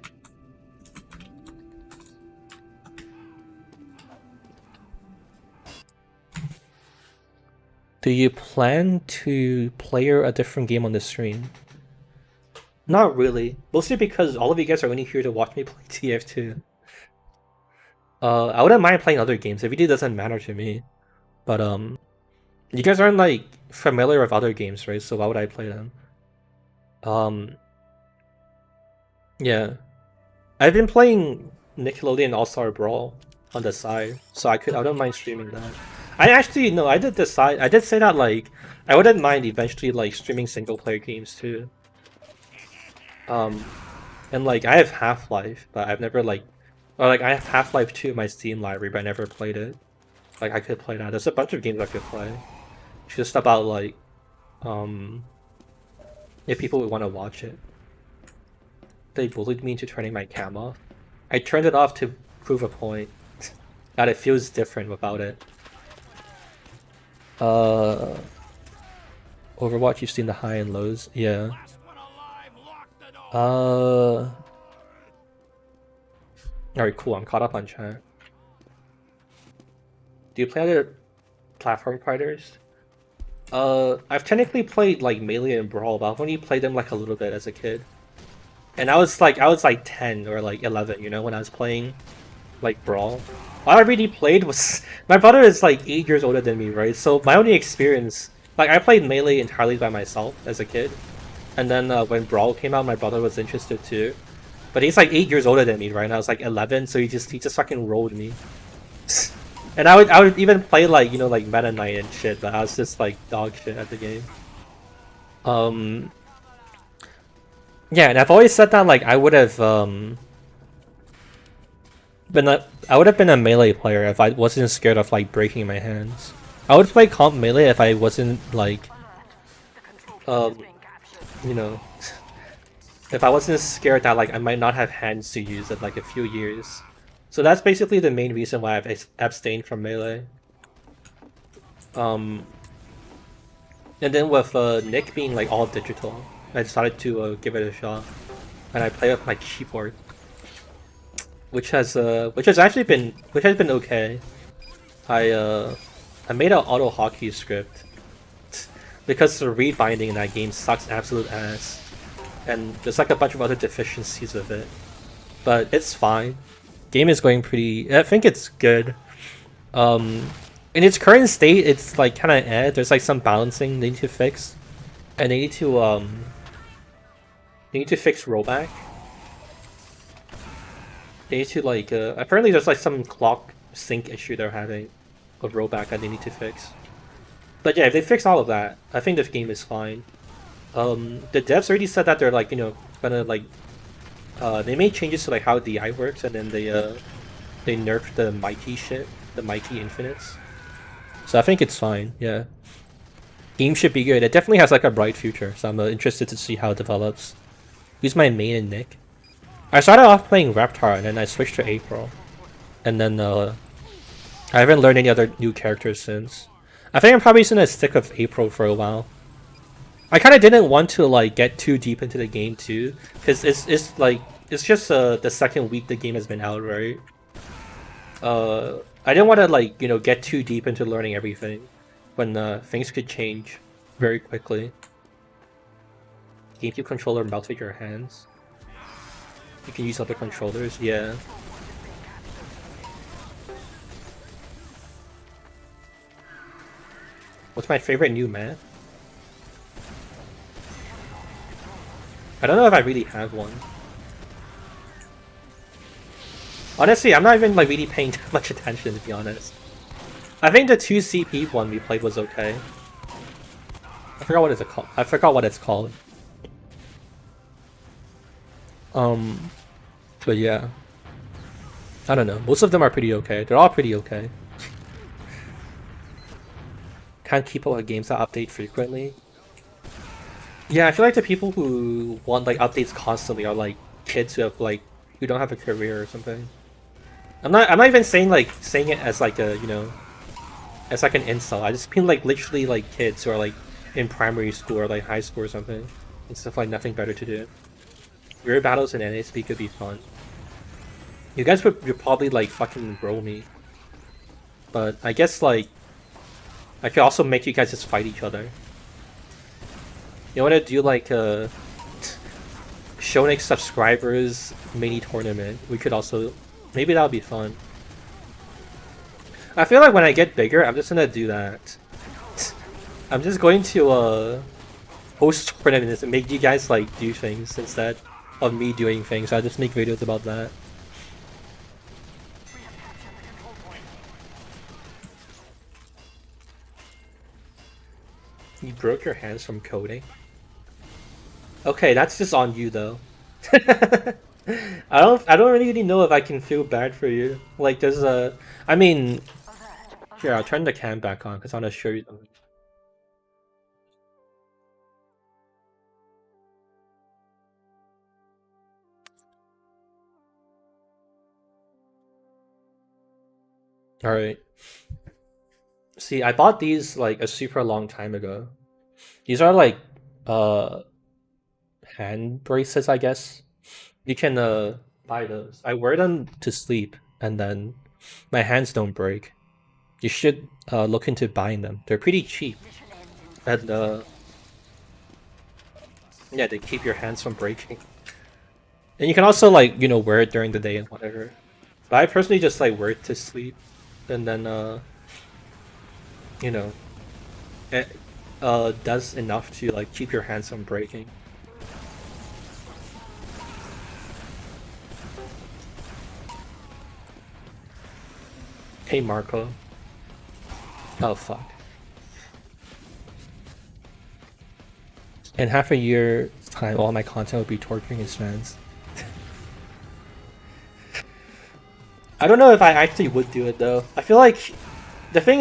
Do you plan to play a different game on the stream? Not really. Mostly because all of you guys are only here to watch me play tf2. I wouldn't mind playing other games. It really doesn't matter to me. But you guys aren't like familiar with other games, right? So why would I play them? Yeah. I've been playing Nickelodeon All-Star Brawl on the side, so I don't mind streaming that. I actually no, I did say that like I wouldn't mind eventually like streaming single player games too. And like I have Half-Life, but I've never like, or like I have Half-Life 2 in my Steam library, but I never played it. Like I could play that. There's a bunch of games I could play. It's just about like, if people would want to watch it. They bullied me into turning my cam off. I turned it off to prove a point that it feels different without it. Overwatch, you've seen the high and lows, yeah. Alright, cool, I'm caught up on chat. Do you play other platform fighters? I've technically played like Melee and Brawl, but I've only played them like a little bit as a kid. And I was like 10 or like 11, you know, when I was playing like Brawl. All I really played was... My brother is like 8 years older than me, right? So my only experience... Like, I played Melee entirely by myself as a kid. And then when Brawl came out, my brother was interested too. But he's like 8 years older than me, right? And I was like 11, so he just fucking rolled me. And I would even play like, you know, like Meta Knight and shit, but I was just like dog shit at the game. Yeah, and I've always said that like I would have been a Melee player if I wasn't scared of like breaking my hands. I would play comp Melee if I wasn't like you know, if I wasn't scared that like I might not have hands to use in like a few years. So that's basically the main reason why I've abstained from Melee. And then with Nick being like all digital, I decided to give it a shot, and I play with my keyboard, which has been okay. I made an auto hotkey script because the read binding in that game sucks absolute ass, and there's like a bunch of other deficiencies with it, but it's fine. Game is going pretty. I think it's good. In its current state, it's like kind of there's like some balancing they need to fix, and they need to fix rollback. They need to like apparently there's like some clock sync issue they're having with rollback that they need to fix. But yeah, if they fix all of that, I think this game is fine. The devs already said that they're like, you know, gonna like they made changes to like how DI works, and then they nerfed the Mighty shit, the Mighty Infinites. So I think it's fine, yeah. Game should be good. It definitely has like a bright future, so I'm interested to see how it develops. Who's my main and Nick? I started off playing Reptar, and then I switched to April. And then I haven't learned any other new characters since. I think I'm probably just gonna stick with April for a while. I kind of didn't want to like get too deep into the game too, because it's just the second week the game has been out, right? I didn't want to like, you know, get too deep into learning everything when things could change very quickly. GameCube controller melts with your hands. You can use other controllers, yeah. What's my favorite new map? I don't know if I really have one. Honestly, I'm not even like really paying that much attention, to be honest. I think the 2CP one we played was okay. I forgot what it's called. I forgot what it's called. But yeah. I don't know. Most of them are pretty okay. They're all pretty okay. Can't keep up with games that update frequently. Yeah, I feel like the people who want like updates constantly are like kids who have like who don't have a career or something. I'm not even saying it as like a, you know, as like an insult. I just mean like literally like kids who are like in primary school or like high school or something and stuff, like nothing better to do. Weird battles in NASP could be fun. You guys would probably like fucking roll me. But I guess like I could also make you guys just fight each other. You wanna do like a Shonik subscribers mini tournament? We could also, maybe that would be fun. I feel like when I get bigger, I'm just gonna do that. I'm just going to host tournaments and make you guys like do things instead of me doing things. I just make videos about that. You broke your hands from coding? Okay, that's just on you though. I don't really know if I can feel bad for you. Like there's a, I mean, here I'll turn the cam back on because I want to show you something. All right. See, I bought these like a super long time ago. These are like hand bracelets, I guess. You can buy those. I wear them to sleep and then my hands don't break. You should look into buying them. They're pretty cheap. And yeah, they keep your hands from breaking. And you can also like, you know, wear it during the day and whatever. But I personally just like wear it to sleep and then you know, it does enough to like keep your hands from breaking. Hey Marco. Oh fuck. In half a year's time, all my content will be torturing his fans. I don't know if I actually would do it though. I feel like the thing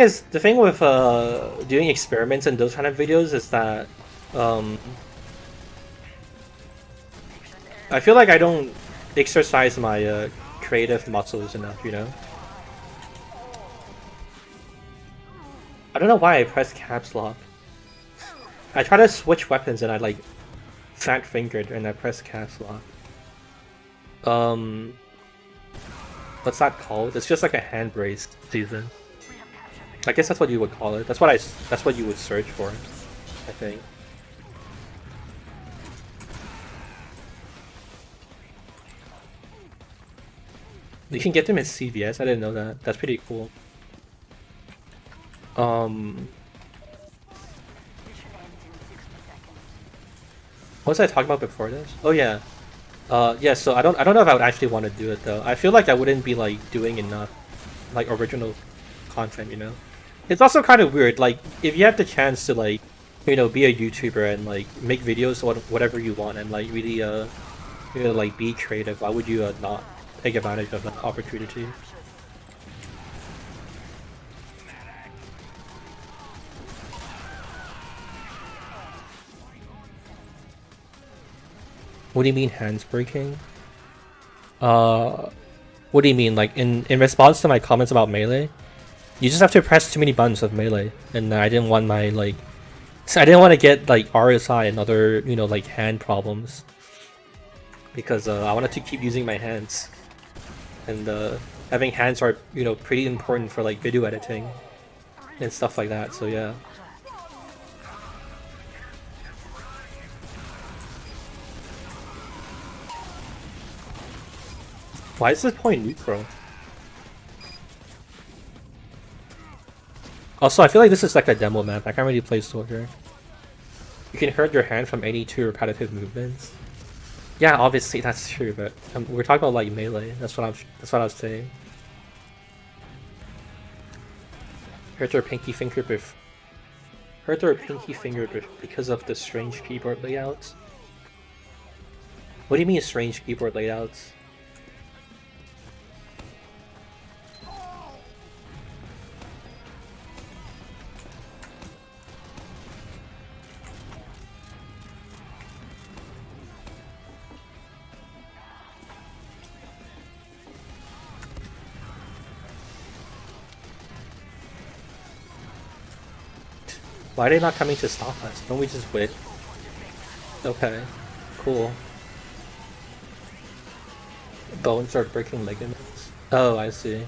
with doing experiments and those kind of videos is that I feel like I don't exercise my creative muscles enough, you know? I don't know why I press caps lock. I try to switch weapons and I like fat fingered and I press caps lock. What's that called? It's just like a hand brace season. I guess that's what you would call it. That's what you would search for, I think. You can get them in CVS. I didn't know that. That's pretty cool. What was I talking about before this? Oh yeah. Yeah, so I don't know if I would actually want to do it though. I feel like I wouldn't be like doing enough like original content, you know? It's also kind of weird, like if you have the chance to like, you know, be a YouTuber and like make videos or whatever you want and like really you know, like be creative, why would you not take advantage of that opportunity? What do you mean hands breaking? What do you mean? Like in response to my comments about Melee? You just have to press too many buttons of Melee, and I didn't want my like, I didn't want to get like RSI and other, you know, like hand problems, because I wanted to keep using my hands, and having hands are, you know, pretty important for like video editing and stuff like that. So yeah. Why is this point neutral? Also, I feel like this is like a demo map. I can't really play soldier. You can hurt your hand from any 2 repetitive movements. Yeah, obviously that's true, but we're talking about like melee. That's what I was saying. Hurt their pinky finger because of the strange keyboard layouts. What do you mean strange keyboard layouts? Why are they not coming to stop us? Don't we just wait? Okay, cool. Bones are breaking ligaments. Oh, I see.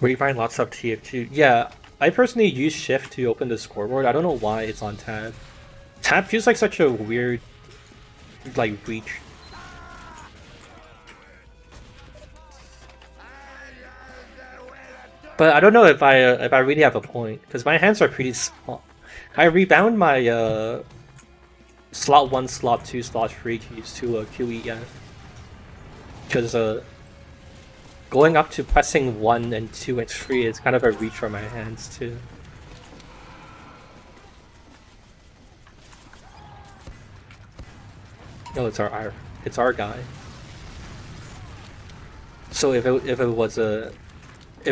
We find lots of tf2. Yeah, I personally use shift to open the scoreboard. I don't know why it's on tab. Tab feels like such a weird, like, reach. But I don't know if I really have a point, because my hands are pretty small. I rebound my slot 1, slot 2, slot 3 to use to QEF. Because going up to pressing 1 and 2 and 3 is kind of a reach for my hands too. No, it's our guy. So if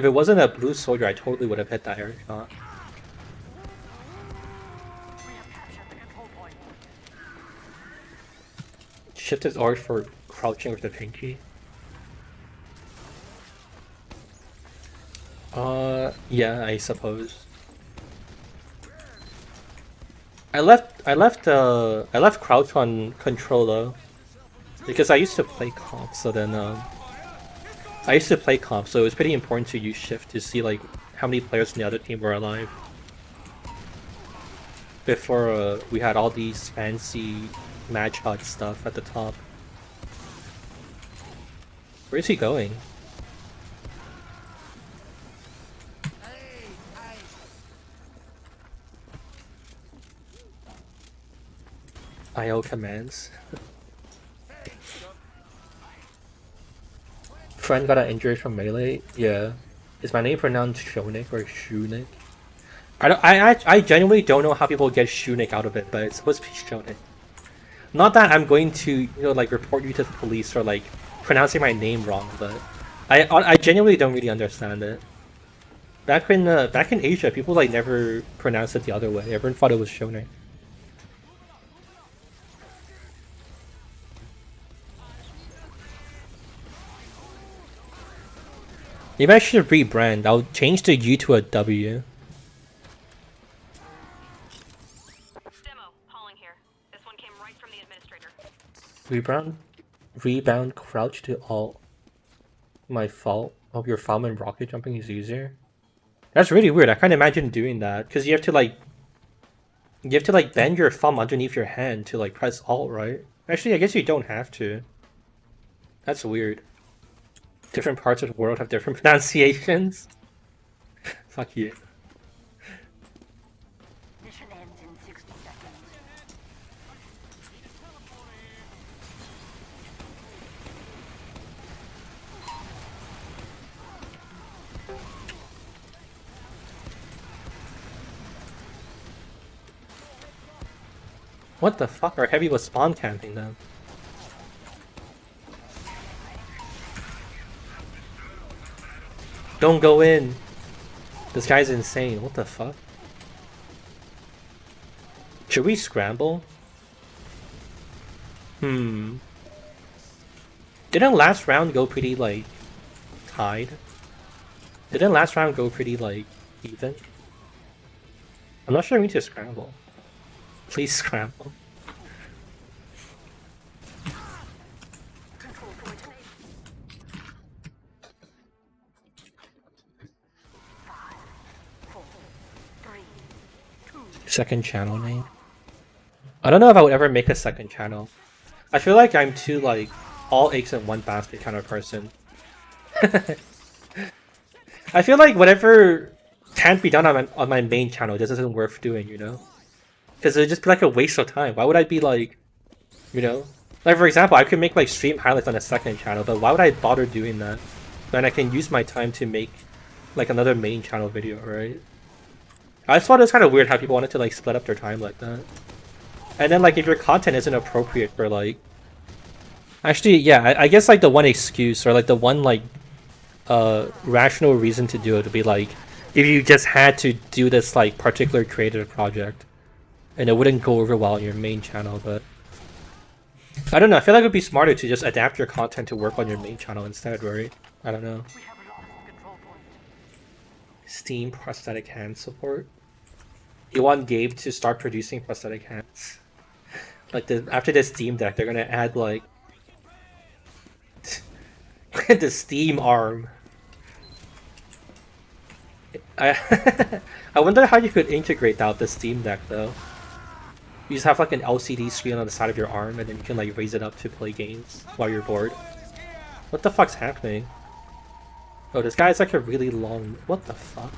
it wasn't a blue soldier, I totally would have hit that air shot. Shift is R for crouching with the pinky. Yeah, I suppose. I left crouch on controller because I used to play comp. So then so it was pretty important to use shift to see like how many players in the other team were alive before we had all these fancy match hut stuff at the top. Where's he going? IO commands. Friend got an injury from melee. Yeah. Is my name pronounced Shonik or Shunik? I genuinely don't know how people get Shunik out of it, but it's supposed to be Shonik. Not that I'm going to, like report you to the police or like pronouncing my name wrong, but I genuinely don't really understand it. Back in Asia, people like never pronounced it the other way. Everyone thought it was Shonik. Maybe I should rebrand. I'll change the U to a W. Demo, Pauling here. This one came right from the administrator. Rebound crouch to alt. My fault. Hope your thumb and rocket jumping is easier. That's really weird. I can't imagine doing that because you have to like bend your thumb underneath your hand to like press alt, right? Actually, I guess you don't have to. That's weird. Different parts of the world have different pronunciations. Fuck you. Mission ends in 60 seconds. What the fuck? Our heavy was spawn camping them. Don't go in. This guy's insane. What the fuck? Should we scramble? Didn't last round go pretty like tied? Didn't last round go pretty like even? I'm not sure we need to scramble. Please scramble. Second channel name. I don't know if I would ever make a second channel. I feel like I'm too like all eggs in one basket kind of person. I feel like whatever can't be done on my main channel just isn't worth doing, you know? Because it'd just be like a waste of time. Why would I be like, you know? Like for example, I could make like stream highlights on a second channel, but why would I bother doing that when I can use my time to make like another main channel video, right? I just thought it was kind of weird how people wanted to like split up their time like that. And then like if your content isn't appropriate for like... Actually, yeah, I guess like the one excuse or like the one like rational reason to do it would be like if you just had to do this like particular creative project and it wouldn't go over well on your main channel, but I don't know, I feel like it would be smarter to just adapt your content to work on your main channel instead, right? I don't know. We have lost control point. Steam prosthetic hand support. You want Gabe to start producing prosthetic hands. Like after the Steam Deck, they're gonna add like the Steam arm. I wonder how you could integrate that with the Steam Deck though. You just have like an LCD screen on the side of your arm and then you can like raise it up to play games while you're bored. What the fuck's happening? Oh, this guy's like a really long... What the fuck?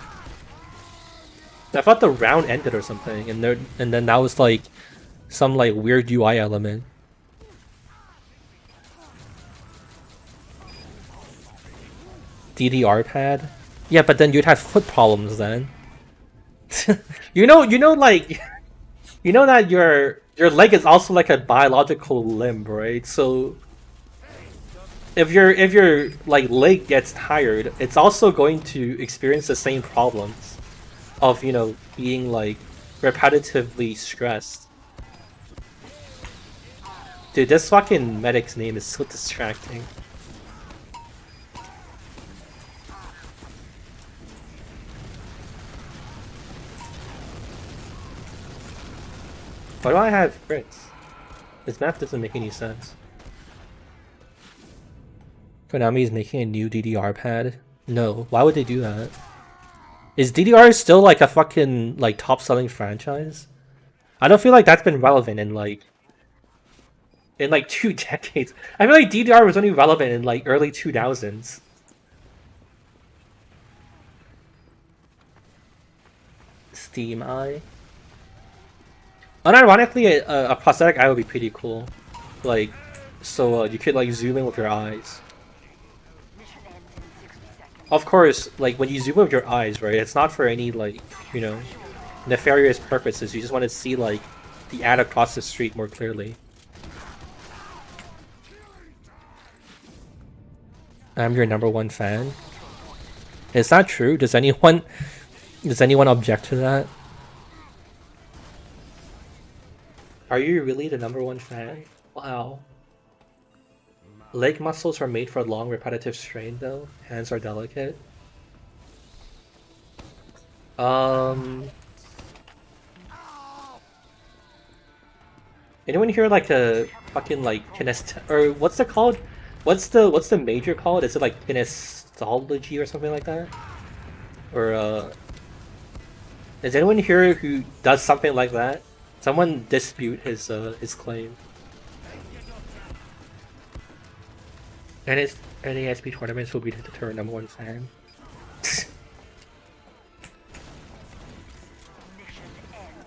I thought the round ended or something and then that was like some like weird UI element. DDR pad? Yeah, but then you'd have foot problems then. you know like you know that your leg is also like a biological limb, right? So if your like leg gets tired, it's also going to experience the same problems of, you know, being like repetitively stressed. Dude, this fucking medic's name is so distracting. Why do I have crits? This map doesn't make any sense. Konami is making a new DDR pad? No, why would they do that? Is DDR still like a fucking like top selling franchise? I don't feel like that's been relevant in like 2 decades. I feel like DDR was only relevant in like early 2000s. Steam Eye. Unironically, a prosthetic eye would be pretty cool. Like, so you could like zoom in with your eyes. Mission ends in 60 seconds. Of course, like when you zoom in with your eyes, right? It's not for any like, you know, nefarious purposes. You just want to see like the ad across the street more clearly. I'm your #1 fan. Is that true? Does anyone object to that? Are you really the #1 fan? Wow. Leg muscles are made for long repetitive strain though. Hands are delicate. Anyone here like a fucking like or what's it called? What's the major called? Is it like kinesiology or something like that? Or is anyone here who does something like that? Someone dispute his claim. And his NASB tournaments will be to deter #1 fan.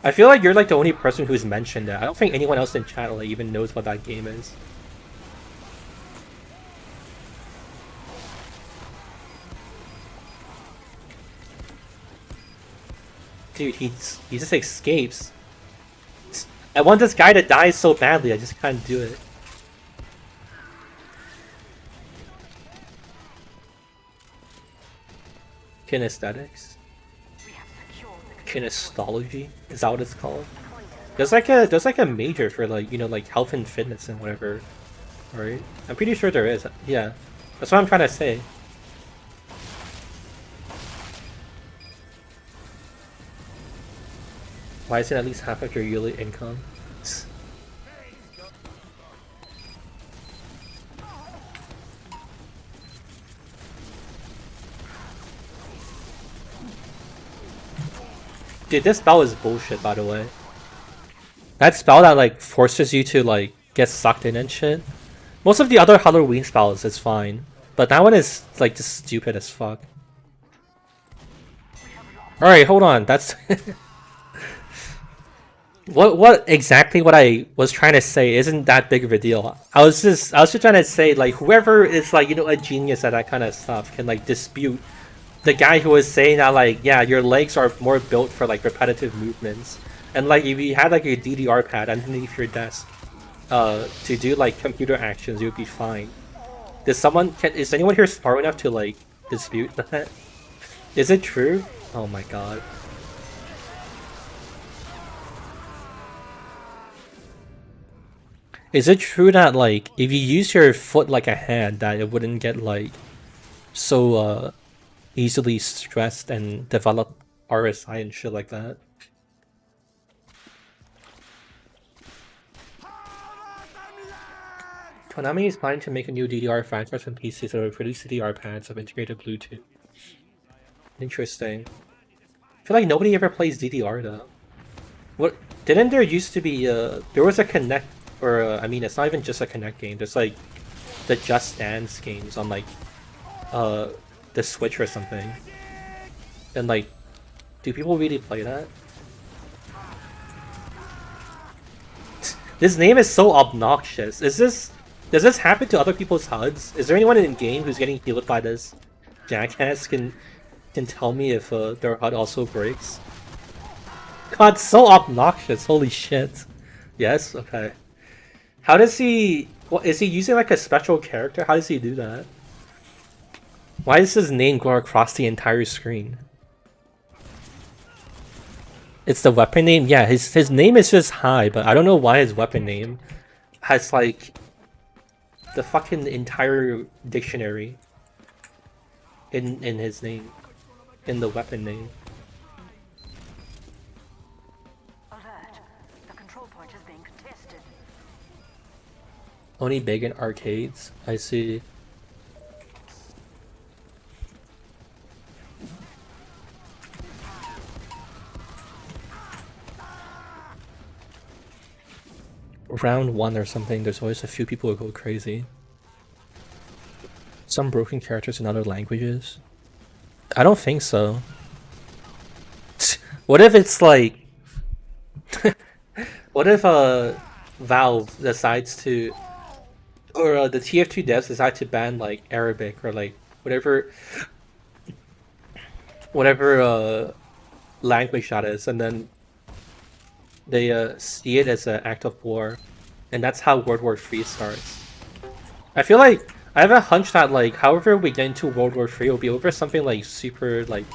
I feel like you're like the only person who's mentioned that. I don't think anyone else in chat like even knows what that game is. Dude, he just escapes. I want this guy to die so badly, I just can't do it. Kinesthetics? Kinestology? Is that what it's called? There's like a major for like, you know, like health and fitness and whatever. Right? I'm pretty sure there is. Yeah. That's what I'm trying to say. Why is it at least half of your yearly income? Dude, this spell is bullshit, by the way. That spell that like forces you to like get sucked in and shit. Most of the other Halloween spells is fine, but that one is like just stupid as fuck. All right, hold on. That's what exactly what I was trying to say isn't that big of a deal. I was just trying to say, like, whoever is like, you know, a genius at that kind of stuff can like dispute the guy who was saying that, like, yeah, your legs are more built for like repetitive movements, and like if you had like a DDR pad underneath your desk to do like computer actions, you would be fine. Is anyone here smart enough to like dispute that? Is it true? Oh my god. Is it true that like if you use your foot like a hand, that it wouldn't get like so easily stressed and develop RSI and shit like that? Konami is planning to make a new DDR franchise from PCs that will produce DDR pads of integrated Bluetooth. Interesting. I feel like nobody ever plays DDR though. What didn't there used to be there was a Connect, or I mean, it's not even just a Connect game. There's like the Just Dance games on like the Switch or something. And like, do people really play that? This name is so obnoxious. Does this happen to other people's HUDs? Is there anyone in game who's getting healed by this jackass? Can tell me if their HUD also breaks? God, so obnoxious. Holy shit. Yes? Okay. How does he... What, is he using like a special character? How does he do that? Why does his name go across the entire screen? It's the weapon name? Yeah, his name is just High, but I don't know why his weapon name has like the fucking entire dictionary in his name, in the weapon name. Alert. The control point is being contested. Only big in arcades? I see. Round 1 or something, there's always a few people who go crazy. Some broken characters in other languages? I don't think so. What if it's like... what if Valve decides to... or the tf2 devs decide to ban like Arabic or like whatever language that is, and then they see it as an act of war, and that's how World War III starts. I feel like I have a hunch that like however we get into World War III, it'll be over something like super like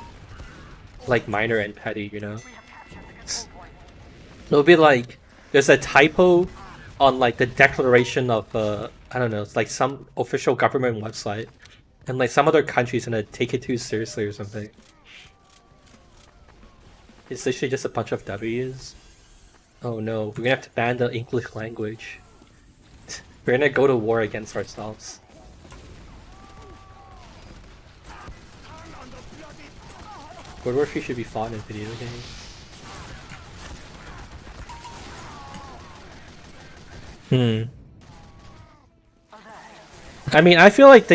minor and petty, you know? We have captured the control point. It'll be like there's a typo on like the declaration of I don't know, it's like some official government website, and like some other country's gonna take it too seriously or something. It's literally just a bunch of W's. Oh no, we're gonna have to ban the English language. We're gonna go to war against ourselves. World War III should be fought in video games. I mean, I feel like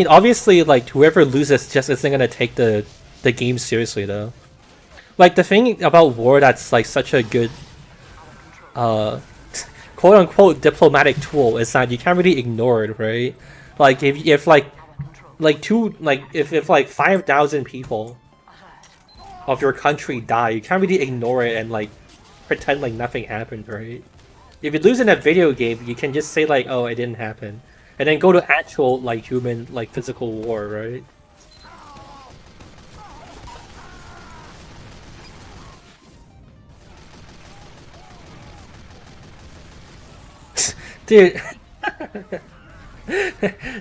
obviously, like, whoever loses just isn't gonna take the game seriously, though. Like, the thing about war that's, like, such a good, quote-unquote diplomatic tool is that you can't really ignore it, right? Like, if 5,000 people of your country die, you can't really ignore it and, like, pretend like nothing happened, right? If you lose in a video game, you can just say, like, oh, it didn't happen. And then go to actual, like, human, like, physical war, right? Dude,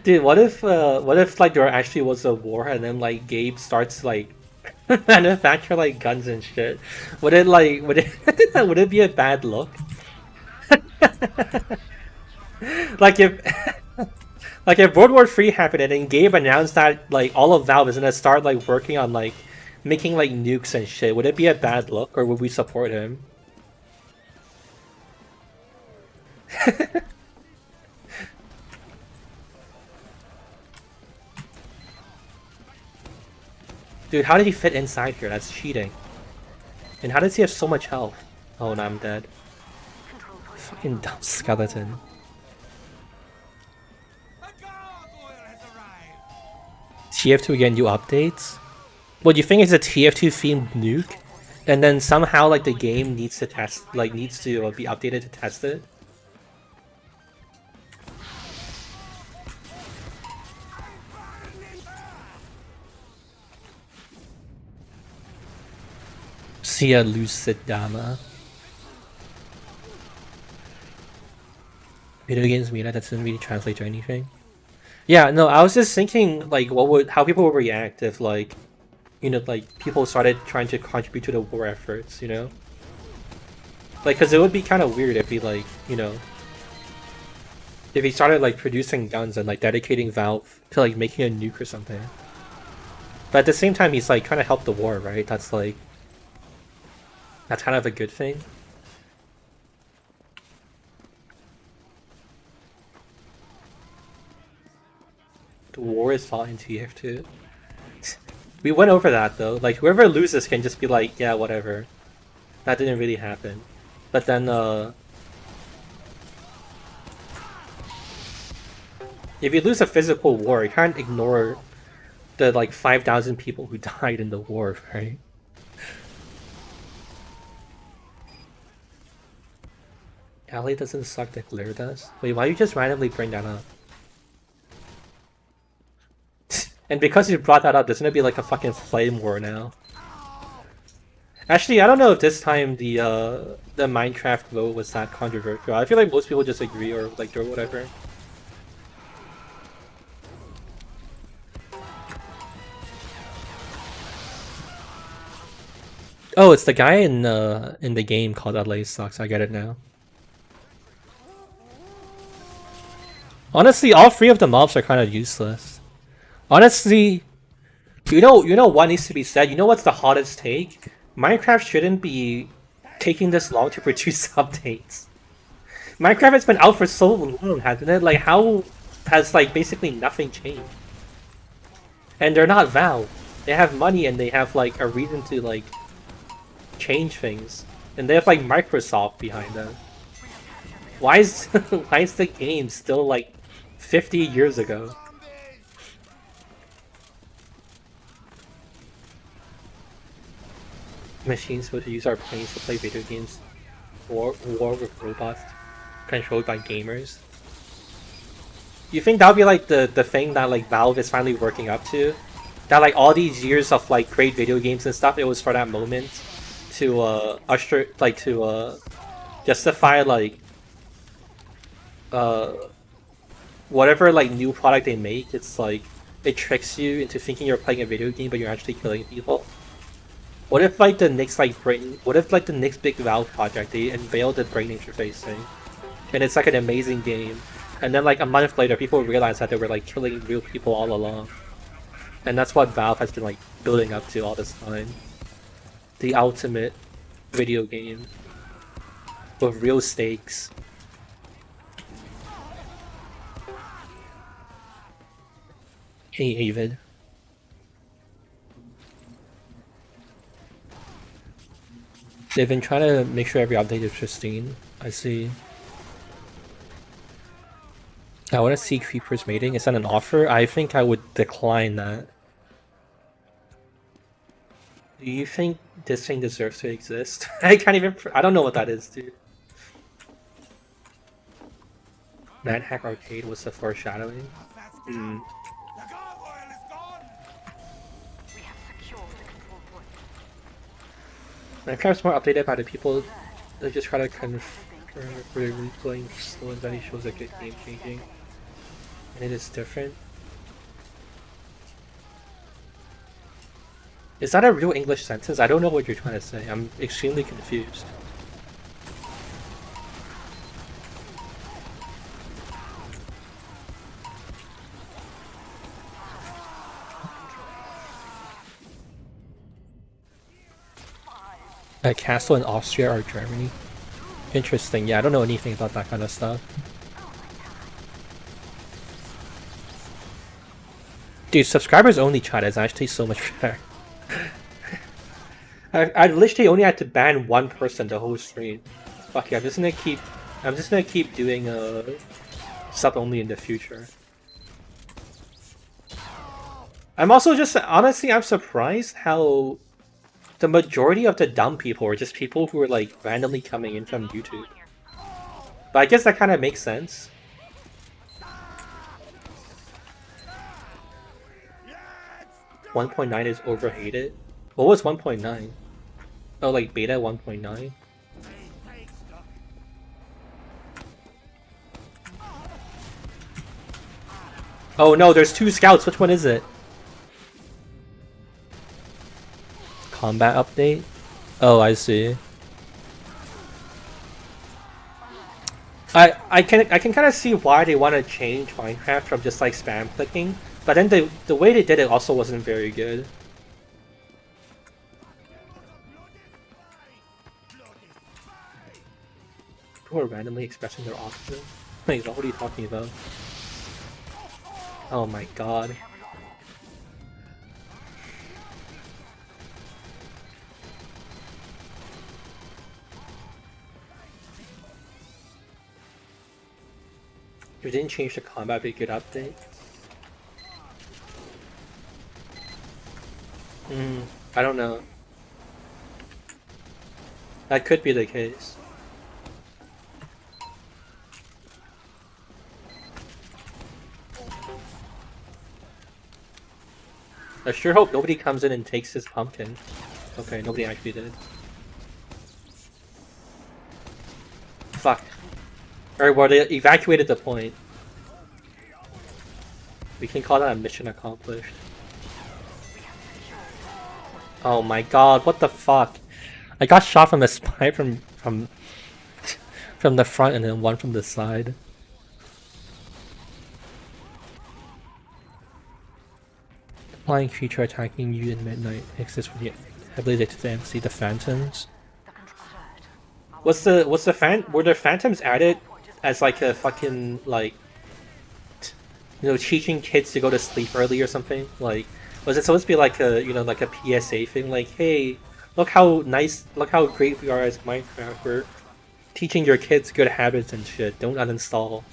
dude, what if like there actually was a war and then like Gabe starts like manufacture like guns and shit? Would it be a bad look? Like if World War III happened and then Gabe announced that like all of Valve is gonna start like working on like making like nukes and shit, would it be a bad look, or would we support him? Dude, how did he fit inside here? That's cheating. And how does he have so much health? Oh, no, I'm dead. Fucking dumb skeleton. TF2 again, new updates? What, you think it's a TF2 themed nuke? And then somehow, like, the game needs to test, like, needs to be updated to test it? See a lucid dama. Video games media that doesn't really translate to anything. Yeah, no, I was just thinking, like, how people would react if, like, you know, like, people started trying to contribute to the war efforts, you know? Like, cause it would be kind of weird if he, like, you know, if he started, like, producing guns and, like, dedicating Valve to, like, making a nuke or something. But at the same time, he's, like, trying to help the war, right? That's, like, that's kind of a good thing. The war is fought in TF2. We went over that though. Like, whoever loses can just be like, yeah, whatever. That didn't really happen. But then, if you lose a physical war, you can't ignore the, like, 5,000 people who died in the war, right? Alley doesn't suck, like Glare does. Wait, why you just randomly bring that up? And because you brought that up, there's gonna be like a fucking flame war now. Actually, I don't know if this time the Minecraft vote was that controversial. I feel like most people just agree or like or whatever. Oh, it's the guy in the game called LA Sucks. I get it now. Honestly, all three of the mobs are kind of useless. Honestly, you know what needs to be said? You know what's the hottest take? Minecraft shouldn't be taking this long to produce updates. Minecraft has been out for so long, hasn't it? Like, how has, like, basically nothing changed? And they're not Valve. They have money and they have, like, a reason to, like, change things. And they have, like, Microsoft behind them. Why is why is the game still, like, 50 years ago? Machines supposed to use our planes to play video games. War with robots controlled by gamers. You think that'll be like the thing that like Valve is finally working up to? That like all these years of like great video games and stuff, it was for that moment to usher like to justify like whatever like new product they make. It's like it tricks you into thinking you're playing a video game but you're actually killing people. What if like the next like the next big Valve project they unveiled the brain interface thing, and it's like an amazing game, and then like a month later people realize that they were like killing real people all along, and that's what Valve has been like building up to all this time. The ultimate video game with real stakes. Hey, Avid. They've been trying to make sure every update is pristine. I see. I want to see Creepers mating. Is that an offer? I think I would decline that. Do you think this thing deserves to exist? I can't even. I don't know what that is, dude. Mad Hack Arcade was the foreshadowing. Hmm. Minecraft's more updated by the people that just try to confirm replaying slow and then shows like it's game changing. And it is different. Is that a real English sentence? I don't know what you're trying to say. I'm extremely confused. A castle in Austria or Germany? Interesting. Yeah, I don't know anything about that kind of stuff. Dude, subscribers only chat is actually so much better. I literally only had to ban one person the whole stream. Fuck yeah, I'm just gonna keep doing sub only in the future. I'm also just honestly I'm surprised how the majority of the dumb people are just people who are like randomly coming in from YouTube. But I guess that kind of makes sense. Let's 1.9 is overhated. What was 1.9? Oh, like beta 1.9? Oh no, there's 2 scouts. Which one is it? Combat update? Oh, I see. I can kind of see why they want to change Minecraft from just like spam clicking, but then the way they did it also wasn't very good. People are randomly expressing their opposite. Wait, what are you talking about? Oh my god. If it didn't change the combat, it'd be a good update. I don't know. That could be the case. I sure hope nobody comes in and takes his pumpkin. Okay, nobody actually did. Fuck. Or well, they evacuated the point. We can call that a mission accomplished. Oh my god, what the fuck? I got shot from a spy from the front and then one from the side. Flying creature attacking you in midnight exists with the ability to fancy the phantoms. Were the phantoms added as like a fucking like, you know, teaching kids to go to sleep early or something? Like, was it supposed to be like a, you know, like a PSA thing? Like, hey, look how great we are as Minecraft. We're teaching your kids good habits and shit. Don't uninstall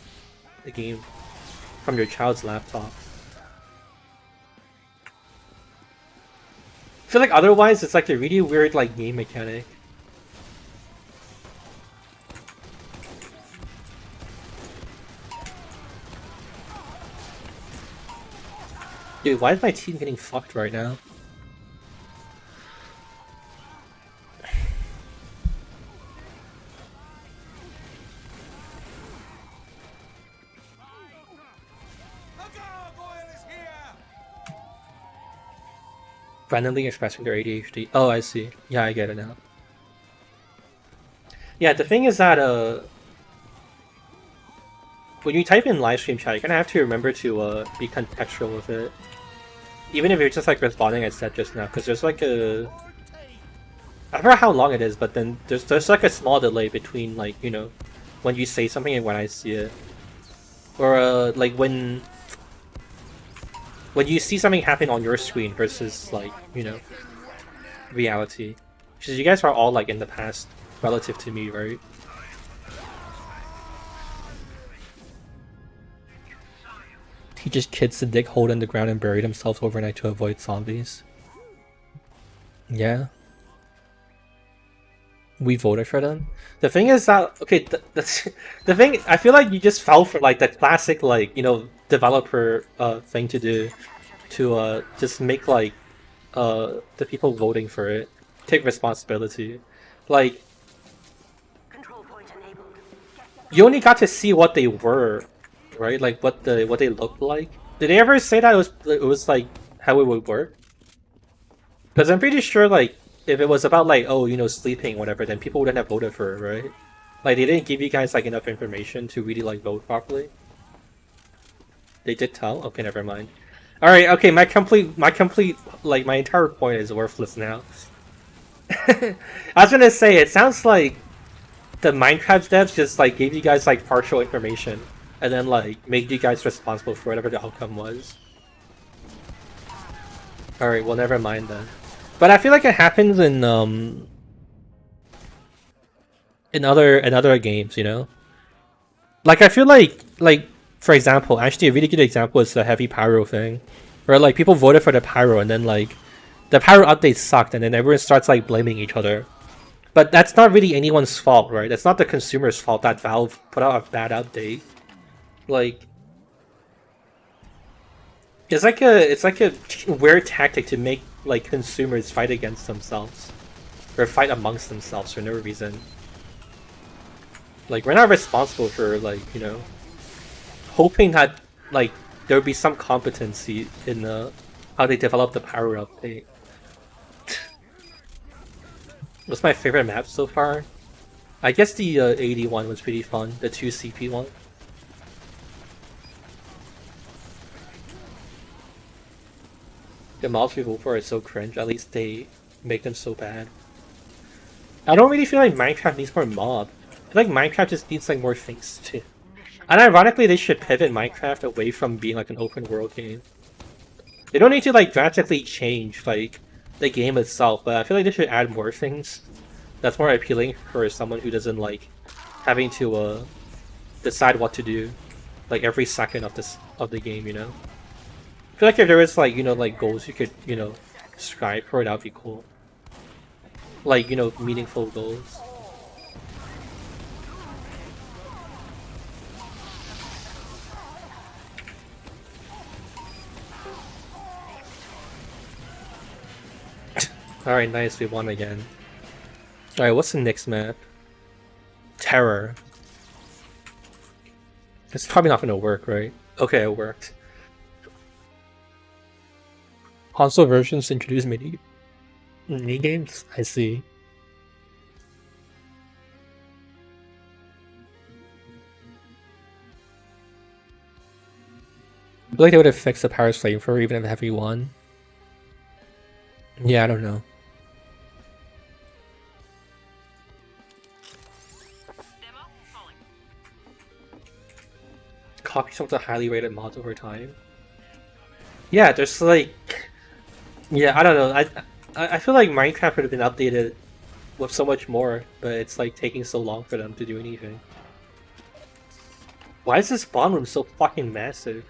the game from your child's laptop. I feel like otherwise it's like a really weird like game mechanic. Dude, why is my team getting fucked right now? Randomly expressing their ADHD. Oh, I see. Yeah, I get it now. Yeah, the thing is that when you type in livestream chat, you're gonna have to remember to be contextual with it. Even if you're just like responding as said just now, because there's like a... I don't know how long it is, but then there's like a small delay between like, you know, when you say something and when I see it. Or like when you see something happen on your screen versus like, you know, reality. Because you guys are all like in the past relative to me, right? Teaches kids to dig hole in the ground and bury themselves overnight to avoid zombies. Yeah. We voted for them. The thing is that, okay, the thing, I feel like you just fell for like the classic, like, you know, developer thing to do, to just make like the people voting for it take responsibility. Like, you only got to see what they were, right? Like what they looked like. Did they ever say that it was like how it would work? Because I'm pretty sure like if it was about like, oh, you know, sleeping whatever, then people wouldn't have voted for it, right? Like they didn't give you guys like enough information to really like vote properly. They did tell? Okay, never mind. Alright, okay, my entire point is worthless now. I was gonna say, it sounds like the Minecraft devs just like gave you guys like partial information and then like made you guys responsible for whatever the outcome was. Alright, well never mind then. But I feel like it happens in other games, you know? Like I feel like for example, actually a really good example is the heavy pyro thing. Where like people voted for the pyro and then like the pyro update sucked and then everyone starts like blaming each other. But that's not really anyone's fault, right? It's not the consumer's fault that Valve put out a bad update. Like it's like a weird tactic to make like consumers fight against themselves. Or fight amongst themselves for no reason. Like we're not responsible for like, you know, hoping that like there would be some competency in how they develop the power update. What's my favorite map so far? I guess the 80 one was pretty fun, the 2 CP one. The mobs we vote for are so cringe, at least they make them so bad. I don't really feel like Minecraft needs more mob. I feel like Minecraft just needs like more things too. And ironically, they should pivot Minecraft away from being like an open world game. They don't need to like drastically change like the game itself, but I feel like they should add more things that's more appealing for someone who doesn't like having to decide what to do like every second of the game, you know? I feel like if there was like, you know, like goals you could, you know, strive for, that would be cool. Like, you know, meaningful goals. Alright, nice, we won again. Alright, what's the next map? Terror. It's probably not gonna work, right? Okay, it worked. Console versions introduce mini games? I see. I feel like they would have fixed the power slave for even if heavy won. Yeah, I don't know. Copy some of the highly rated mods over time. Yeah, there's like, yeah, I don't know. I feel like Minecraft would have been updated with so much more, but it's like taking so long for them to do anything. Why is this spawn room so fucking massive?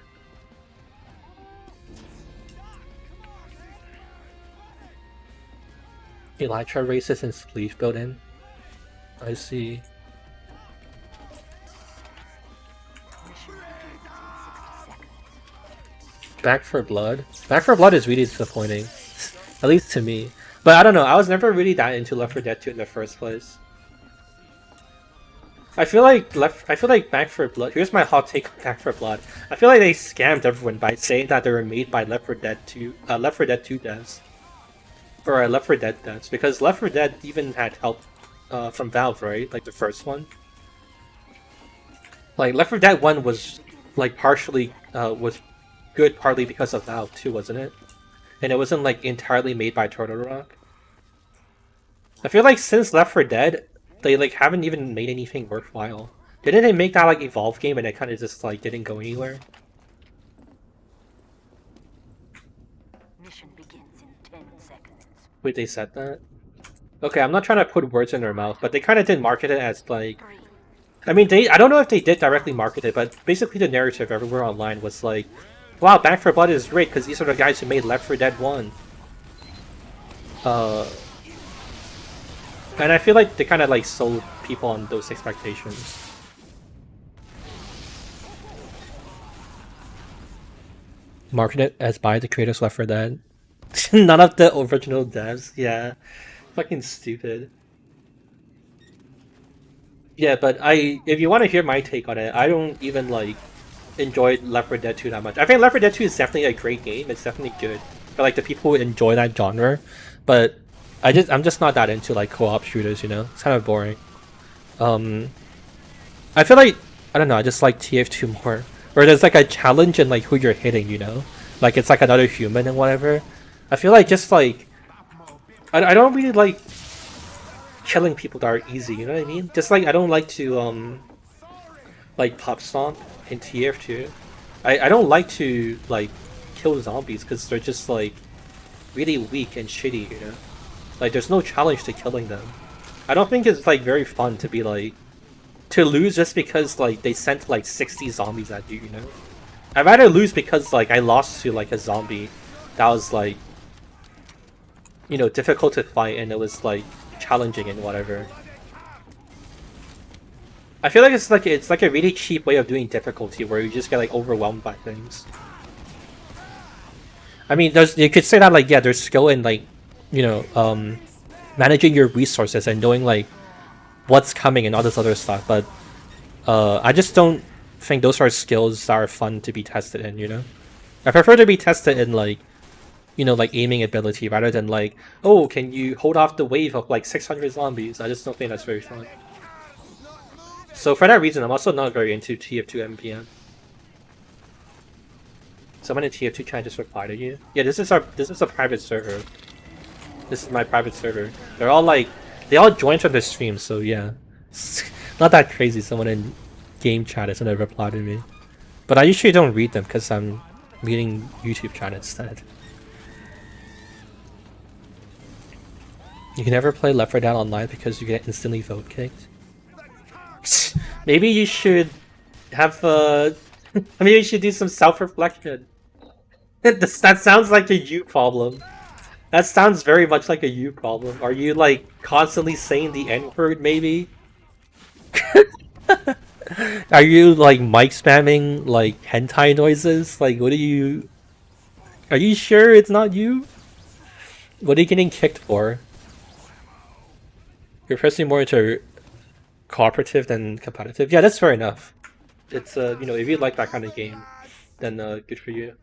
Elytra races and Spleef built in. I see. Back for Blood? Back for Blood is really disappointing. At least to me. But I don't know, I was never really that into Left 4 Dead 2 in the first place. I feel like Back 4 Blood, here's my hot take on Back 4 Blood. I feel like they scammed everyone by saying that they were made by Left 4 Dead 2 devs. Or Left 4 Dead devs, because Left 4 Dead even had help from Valve, right? Like the first one. Like Left 4 Dead 1 was like partially was good partly because of Valve too, wasn't it? And it wasn't like entirely made by Todo. I feel like since Left 4 Dead, they like haven't even made anything worthwhile. Didn't they make that like Evolve game and it kind of just like didn't go anywhere? Mission begins in 10 seconds. Wait, they said that? Okay, I'm not trying to put words in their mouth, but they kind of did market it as like... I mean, I don't know if they did directly market it, but basically the narrative everywhere online was like, wow, Back 4 Blood is great because these are the guys who made Left 4 Dead 1. And I feel like they kind of like sold people on those expectations. Market it as by the creators Left 4 Dead. None of the original devs, yeah. Fucking stupid. Yeah, but if you want to hear my take on it, I don't even like enjoy Left 4 Dead 2 that much. I think Left 4 Dead 2 is definitely a great game. It's definitely good for like the people who enjoy that genre. But I'm just not that into like co-op shooters, you know? It's kind of boring. I feel like, I don't know, I just like tf2 more. Where there's like a challenge in like who you're hitting, you know? Like it's like another human and whatever. I feel like just like I don't really like killing people that are easy, you know what I mean? Just like I don't like to like pop stomp in tf2. I don't like to like kill zombies because they're just like really weak and shitty, you know? Like there's no challenge to killing them. I don't think it's like very fun to be like to lose just because like they sent like 60 zombies at you, you know? I'd rather lose because like I lost to like a zombie that was like, you know, difficult to fight and it was like challenging and whatever. I feel like it's like a really cheap way of doing difficulty where you just get like overwhelmed by things. I mean, you could say that like, yeah, there's skill in like, you know, managing your resources and knowing like what's coming and all this other stuff, but I just don't think those are skills that are fun to be tested in, you know? I prefer to be tested in like, you know, like aiming ability rather than like, oh, can you hold off the wave of like 600 zombies? I just don't think that's very fun. So for that reason, I'm also not very into tf2 MPM. Someone in tf2 trying to just reply to you. Yeah, this is a private server. This is my private server. They're all like, they all joined from the stream, so yeah. Not that crazy, someone in game chat is gonna reply to me. But I usually don't read them because I'm reading YouTube chat instead. You can never play Left 4 Dead Online because you get instantly vote kicked. Maybe you should have maybe you should do some self-reflection. That sounds like a you problem. That sounds very much like a you problem. Are you like constantly saying the N-word maybe? Are you like mic spamming like hentai noises? Like what are you sure it's not you? What are you getting kicked for? You're personally more into cooperative than competitive. Yeah, that's fair enough. It's you know, if you like that kind of game, then good for you.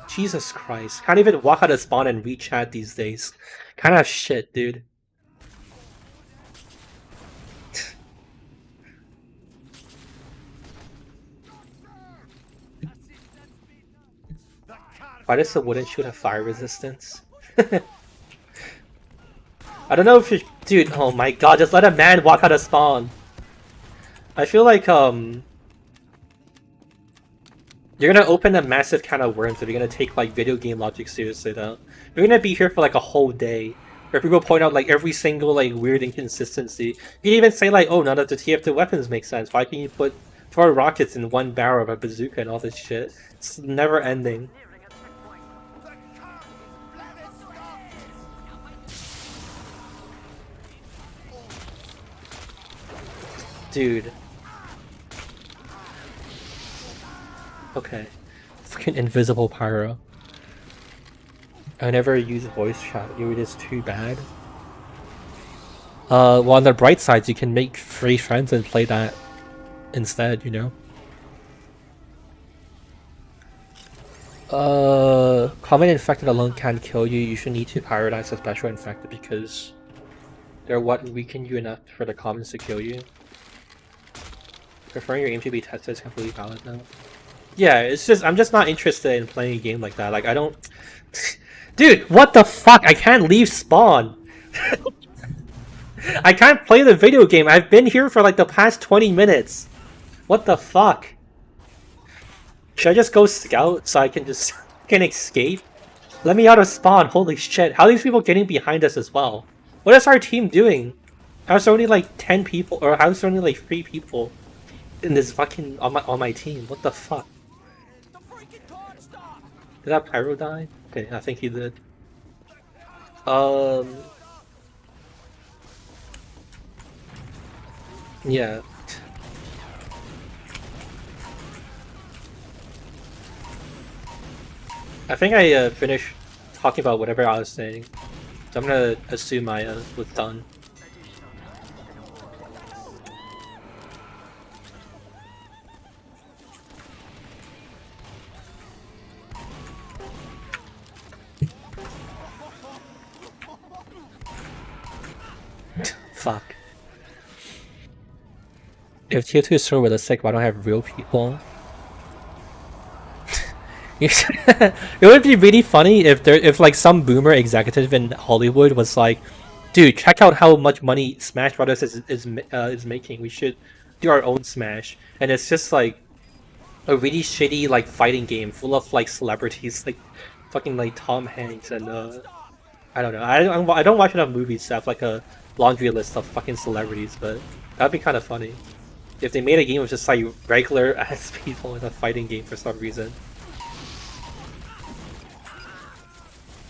Jesus Christ, can't even walk out of spawn and re-chat these days. Kind of shit, dude. Why does the wooden shoot have fire resistance? I don't know if you... Dude, oh my god, just let a man walk out of spawn. I feel like, you're gonna open a massive can of worms if you're gonna take, like, video game logic seriously, though. You're gonna be here for, like, a whole day. Where people point out, like, every single, like, weird inconsistency. You can even say, like, oh, none of the TF2 weapons make sense. Why can you put 4 rockets in one barrel of a bazooka and all this shit? It's never ending. Dude. Okay. Fucking invisible pyro. I never use voice chat. You were just too bad. Well, on the bright side, you can make free friends and play that instead, you know? Common infected alone can't kill you. You should need to prioritize a special infected because they're what weaken you enough for the commons to kill you. Preferring your aim to be tested is completely valid now. Yeah, it's just I'm just not interested in playing a game like that. Like I don't. Dude, what the fuck? I can't leave spawn. I can't play the video game. I've been here for like the past 20 minutes. What the fuck? Should I just go scout so I can just can escape? Let me out of spawn. Holy shit! How are these people getting behind us as well? What is our team doing? How's there only like 10 people, or how's there only like 3 people in this fucking on my team? What the fuck? Did that pyro die? Okay, I think he did. Yeah. I think I finished talking about whatever I was saying, so I'm gonna assume I was done. Fuck. If tier 2 is so realistic, why don't I have real people? It would be really funny if like some boomer executive in Hollywood was like, "Dude, check out how much money Smash Brothers is making. We should do our own Smash." And it's just like a really shitty like fighting game full of like celebrities, like fucking like Tom Hanks and I don't know. I don't watch enough movies to have like a laundry list of fucking celebrities, but that'd be kind of funny if they made a game with just like regular ass people in a fighting game for some reason.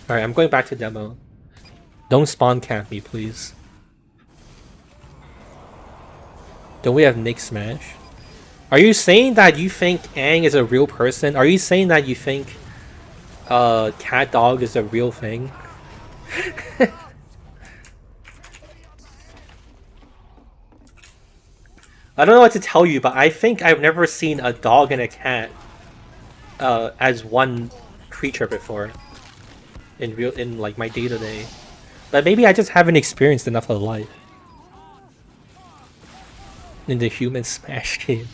Alright, I'm going back to demo. Don't spawn camp me, please. Don't we have Nick Smash? Are you saying that you think Aang is a real person? Are you saying that you think cat dog is a real thing? I don't know what to tell you, but I think I've never seen a dog and a cat as one creature before in like my day-to-day. But maybe I just haven't experienced enough of life in the human Smash game.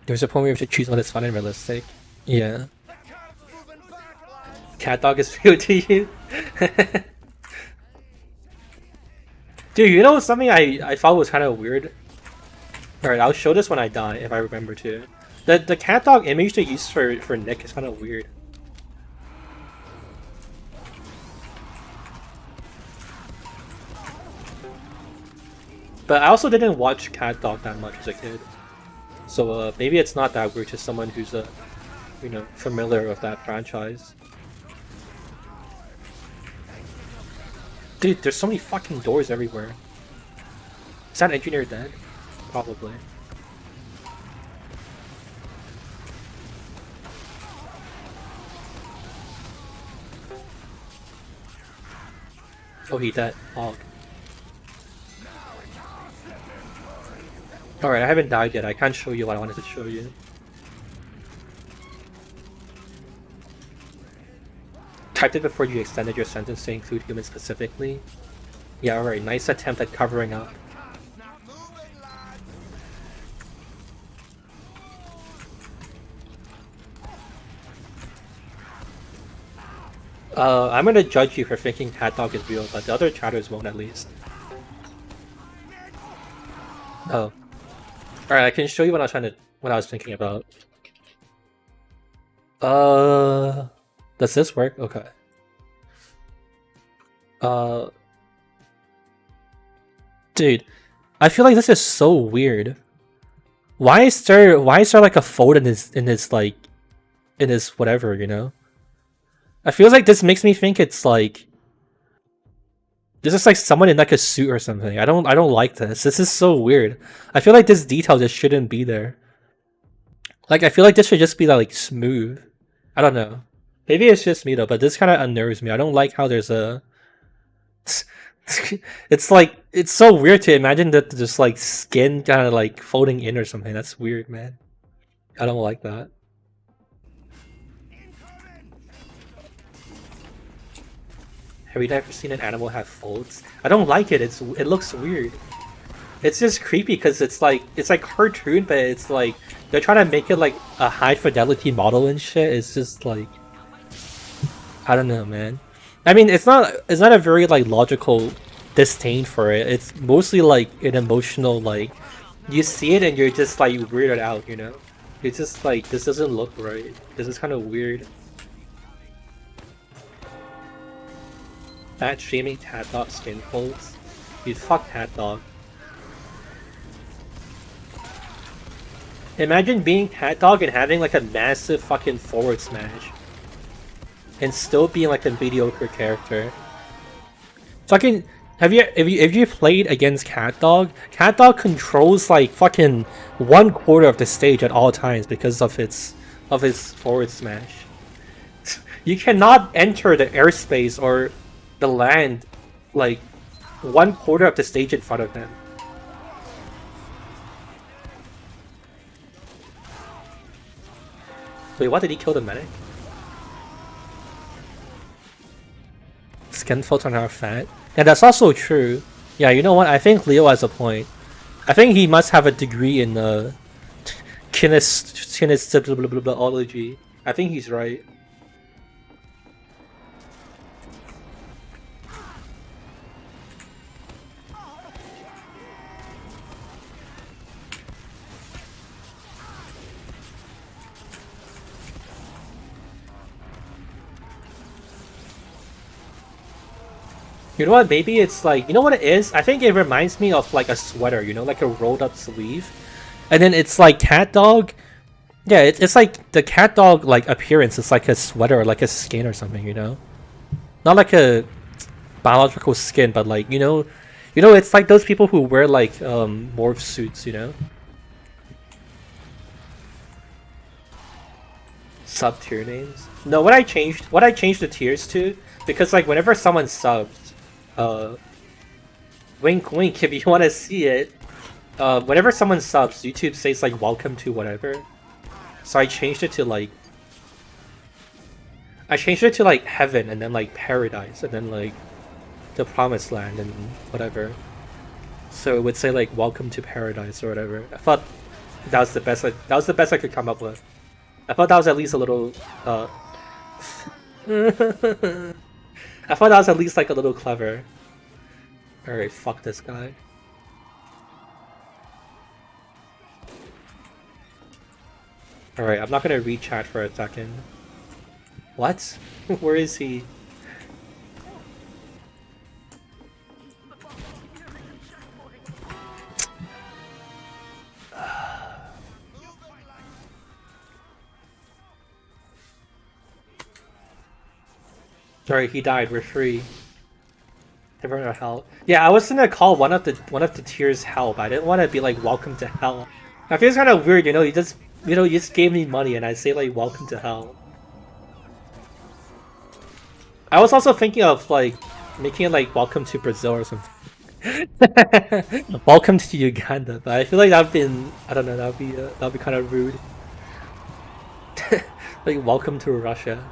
There's a point where you have to choose what is fun and realistic. Yeah. Cat dog is real to you? Dude, you know something I thought was kind of weird? Alright, I'll show this when I die, if I remember to. The cat dog image they used for Nick is kind of weird. But I also didn't watch Cat Dog that much as a kid. So maybe it's not that weird to someone who's you know, familiar with that franchise. Dude, there's so many fucking doors everywhere. Is that engineer dead? Probably. Oh, he dead. Oh. Alright, I haven't died yet. I can't show you what I wanted to show you. Typed it before you extended your sentence to include humans specifically. Yeah, alright. Nice attempt at covering up. I'm gonna judge you for thinking Cat Dog is real, but the other chatters won't at least. Oh. Alright, I can show you what I was thinking about. Does this work? Okay. Dude, I feel like this is so weird. Why is there like a fold in his whatever, you know? I feel like this makes me think it's like this is like someone in like a suit or something. I don't like this. This is so weird. I feel like this detail just shouldn't be there. Like I feel like this should just be like smooth. I don't know. Maybe it's just me though, but this kind of unnerves me. I don't like how there's a it's like it's so weird to imagine that just like skin kind of like folding in or something. That's weird, man. I don't like that. Have you ever seen an animal have folds? I don't like it. It looks weird. It's just creepy because it's like cartoon, but it's like they're trying to make it like a high fidelity model and shit. It's just like I don't know, man. I mean, it's not a very like logical disdain for it. It's mostly like an emotional like you see it and you're just like weirded out, you know? It's just like this doesn't look right. This is kind of weird. Fat shaming Cat Dog skin folds. Dude, fuck Cat Dog. Imagine being Cat Dog and having like a massive fucking forward smash. And still being like a mediocre character. Fucking if you played against Cat Dog, Cat Dog controls like fucking 1/4 of the stage at all times because of his forward smash. You cannot enter the airspace or the land like 1/4 of the stage in front of him. Wait, what, did he kill the medic? Skin folds on our fat. Yeah, that's also true. Yeah, you know what? I think Leo has a point. I think he must have a degree in Kinesiology. I think he's right. You know what, maybe it's like, you know what it is? I think it reminds me of like a sweater, you know, like a rolled up sleeve. And then it's like cat dog. Yeah, it's like the cat dog like appearance. It's like a sweater or like a skin or something, you know? Not like a biological skin, but like, you know, it's like those people who wear like morph suits, you know? Sub tier names? No, what I changed the tiers to, because like whenever someone subs, wink wink if you want to see it, whenever someone subs, YouTube says like welcome to whatever. So I changed it to like heaven, and then like paradise, and then like the promised land and whatever. So it would say like welcome to paradise or whatever. I thought that was the best I could come up with. I thought that was at least a little I thought that was at least like a little clever. Alright, fuck this guy. Alright, I'm not gonna read chat for a second. What? Where is he? Sorry, he died. We're free. Everyone are hell. Yeah, I was gonna call one of the tiers hell, but I didn't want to be like welcome to hell. I feel it's kind of weird, you know. You just gave me money and I say like welcome to hell. I was also thinking of like making it like welcome to Brazil or something. Welcome to Uganda, but I feel like I don't know, that'd be kind of rude. Like welcome to Russia.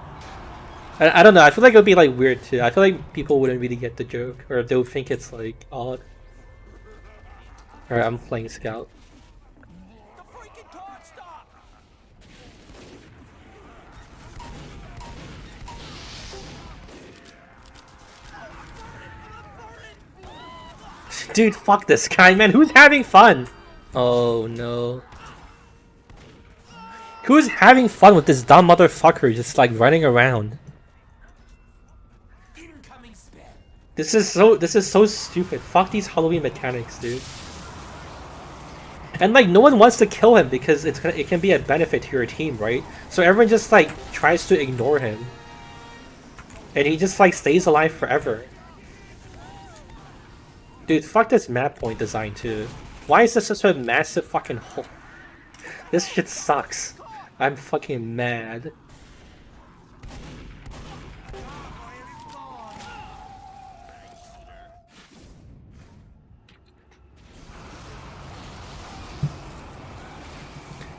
I don't know, I feel like it would be like weird too. I feel like people wouldn't really get the joke, or they'll think it's like odd. Alright, I'm playing Scout. Dude, fuck this guy, man. Who's having fun? Oh no. Who's having fun with this dumb motherfucker just like running around? This is so stupid. Fuck these Halloween mechanics, dude. And like no one wants to kill him because it can be a benefit to your team, right? So everyone just like tries to ignore him. And he just like stays alive forever. Dude, fuck this map point design too. Why is this such a massive fucking hole? This shit sucks. I'm fucking mad.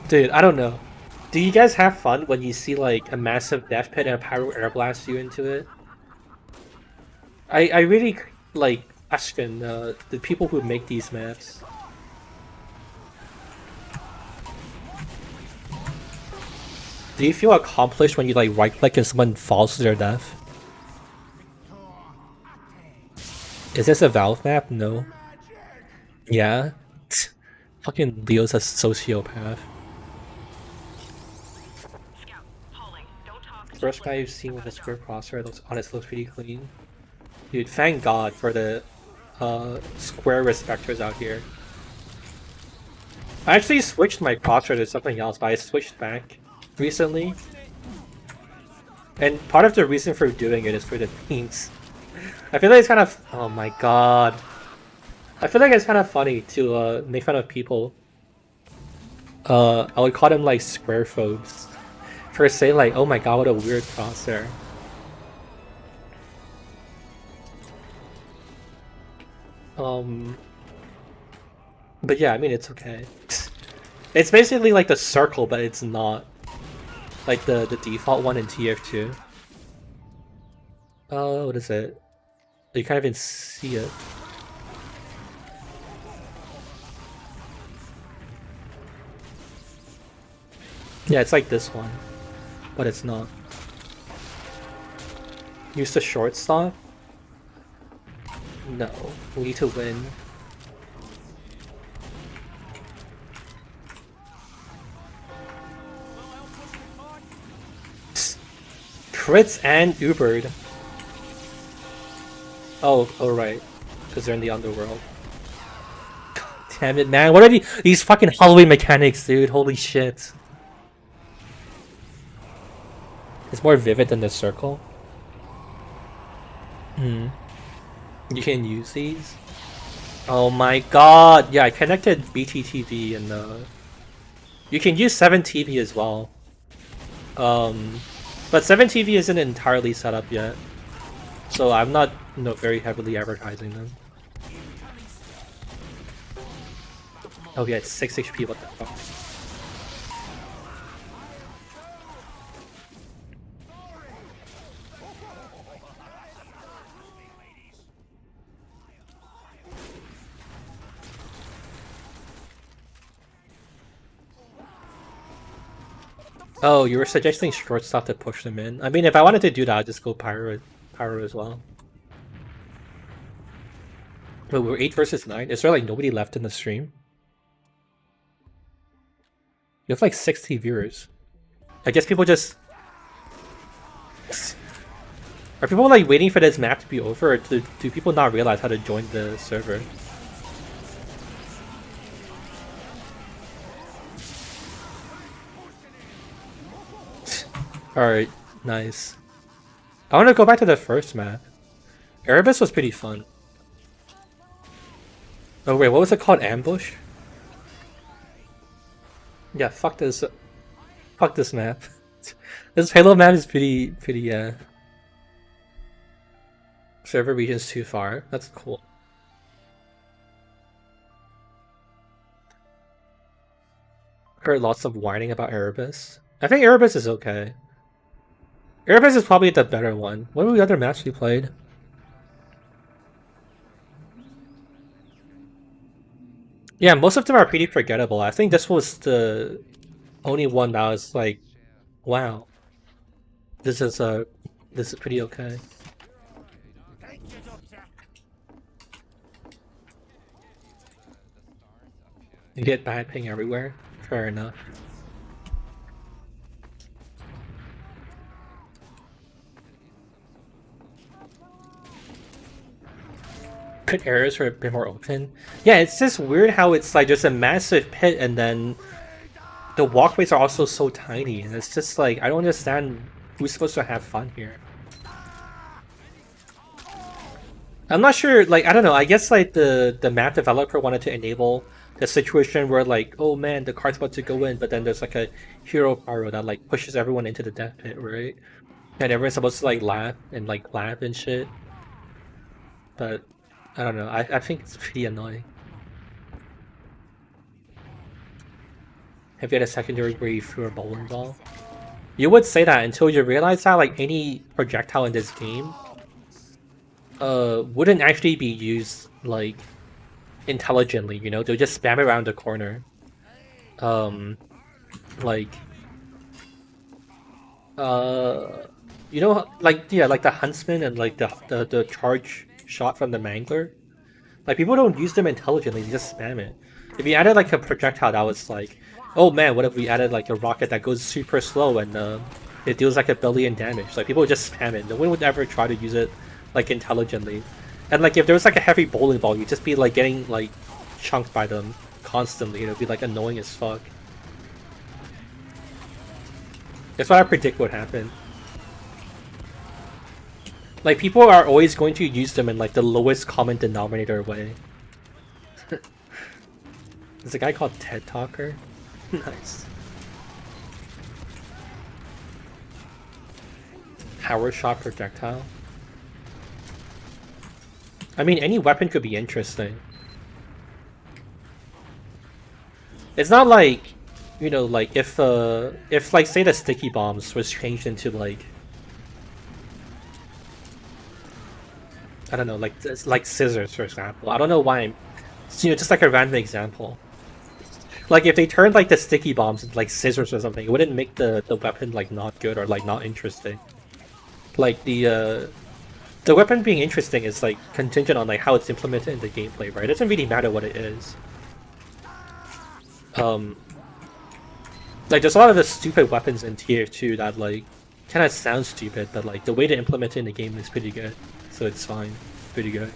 Dude, I don't know. Do you guys have fun when you see like a massive death pit and a pyro air blast you into it? I really like question the people who make these maps. Do you feel accomplished when you like right click and someone falls to their death? Is this a Valve map? No. Yeah? Fucking Leo's a sociopath. First guy you've seen with a square crosshair looks pretty clean. Dude, thank God for the square respecters out here. I actually switched my crosshair to something else, but I switched back recently. And part of the reason for doing it is for the memes. I feel like it's kind of... Oh my god. I feel like it's kind of funny to make fun of people. I would call them like square phobes. For saying like, oh my god, what a weird crosshair. But yeah, I mean, it's okay. It's basically like the circle, but it's not like the default one in tf2. Oh, what is it? You can't even see it. Yeah, it's like this one, but it's not. Use the shortstop? No, we need to win. Crits and Ubered. Oh, right. Because they're in the underworld. God damn it, man. What are these fucking Halloween mechanics, dude? Holy shit. It's more vivid than the circle. You can use these? Oh my god. Yeah, I connected BTTV and you can use 7TV as well. But 7TV isn't entirely set up yet. So I'm not, very heavily advertising them. Oh yeah, it's 6 HP, what the fuck? Oh, you were suggesting shortstop to push them in? I mean, if I wanted to do that, I'd just go Pyro as well. But we're 8 versus 9? Is there like nobody left in the stream? You have like 60 viewers. I guess people just... Are people like waiting for this map to be over, or do people not realize how to join the server? Alright, nice. I want to go back to the first map. Erebus was pretty fun. Oh wait, what was it called? Ambush? Yeah, fuck this. Fuck this map. This Halo map is pretty, server region's too far. That's cool. Heard lots of whining about Erebus. I think Erebus is okay. Erebus is probably the better one. What were the other maps we played? Yeah, most of them are pretty forgettable. I think this was the only one that was like, wow, this is pretty okay. You get bad ping everywhere? Fair enough. Pit areas are a bit more open. Yeah, it's just weird how it's like just a massive pit and then the walkways are also so tiny, and it's just like I don't understand who's supposed to have fun here. I'm not sure, like I don't know, I guess like the map developer wanted to enable the situation where like, oh man, the car's about to go in, but then there's like a hero pyro that like pushes everyone into the death pit, right? And everyone's supposed to like laugh and shit. But I don't know, I think it's pretty annoying. Have you had a secondary where you threw a bowling ball? You would say that until you realize that like any projectile in this game wouldn't actually be used like intelligently, you know? They'll just spam it around the corner. You know, like yeah, like the huntsman and like the charge shot from the mangler. Like people don't use them intelligently, they just spam it. If you added like a projectile that was like, oh man, what if we added like a rocket that goes super slow and it deals like 1 billion damage? Like people would just spam it. No one would ever try to use it like intelligently. And like if there was like a heavy bowling ball, you'd just be like getting like chunked by them constantly. It'd be like annoying as fuck. That's what I predict would happen. Like people are always going to use them in like the lowest common denominator way. There's a guy called TED Talker. Nice. Power shot projectile. I mean, any weapon could be interesting. It's not like, you know, like if like say the sticky bombs was changed into like, I don't know, like scissors for example. I don't know why I'm, you know, just like a random example. Like if they turned like the sticky bombs into like scissors or something, it wouldn't make the weapon like not good or like not interesting. Like the weapon being interesting is like contingent on like how it's implemented in the gameplay, right? It doesn't really matter what it is. Like there's a lot of the stupid weapons in TF2 that like kind of sound stupid, but like the way to implement it in the game is pretty good, so it's fine, pretty good.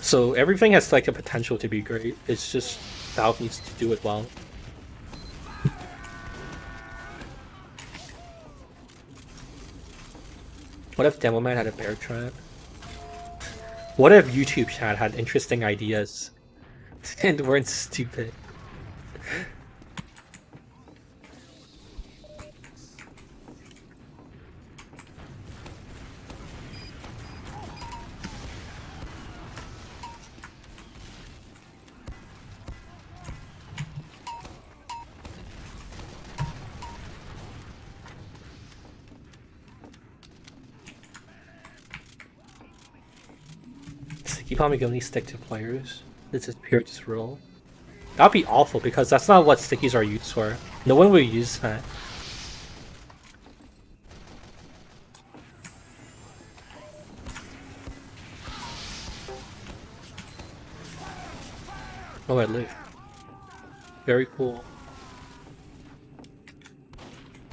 So everything has like a potential to be great. It's just Valve needs to do it well. What if Demoman had a bear trap? What if YouTube chat had interesting ideas and weren't stupid? Sticky bomb can only stick to players. This is pure just roll. That'd be awful because that's not what stickies are used for. No one will use that. Oh, I live. Very cool.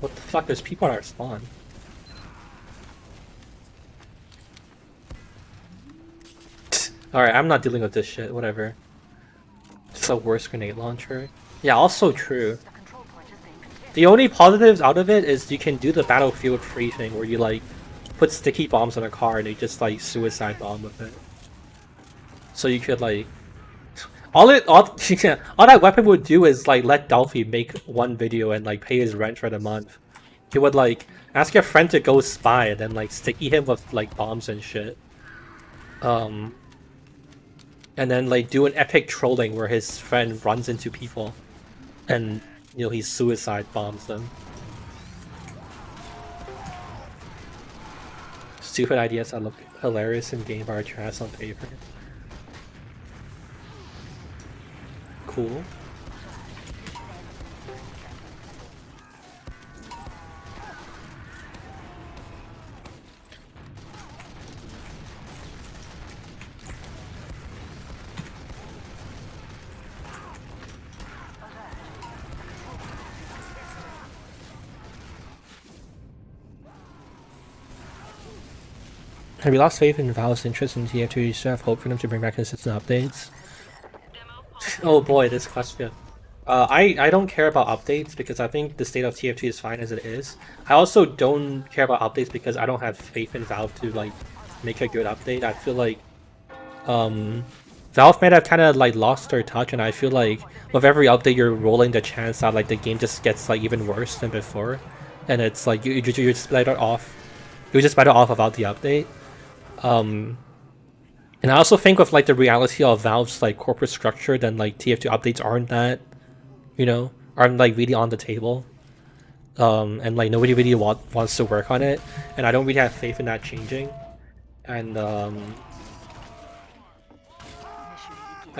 What the fuck? There's people at our spawn. Alright, I'm not dealing with this shit, whatever. It's the worst grenade launcher. Yeah, also true. The only positives out of it is you can do the Battlefield free thing where you like put sticky bombs on a car and you just like suicide bomb with it. So you could like all that weapon would do is like let Dolphy make one video and like pay his rent for the month. He would like ask your friend to go spy and then like sticky him with like bombs and shit. And then like do an epic trolling where his friend runs into people and you know he suicide bombs them. Stupid ideas that look hilarious in game are trash on paper. Cool. Have you lost faith in Valve's interest in TF2? You still have hope for them to bring back consistent updates? Oh boy, this question. I don't care about updates because I think the state of TF2 is fine as it is. I also don't care about updates because I don't have faith in Valve to like make a good update. I feel like Valve might have kind of like lost their touch, and I feel like with every update you're rolling the chance that like the game just gets like even worse than before, and it's like you're just better off. You're just better off without the update. And I also think with like the reality of Valve's like corporate structure, then like TF2 updates aren't that, you know, aren't like really on the table. And like nobody really wants to work on it, and I don't really have faith in that changing. And I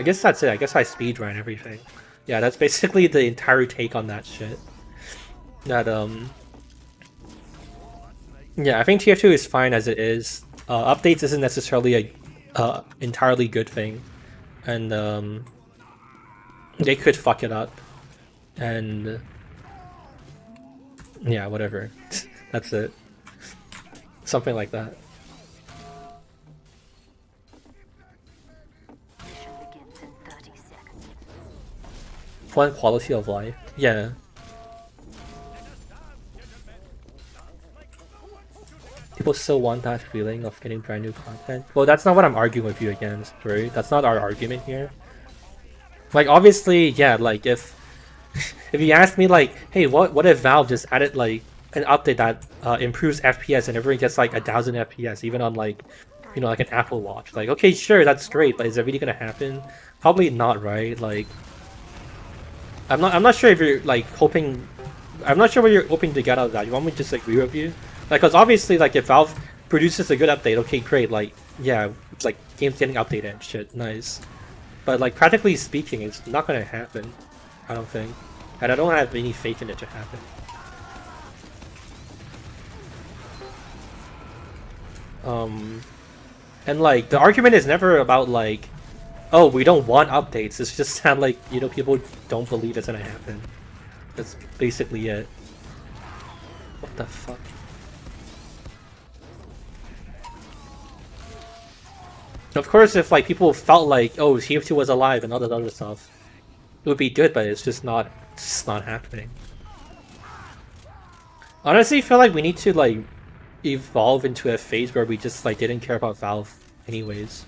guess that's it. I guess I speedrun everything. Yeah, that's basically the entire take on that shit. That yeah, I think TF2 is fine as it is. Updates isn't necessarily a entirely good thing, and they could fuck it up, and yeah, whatever. That's it. Something like that. Mission begins in 30 seconds. Fun quality of life. Yeah. People still want that feeling of getting brand new content. Well, that's not what I'm arguing with you against, right? That's not our argument here. Like, obviously, yeah, like, if you ask me, like, hey, what if Valve just added, like, an update that improves FPS and everyone gets, like, 1000 FPS, even on, like, you know, like an Apple Watch. Like, okay, sure, that's great, but is it really gonna happen? Probably not, right? Like, I'm not sure if you're, like, hoping... I'm not sure what you're hoping to get out of that. You want me to disagree with you? Like, cause obviously, like, if Valve produces a good update, okay, great, like, yeah, it's like, game's getting updated and shit, nice. But like practically speaking, it's not gonna happen. I don't think, and I don't have any faith in it to happen. And like the argument is never about like, oh, we don't want updates. It's just sound like, you know, people don't believe it's gonna happen. That's basically it. What the fuck? Of course, if like people felt like, oh, tf2 was alive and all that other stuff, it would be good, but it's just not happening. Honestly, I feel like we need to like evolve into a phase where we just like didn't care about Valve anyways.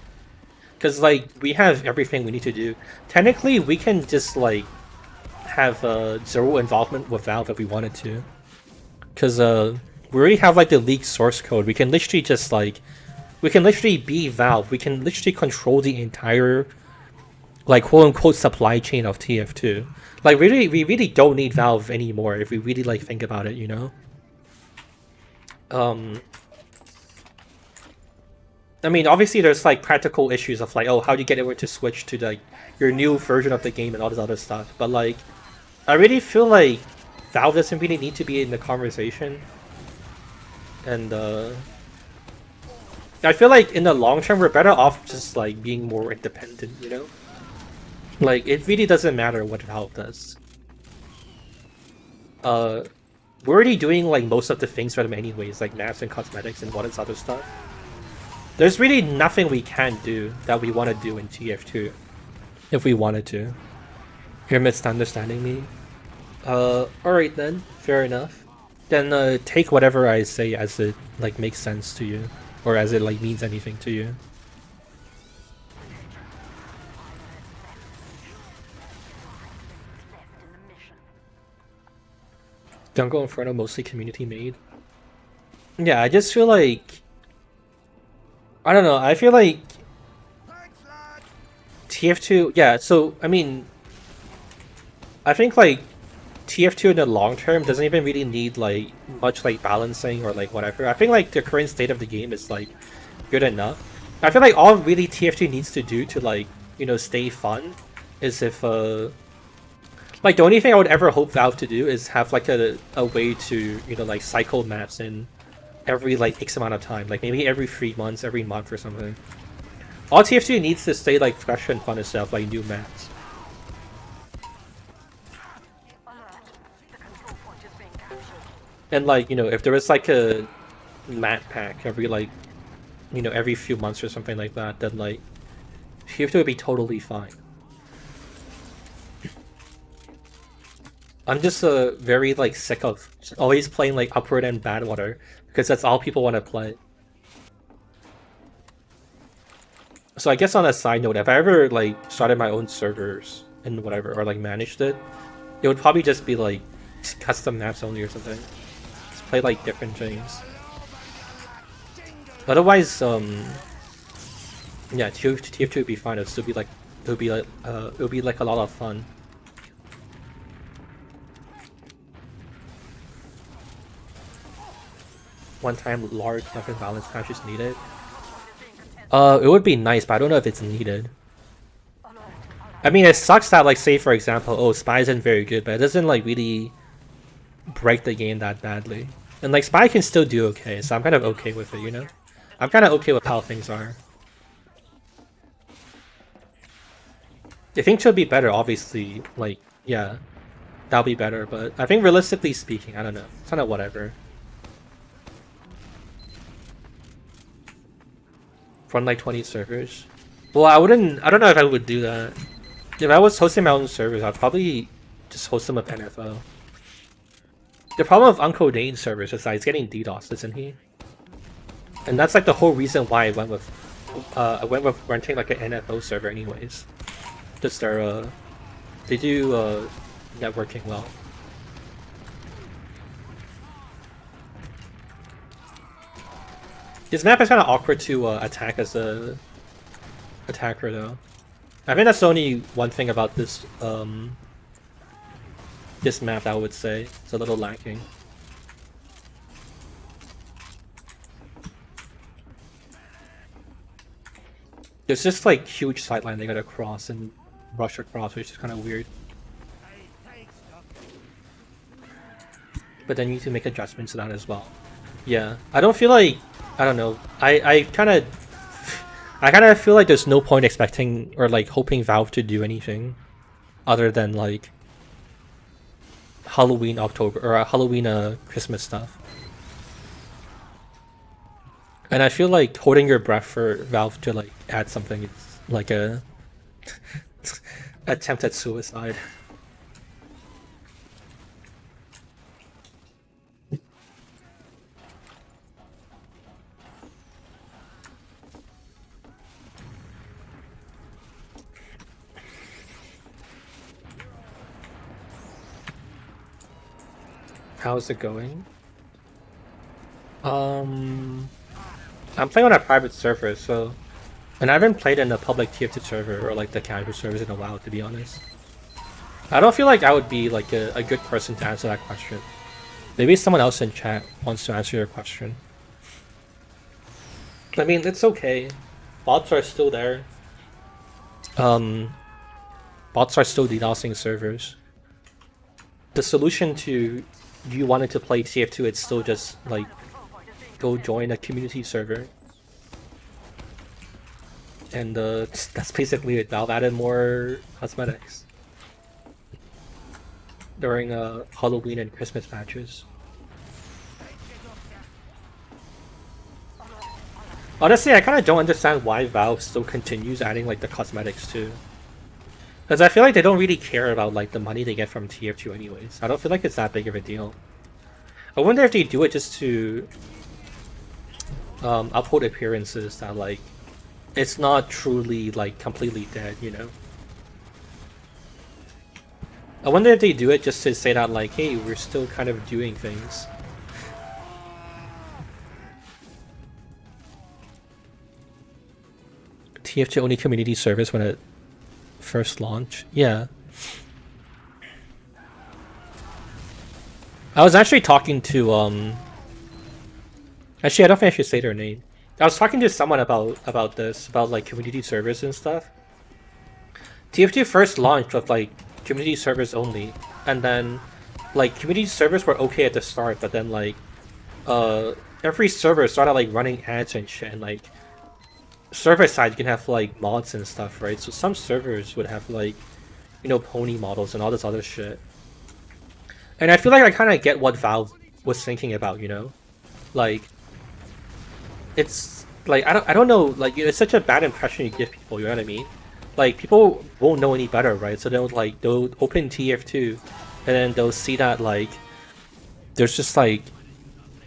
Because like we have everything we need to do. Technically, we can just like have zero involvement with Valve if we wanted to. Because we already have like the leaked source code. We can literally just like, we can literally be Valve. We can literally control the entire like quote unquote supply chain of tf2. Like really, we really don't need Valve anymore if we really like think about it, you know? I mean, obviously there's like practical issues of like, oh, how do you get everyone to switch to like your new version of the game and all this other stuff. But like, I really feel like Valve doesn't really need to be in the conversation. And I feel like in the long term, we're better off just like being more independent, you know? Like, it really doesn't matter what Valve does. We're already doing like most of the things for them anyways, like maps and cosmetics and all this other stuff. There's really nothing we can do that we want to do in tf2 if we wanted to. You're misunderstanding me? Alright then, fair enough. Then take whatever I say as it like makes sense to you, or as it like means anything to you. Jungle Inferno mostly community made. Yeah, I just feel like, I don't know, I feel like tf2, yeah, so I mean, I think like tf2 in the long term doesn't even really need like much like balancing or like whatever. I think like the current state of the game is like good enough. I feel like all really tf2 needs to do to like, you know, stay fun is if like the only thing I would ever hope Valve to do is have like a way to, you know, like cycle maps in every like X amount of time, like maybe every 3 months, every month or something. All tf2 needs to stay like fresh and fun itself, like new maps. And like, you know, if there was like a map pack every like, you know, every few months or something like that, then like tf2 would be totally fine. I'm just very like sick of always playing like Upward and Badwater because that's all people want to play. So I guess on a side note, if I ever like started my own servers and whatever, or like managed it, it would probably just be like custom maps only or something. Just play like different things. Otherwise, yeah, TF2 would be fine. It'd still be like, it would be like a lot of fun. One-time large weapon balance patch is needed. It would be nice, but I don't know if it's needed. I mean, it sucks that, like, say for example, oh, Spy isn't very good, but it doesn't like really break the game that badly. And like, Spy can still do okay, so I'm kind of okay with it, you know? I'm kind of okay with how things are. I think she'll be better, obviously. Like, yeah, that'll be better, but I think realistically speaking, I don't know. It's kind of whatever. Run like 20 servers. Well, I don't know if I would do that. If I was hosting my own servers, I'd probably just host them with NFO. The problem with Uncle Dane's servers is that he's getting DDoS, isn't he? And that's like the whole reason why I went with renting like an NFO server anyways. Just they do networking well. This map is kind of awkward to attack as a attacker though. I think that's the only one thing about this this map I would say. It's a little lacking. There's just like huge sideline they gotta cross and rush across, which is kind of weird. But then you need to make adjustments to that as well. Yeah, I don't feel like, I don't know. I kind of feel like there's no point expecting or like hoping Valve to do anything other than like Halloween October or Halloween Christmas stuff. And I feel like holding your breath for Valve to like add something is like a attempt at suicide. How's it going? I'm playing on a private server, so, and I haven't played in a public TF2 server or like the casual servers in a while, to be honest. I don't feel like I would be like a good person to answer that question. Maybe someone else in chat wants to answer your question. I mean, it's okay. Bots are still there. Bots are still DDoSing servers. The solution to you wanting to play TF2, it's still just like go join a community server. And that's basically it. Valve added more cosmetics during Halloween and Christmas patches. Honestly, I kind of don't understand why Valve still continues adding like the cosmetics too. Because I feel like they don't really care about like the money they get from TF2 anyways. I don't feel like it's that big of a deal. I wonder if they do it just to uphold appearances that like it's not truly like completely dead, you know? I wonder if they do it just to say that like, hey, we're still kind of doing things. TF2 only community service when it first launched? Yeah. I was actually talking to actually I don't think I should say their name. I was talking to someone about this, about like community servers and stuff. TF2 first launched with like community servers only, and then like community servers were okay at the start, but then like every server started like running ads and shit, and like server side you can have like mods and stuff, right? So some servers would have like, you know, pony models and all this other shit. And I feel like I kind of get what Valve was thinking about, you know? Like, it's like I don't know, like it's such a bad impression you give people, you know what I mean? Like people won't know any better, right? So they'll open TF2 and then they'll see that like there's just like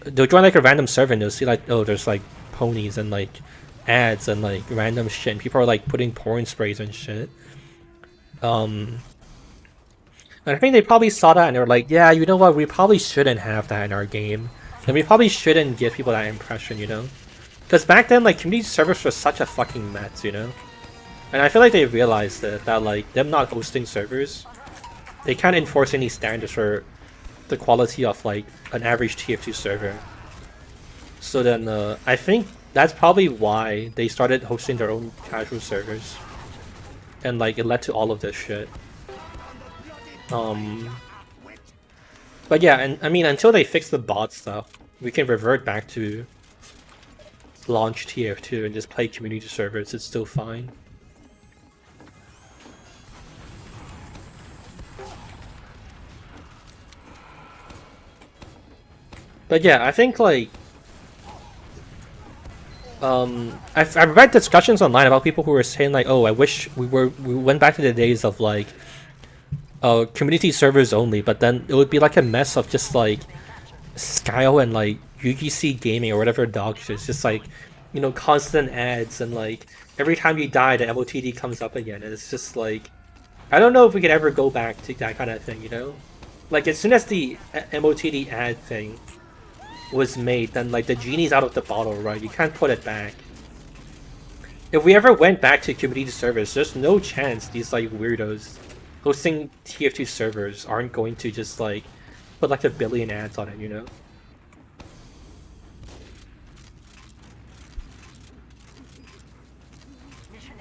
they'll join like a random server and they'll see like, oh, there's like ponies and like ads and like random shit, and people are like putting porn sprays and shit. And I think they probably saw that and they were like, yeah, you know what, we probably shouldn't have that in our game. And we probably shouldn't give people that impression, you know? Because back then, like, community servers were such a fucking mess, you know? And I feel like they realized that like, them not hosting servers, they can't enforce any standards for the quality of, like, an average TF2 server. So then, I think that's probably why they started hosting their own casual servers. And, like, it led to all of this shit. But yeah, and I mean, until they fix the bot stuff, we can revert back to launch TF2 and just play community servers. It's still fine. But yeah, I think like I've read discussions online about people who were saying like, oh, I wish we went back to the days of like community servers only, but then it would be like a mess of just like Skyle and like UGC Gaming or whatever dog shit. It's just like, you know, constant ads and like every time you die the MOTD comes up again, and it's just like, I don't know if we could ever go back to that kind of thing, you know? Like as soon as the MOTD ad thing was made, then like the genie's out of the bottle, right? You can't put it back. If we ever went back to community servers, there's no chance these like weirdos hosting TF2 servers aren't going to just like put like 1 billion ads on it, you know? Mission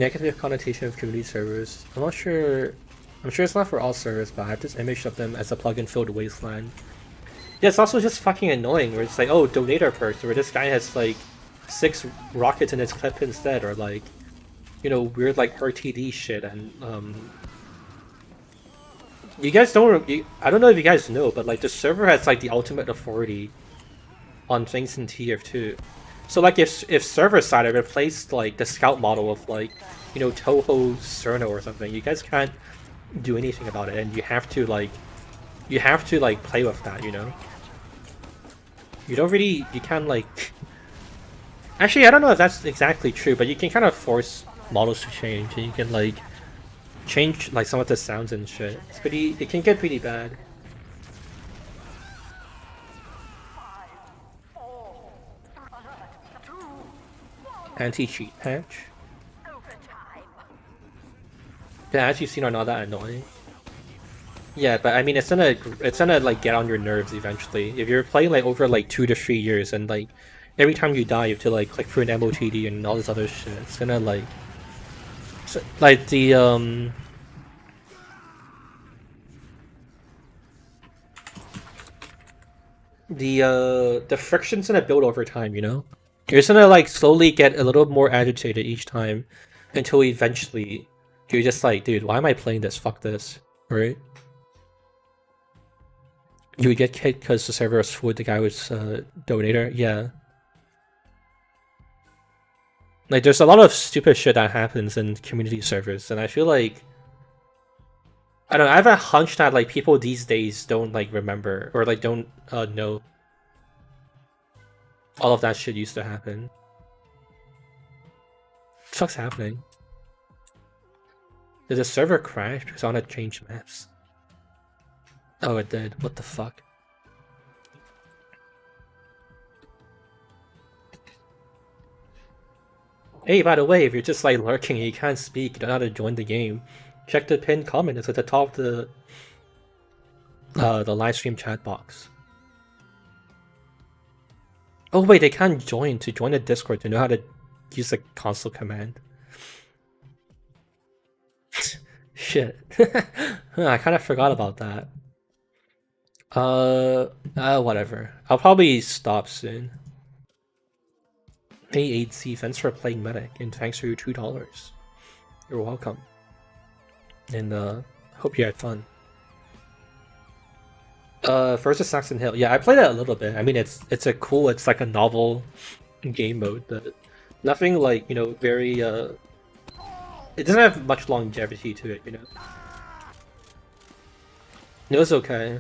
Negative connotation of community servers. I'm not sure. I'm sure it's not for all servers, but I have this image of them as a plugin-filled wasteland. Yeah, it's also just fucking annoying where it's like, oh, donator perks, where this guy has like 6 rockets in his clip instead, or like, you know, weird like RTD shit, and you guys don't. I don't know if you guys know, but like the server has like the ultimate authority on things in tf2. So like if server side I replaced like the scout model of like, you know, Toho Cerno or something, you guys can't do anything about it, and you have to like play with that, you know. You don't really, you can't like. Actually, I don't know if that's exactly true, but you can kind of force models to change, and you can like change like some of the sounds and shit. It's pretty. It can get pretty bad. Anti-cheat patch. The ads you've seen are not that annoying. Yeah, but I mean, it's gonna like get on your nerves eventually. If you're playing like over like 2 to 3 years, and like every time you die, you have to like click through an MOTD and all this other shit. It's gonna like, like the friction's gonna build over time, you know? You're just gonna like slowly get a little more agitated each time until eventually you're just like, dude, why am I playing this? Fuck this, right? You would get kicked because the server was full, the guy was donator, yeah. Like there's a lot of stupid shit that happens in community servers, and I feel like, I don't know, I have a hunch that like people these days don't like remember, or like don't know all of that shit used to happen. What the fuck's happening? Did the server crash because I want to change maps? Oh, it did. What the fuck? Hey, by the way, if you're just like lurking and you can't speak, you don't know how to join the game, check the pinned comment. It's at the top of the live stream chat box. Oh wait, they can't join. To join the Discord to know how to use the console command. Shit. I kind of forgot about that. Whatever. I'll probably stop soon. Hey 8C, thanks for playing Medic, and thanks for your $2. You're welcome. And hope you had fun. First is Saxon Hill. Yeah, I played it a little bit. I mean, it's like a novel game mode, but nothing like, you know, very it doesn't have much longevity to it, you know. It was okay.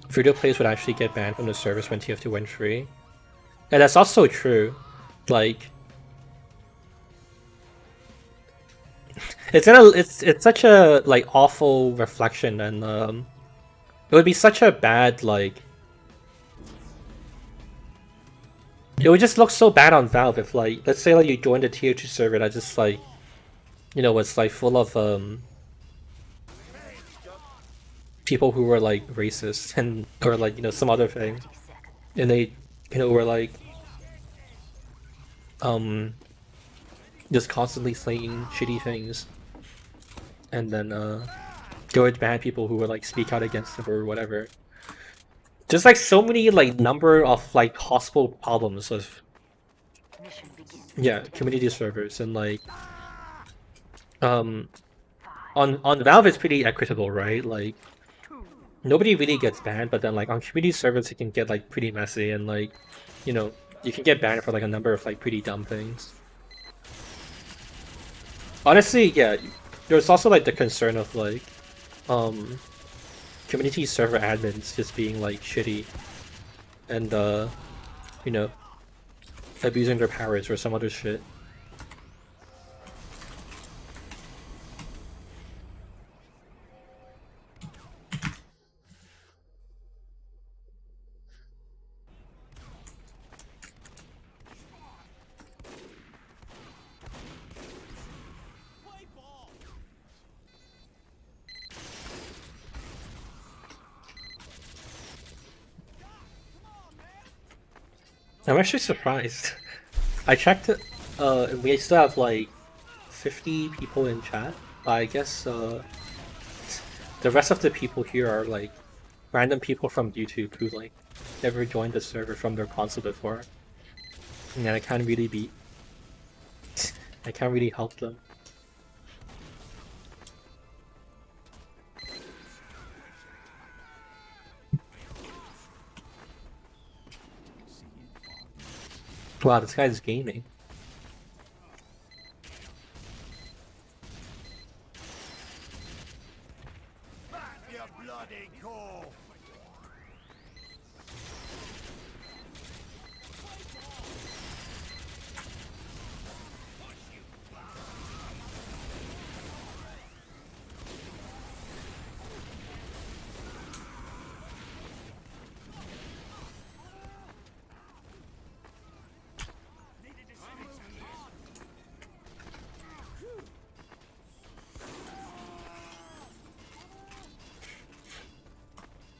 Free-to players would actually get banned from the service when tf2 went free. And that's also true. Like, it's such a like awful reflection, and it would be such a bad like. It would just look so bad on Valve if like, let's say like you joined a tf2 server that just like, you know, was like full of people who were like racist and or like, you know, some other thing, and they, you know, were like just constantly saying shitty things, and then there would ban people who would like speak out against them or whatever. Just like so many like number of like possible problems with community servers, and like on Valve it's pretty equitable, right? Like nobody really gets banned, but then like on community servers it can get like pretty messy, and like, you know, you can get banned for like a number of like pretty dumb things. Honestly, yeah, there's also like the concern of like community server admins just being like shitty and you know, abusing their powers or some other shit. I'm actually surprised. I checked it, and we still have like 50 people in chat. But I guess the rest of the people here are like random people from YouTube who like never joined the server from their console before. And I can't really be I can't really help them. Wow, this guy's gaming. Back your bloody core.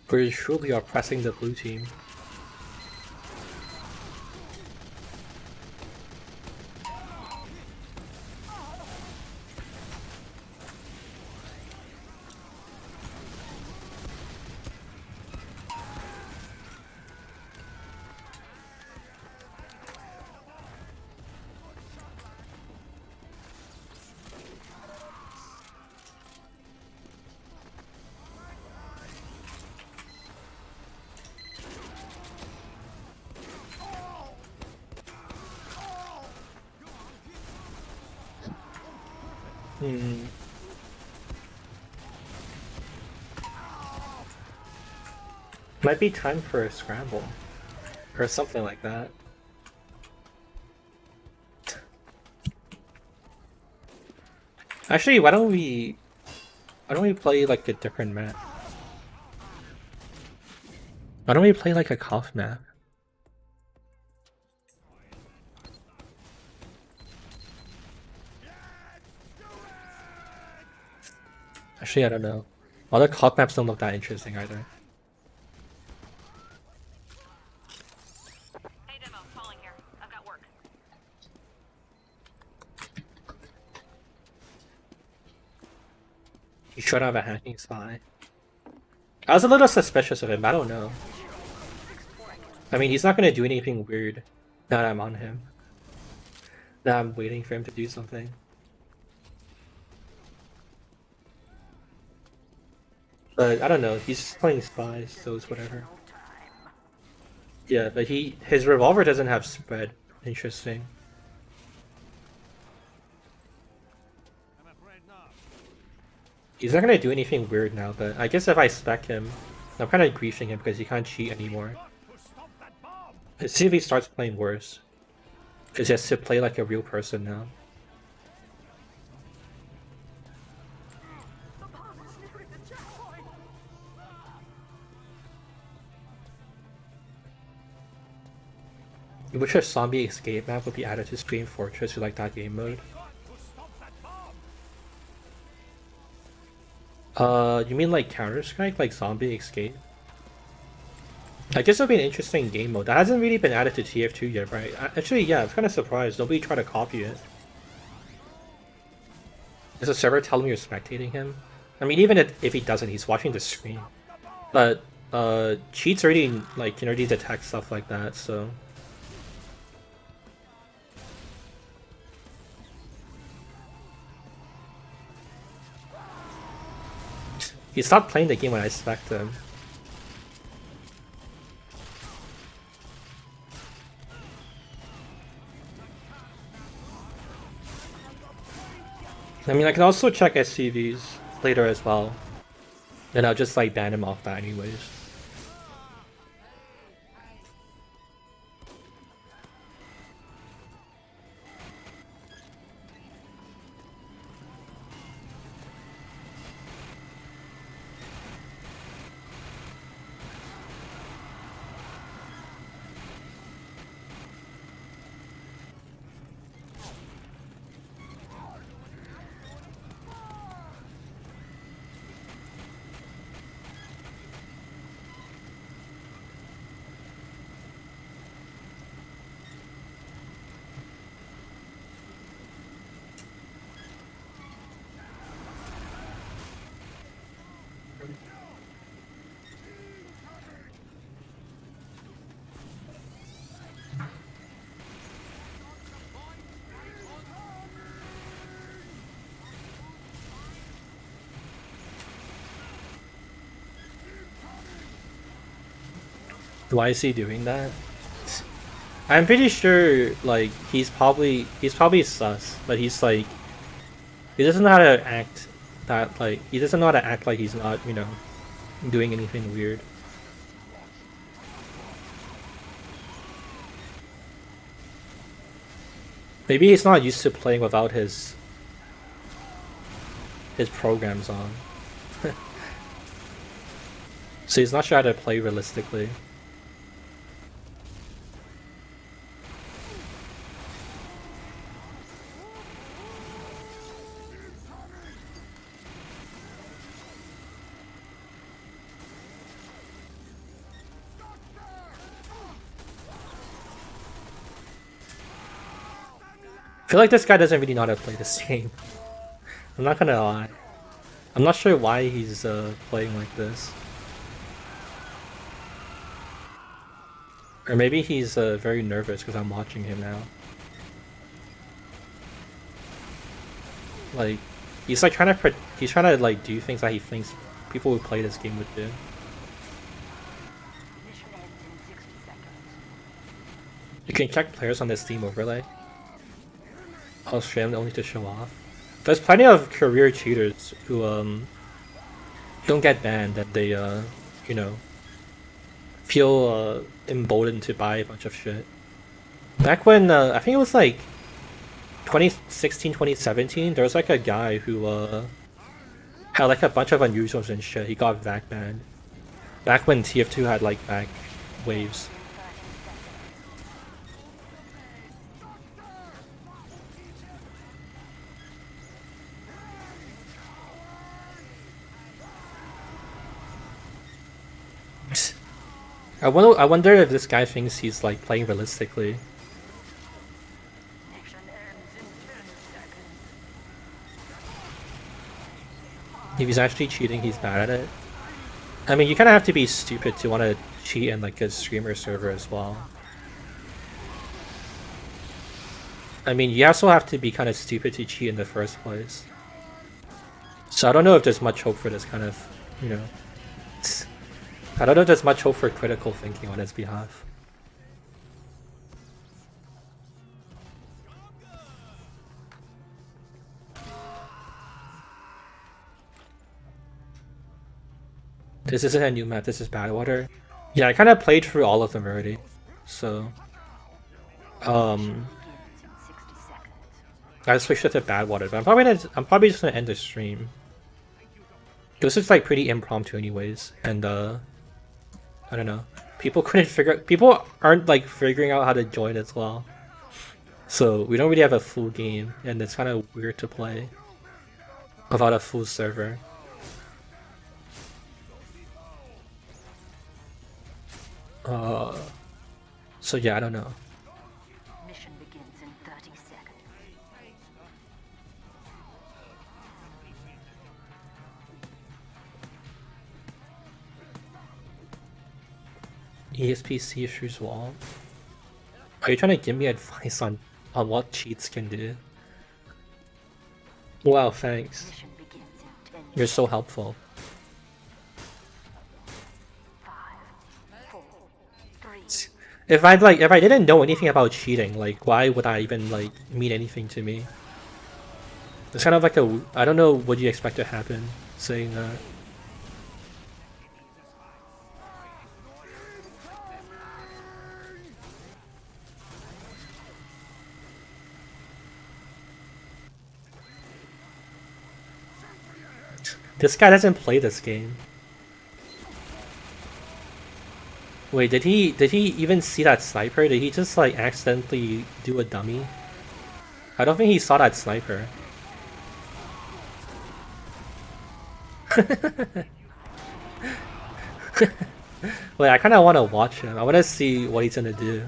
We're surely oppressing the blue team. Might be time for a scramble. Or something like that. Actually, why don't we play like a different map? Why don't we play like a cough map? Actually, I don't know. Other cough maps don't look that interesting either. Hey, Demo, calling here. I've got work. He should have a hacking spy. I was a little suspicious of him, I don't know. I mean, he's not gonna do anything weird now that I'm on him. Now I'm waiting for him to do something. But I don't know, he's just playing spies, so it's whatever. Yeah, but his revolver doesn't have spread. Interesting. He's not gonna do anything weird now, but I guess if I spec him, I'm kind of griefing him because he can't cheat anymore. Let's see if he starts playing worse. Because he has to play like a real person now. I wish a zombie escape map would be added to Scream Fortress to like that game mode. You mean like Counter-Strike, like Zombie Escape? I guess it'll be an interesting game mode. That hasn't really been added to tf2 yet, right? Actually, yeah, I'm kind of surprised. Nobody tried to copy it. Is the server telling me you're spectating him? I mean, even if he doesn't, he's watching the screen. But, cheats already, like, can already detect stuff like that, so... He stopped playing the game when I spec'd him. I mean, I can also check SCVs later as well. Then I'll just like ban him off that anyways. Why is he doing that? I'm pretty sure like he's probably sus, but he's like he doesn't know how to act that like he doesn't know how to act like he's not, you know, doing anything weird. Maybe he's not used to playing without his programs on. So he's not sure how to play realistically. I feel like this guy doesn't really know how to play this game. I'm not gonna lie. I'm not sure why he's playing like this. Or maybe he's very nervous because I'm watching him now. Like, he's like trying to like do things that he thinks people who play this game would do. Mission ends in 60 seconds. You can check players on the Steam overlay. I'll stream only to show off. There's plenty of career cheaters who don't get banned and they you know, feel emboldened to buy a bunch of shit. Back when I think it was like 2016, 2017, there was like a guy who had like a bunch of unusuals and shit. He got back banned. Back when tf2 had like back waves. I wonder if this guy thinks he's like playing realistically. Mission ends in 10 seconds. If he's actually cheating, he's bad at it. I mean, you kind of have to be stupid to want to cheat in like a streamer server as well. I mean, you also have to be kind of stupid to cheat in the first place. So I don't know if there's much hope for this kind of, you know. I don't know if there's much hope for critical thinking on his behalf. This isn't a new map, this is Badwater. Yeah, I kind of played through all of them already. So, I switched it to Badwater, but I'm probably just gonna end the stream. This is like pretty impromptu anyways, and I don't know. People aren't like figuring out how to join as well. So we don't really have a full game, and it's kind of weird to play without a full server. So yeah, I don't know. Mission begins in 30 seconds. ESP see-through's wall. Are you trying to give me advice on what cheats can do? Wow, thanks. Mission begins in 10 You're so helpful. 5, 4, 3. If I didn't know anything about cheating, like why would I even like mean anything to me? It's kind of like I don't know what you expect to happen saying that. This guy doesn't play this game. Wait, did he even see that sniper? Did he just like accidentally do a dummy? I don't think he saw that sniper. Wait, I kind of want to watch him. I want to see what he's gonna do.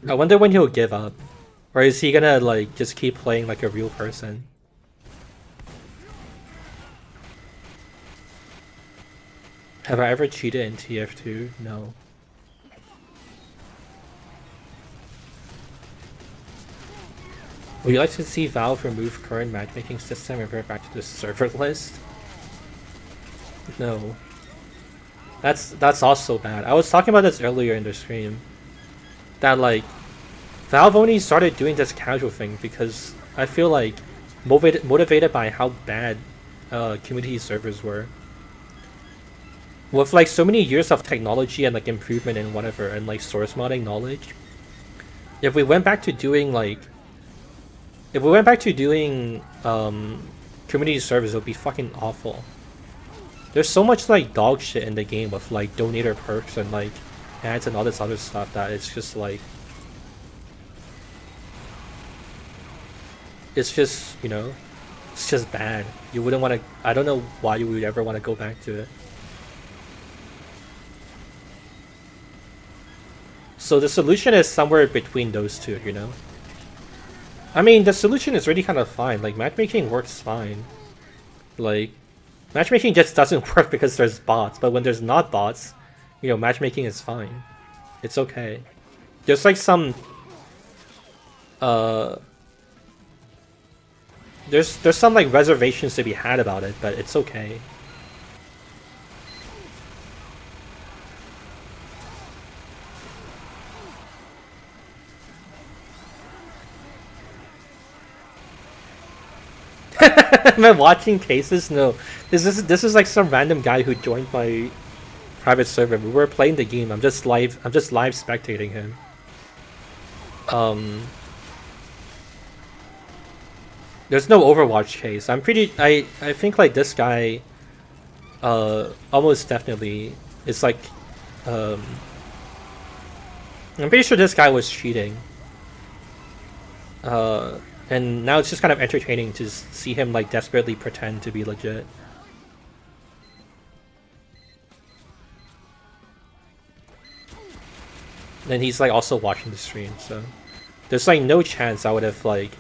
I wonder when he'll give up. Or is he gonna like just keep playing like a real person? Have I ever cheated in tf2? No. Would you like to see Valve remove current matchmaking system and revert back to the server list? No. That's also bad. I was talking about this earlier in the stream. That like Valve only started doing this casual thing because I feel like motivated by how bad community servers were. With like so many years of technology and like improvement and whatever and like source modding knowledge, if we went back to doing community servers, it would be fucking awful. There's so much like dog shit in the game with like donator perks and like ads and all this other stuff that it's just like, it's just, you know, it's just bad. You wouldn't want to, I don't know why you would ever want to go back to it. So the solution is somewhere between those two, you know? I mean, the solution is really kind of fine. Like, matchmaking works fine. Like, matchmaking just doesn't work because there's bots. But when there's not bots, you know, matchmaking is fine. It's okay. There's like some... There's some like reservations to be had about it, but it's okay. Am I watching cases? No. This is like some random guy who joined my private server. We were playing the game. I'm just live spectating him. There's no Overwatch case. I think like this guy almost definitely is like I'm pretty sure this guy was cheating. And now it's just kind of entertaining to see him like desperately pretend to be legit. And he's like also watching the stream, so there's like no chance I would have like,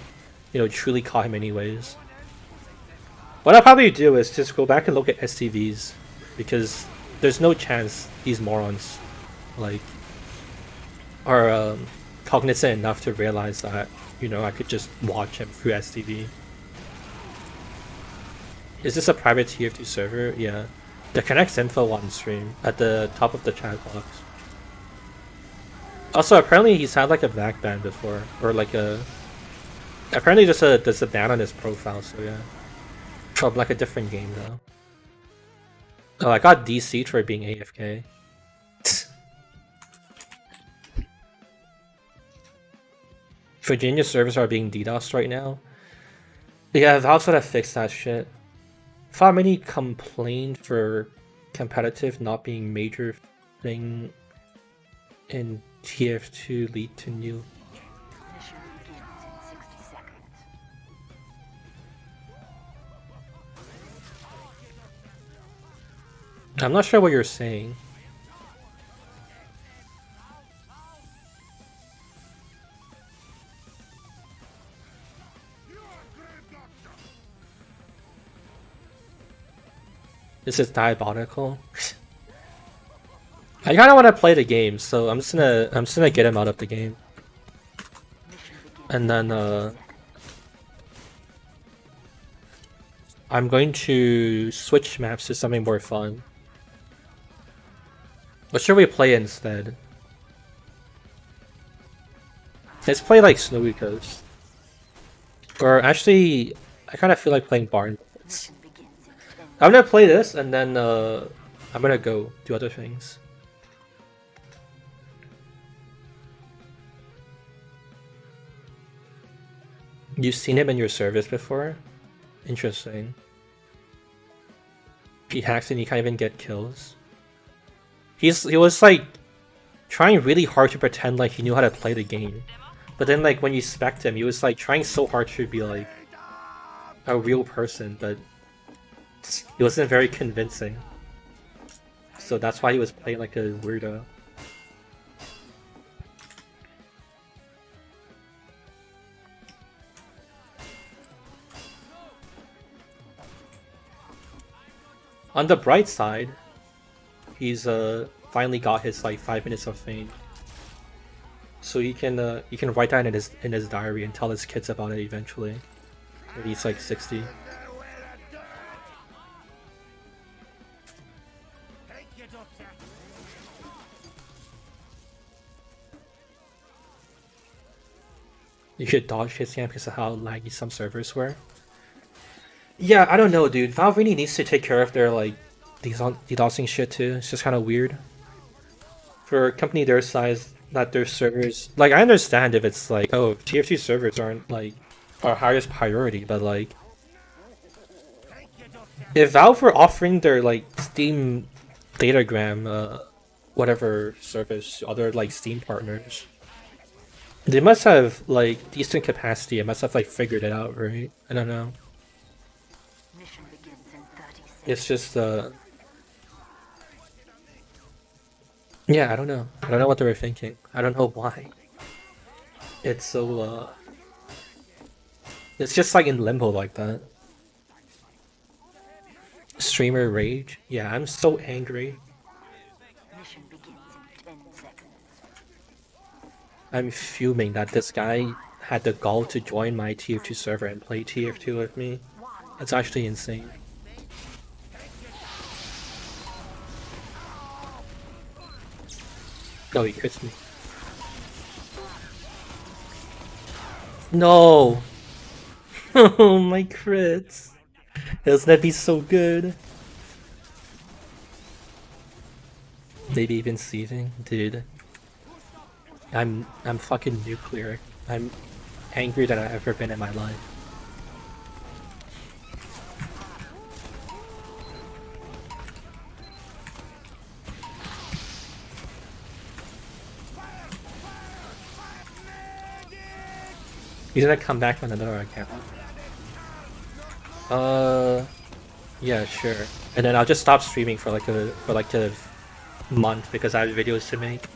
you know, truly caught him anyways. What I'll probably do is just go back and look at STVs, because there's no chance these morons like are cognizant enough to realize that, you know, I could just watch him through STV. Is this a private tf2 server? Yeah. The connects info on stream at the top of the chat box. Also, apparently he's had like a back ban before, or like a... Apparently there's a ban on his profile, so yeah. From like a different game though. Oh, I got DC'd for being AFK. Virginia servers are being DDoSed right now. Yeah, Valve's gotta fix that shit. Far many complained for competitive not being major thing in TF2 lead to new. Mission begins in 60 seconds. I'm not sure what you're saying. This is diabolical. I kind of want to play the game, so I'm just gonna get him out of the game, and then I'm going to switch maps to something more fun. What should we play instead? Let's play like Snowy Coast, or actually, I kind of feel like playing Barn. Mission begins in 10. I'm gonna play this, and then I'm gonna go do other things. You've seen him in your service before? Interesting. He hacks and he can't even get kills. He was like trying really hard to pretend like he knew how to play the game. But then like when you spec'd him, he was like trying so hard to be like a real person, but he wasn't very convincing. So that's why he was playing like a weirdo. On the bright side, he's finally got his like 5 minutes of fame, so he can write that in his diary and tell his kids about it eventually when he's like 60. you, Doctor. You should dodge his scam because of how laggy some servers were. Yeah, I don't know, dude. Valve really needs to take care of their like DDoSing shit too. It's just kind of weird for a company their size that their servers. Like, I understand if it's like, oh, TF2 servers aren't like our highest priority, but like, if Valve were offering their like Steam Datagram, whatever service to other like Steam partners, they must have like decent capacity. It must have like figured it out, right? I don't know. Mission begins in 30 seconds. It's just yeah, I don't know. I don't know what they were thinking. I don't know why. It's so it's just like in limbo like that. Streamer rage? Yeah, I'm so angry. Mission begins in 10 seconds. I'm fuming that this guy had the gall to join my TF2 server and play TF2 with me. That's actually insane. Oh, he crits me. No! Oh, my crits. Doesn't that be so good? Maybe even seething? Dude. I'm fucking nuclear. I'm angrier than I've ever been in my life. He's gonna come back on another account. Yeah, sure. And then I'll just stop streaming for like a month because I have videos to make.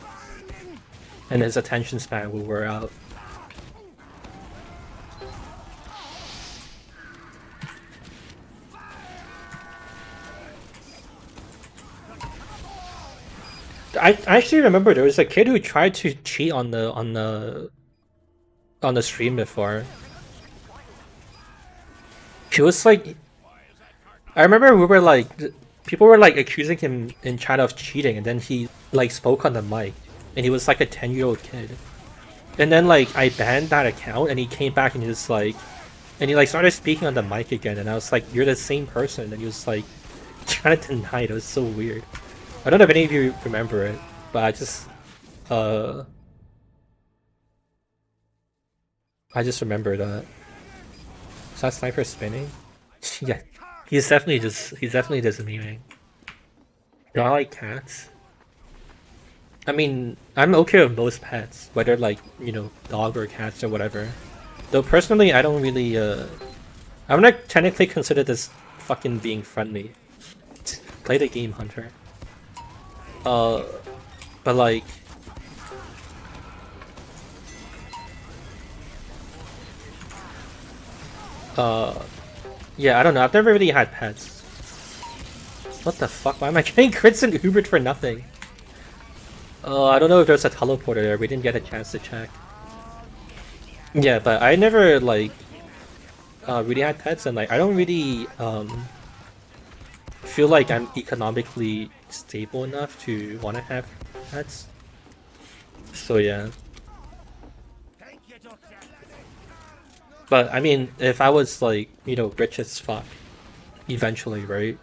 And his attention span will wear out. I actually remember there was a kid who tried to cheat on the stream before. He was like, I remember we were like, people were like accusing him in chat of cheating, and then he like spoke on the mic, and he was like a 10-year-old kid. And then like I banned that account, and he came back and he was like, and he like started speaking on the mic again, and I was like, you're the same person, and he was like trying to deny it. It was so weird. I don't know if any of you remember it, but I just remember that. Is that sniper spinning? Yeah, he's definitely just memeing. Do I like cats? I mean, I'm okay with most pets, whether like, you know, dog or cats or whatever. Though personally, I don't really I wouldn't technically consider this fucking being friendly. Play the game, Hunter. But like, yeah, I don't know. I've never really had pets. What the fuck? Why am I getting crits and Ubered for nothing? I don't know if there's a teleporter there. We didn't get a chance to check. Yeah, but I never like really had pets, and like I don't really feel like I'm economically stable enough to want to have pets. So yeah. But I mean, if I was like, you know, rich as fuck, eventually, right?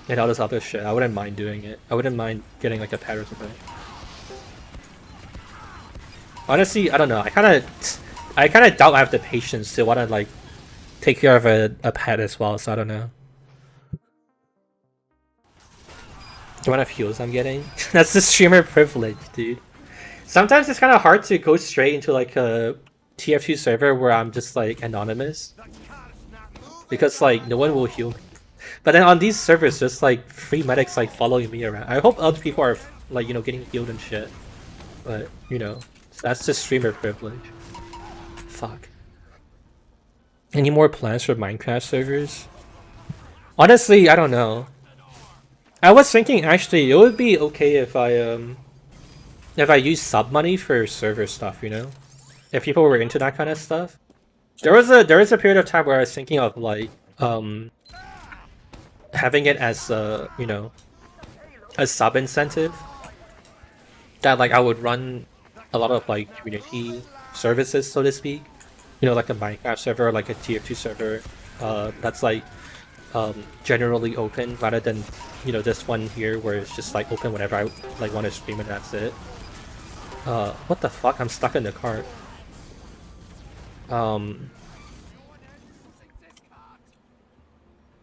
And all this other shit, I wouldn't mind doing it. I wouldn't mind getting like a pet or something. Honestly, I don't know. I kind of doubt I have the patience to want to like take care of a pet as well. So I don't know. The amount of heals I'm getting. That's the streamer privilege, dude. Sometimes it's kind of hard to go straight into like a TF2 server where I'm just like anonymous, because like no one will heal me. But then on these servers, just like free medics like following me around. I hope other people are like, you know, getting healed and shit. But you know, that's just streamer privilege. Fuck. Any more plans for Minecraft servers? Honestly, I don't know. I was thinking actually it would be okay if I use sub money for server stuff, you know? If people were into that kind of stuff. There was a period of time where I was thinking of like having it as you know, a sub incentive that like I would run a lot of like community services, so to speak. You know, like a Minecraft server, like a tf2 server, that's like generally open, rather than, you know, this one here where it's just like open whenever I like want to stream and that's it. What the fuck? I'm stuck in the cart.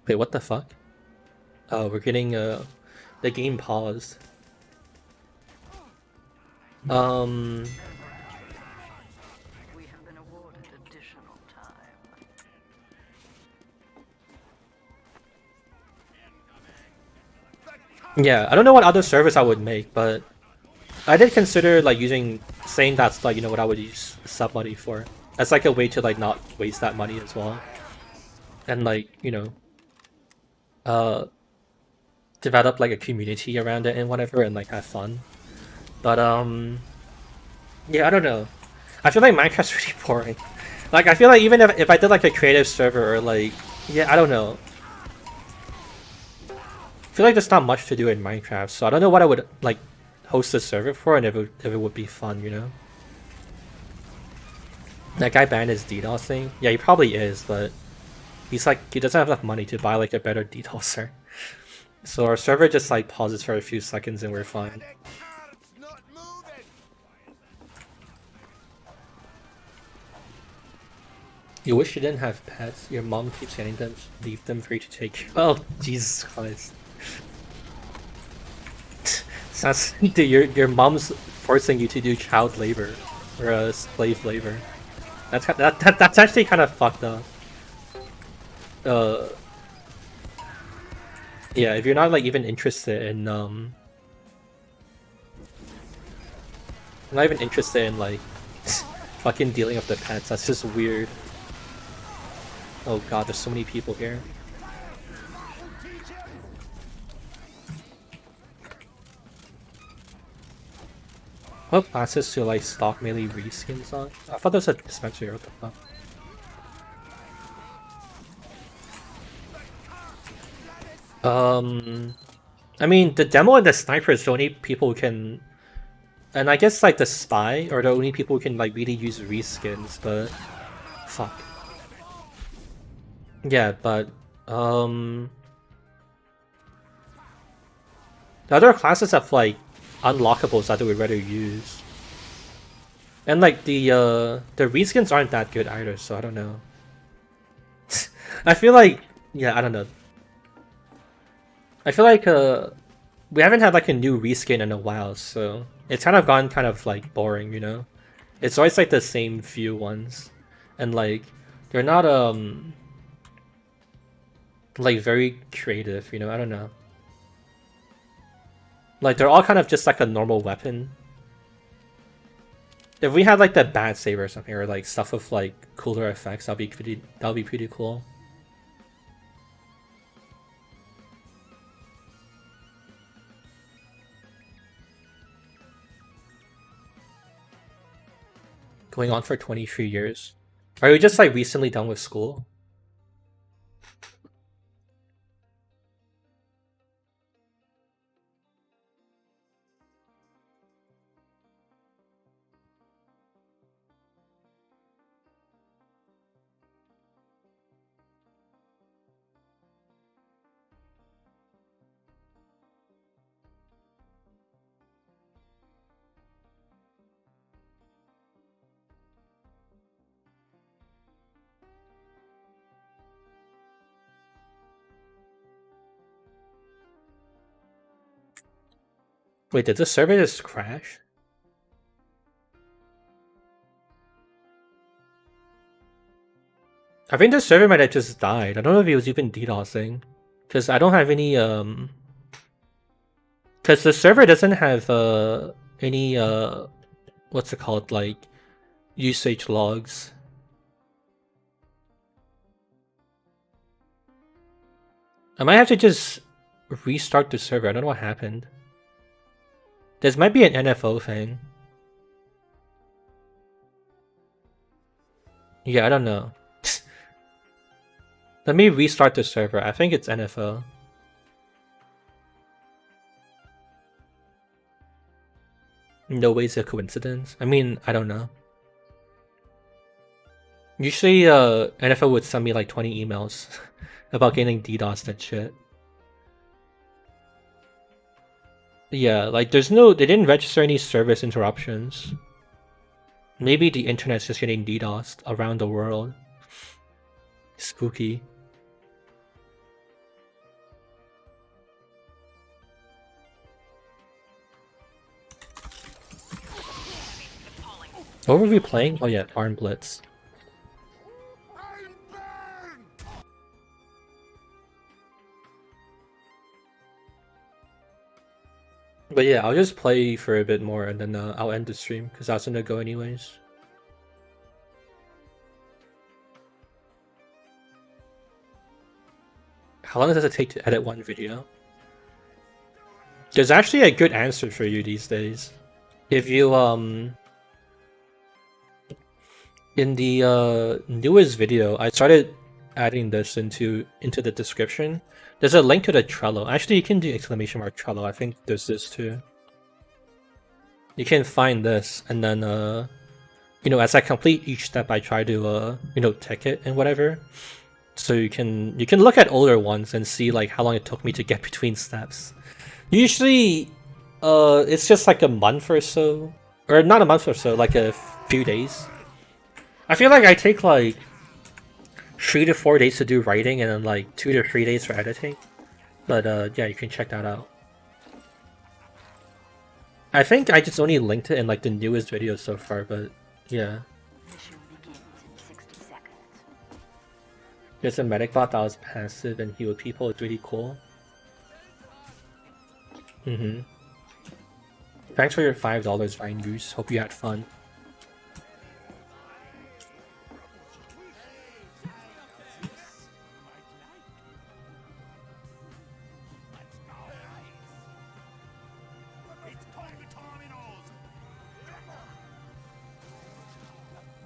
Wait, what the fuck? We're getting the game paused. We have been awarded additional time. Yeah, I don't know what other service I would make, but I did consider like saying that's like, you know, what I would use sub money for. That's like a way to like not waste that money as well. And like, you know, develop like a community around it and whatever and like have fun. But yeah, I don't know. I feel like Minecraft's really boring. Like I feel like even if I did like a creative server or like, yeah, I don't know. I feel like there's not much to do in Minecraft, so I don't know what I would like host a server for and if it would be fun, you know? That guy banned his DDoS thing? Yeah, he probably is, but he's like, he doesn't have enough money to buy like a better DDoSer. So our server just like pauses for a few seconds and we're fine. Not moving. You wish you didn't have pets. Your mom keeps getting them. Leave them for you to take. Oh, Jesus Christ. Sounds dude, your mom's forcing you to do child labor or slave labor. That's actually kind of fucked up. Yeah, if you're not like even interested in not even interested in like fucking dealing with the pets, that's just weird. Oh god, there's so many people here. What classes to like stock melee reskins on? I thought there was a dispensary. What the fuck? I mean, the demo and the sniper is the only people who can, and I guess like the spy are the only people who can like really use reskins. But fuck. Yeah, but the other classes have like unlockables that they would rather use, and like the reskins aren't that good either. So I don't know. I feel like, yeah, I don't know. I feel like we haven't had like a new reskin in a while, so it's kind of gone kind of like boring, you know? It's always like the same few ones, and like they're not like very creative, you know? I don't know. Like they're all kind of just like a normal weapon. If we had like the bat saber or something, or like stuff with like cooler effects, that'd be pretty cool. Going on for 23 years. Are you just like recently done with school? Wait, did the server just crash? I think the server might have just died. I don't know if it was even DDoSing. Because I don't have any, because the server doesn't have, any, what's it called, like, usage logs. I might have to just restart the server. I don't know what happened. This might be an NFO thing. Yeah, I don't know. Let me restart the server. I think it's NFO. No way it's a coincidence. I mean, I don't know. Usually, NFL would send me like 20 emails about getting DDoS and shit. Yeah, like they didn't register any service interruptions. Maybe the internet's just getting DDoSed around the world. Spooky. What were we playing? Oh yeah, Farm Blitz. But yeah, I'll just play for a bit more and then I'll end the stream because I was gonna go anyways. How long does it take to edit one video? There's actually a good answer for you these days. If you in the newest video, I started adding this into the description. There's a link to the Trello. Actually, you can do exclamation mark Trello. I think there's this too. You can find this, and then you know, as I complete each step, I try to you know, tick it and whatever. So you can look at older ones and see like how long it took me to get between steps. Usually, it's just like a month or so, or not a month or so, like a few days. I feel like I take like 3 to 4 days to do writing and then like 2 to 3 days for editing. But yeah, you can check that out. I think I just only linked it in like the newest video so far, but yeah. Mission begins in 60 seconds. There's a medic bot that was passive and healed people. It's really cool. Thanks for your $5, Ryan Goose. Hope you had fun.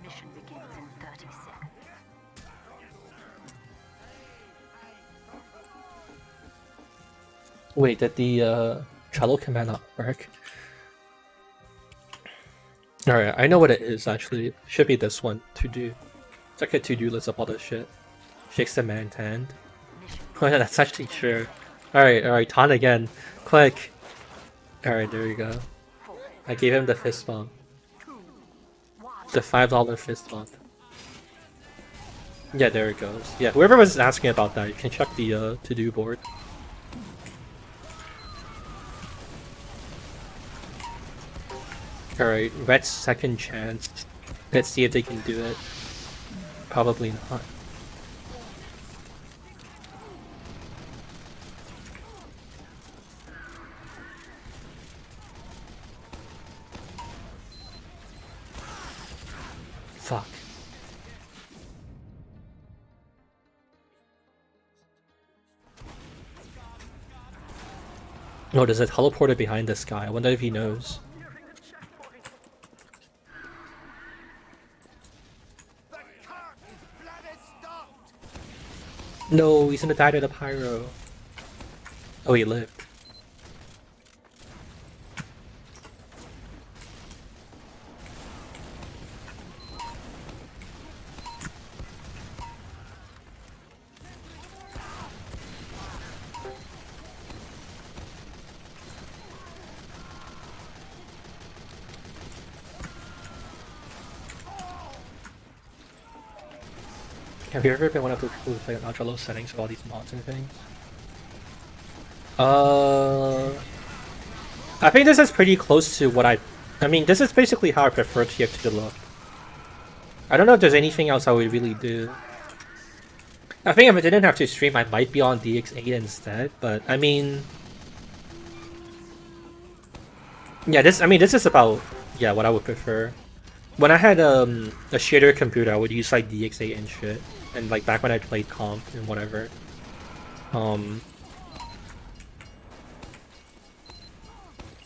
Mission begins in 30 seconds. Wait, did the Trello command not work? Alright, I know what it is actually. It should be this one, to do. It's like a to-do list of all this shit. Shakes the man's hand. Oh yeah, that's actually true. Alright, taunt again. Quick. Alright, there we go. I gave him the fist bump. The $5 fist bump. Yeah, there it goes. Yeah, whoever was asking about that, you can check the to-do board. Alright, Red's second chance. Let's see if they can do it. Probably not. Fuck. No, there's a teleporter behind this guy. I wonder if he knows. No, he's gonna die to the pyro. Oh, he lived. Have you ever been one of those people who play on ultra low settings with all these mods and things? I think this is pretty close to what I mean, this is basically how I prefer tf2 to look. I don't know if there's anything else I would really do. I think if I didn't have to stream, I might be on DX8 instead, but I mean... Yeah, this is about, yeah, what I would prefer. When I had a shader computer, I would use like DX8 and shit. And like back when I played comp and whatever.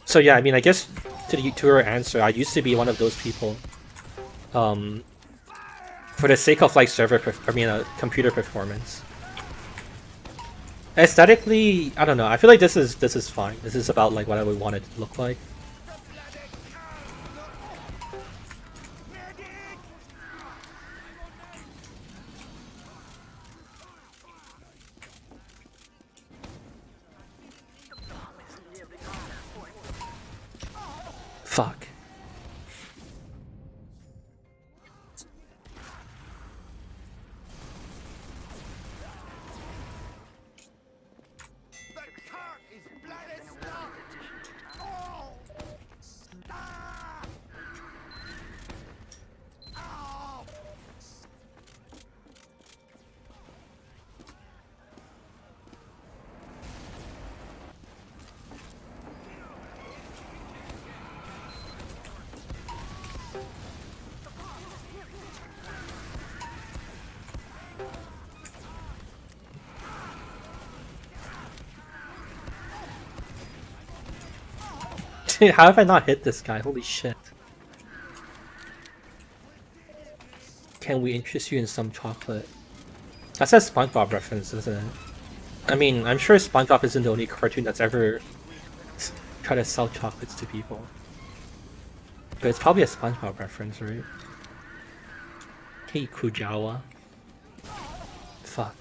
So yeah, I mean, I guess to her answer, I used to be one of those people. For the sake of like computer performance. Aesthetically, I don't know. I feel like this is fine. This is about like what I would want it to look like. Fuck. The cart is bloody stuck! Oh! Ah! Oh! Dude, how have I not hit this guy? Holy shit. Can we interest you in some chocolate? That's a SpongeBob reference, isn't it? I mean, I'm sure SpongeBob isn't the only cartoon that's ever tried to sell chocolates to people. But it's probably a SpongeBob reference, right? Hey, Kujawa. Fuck.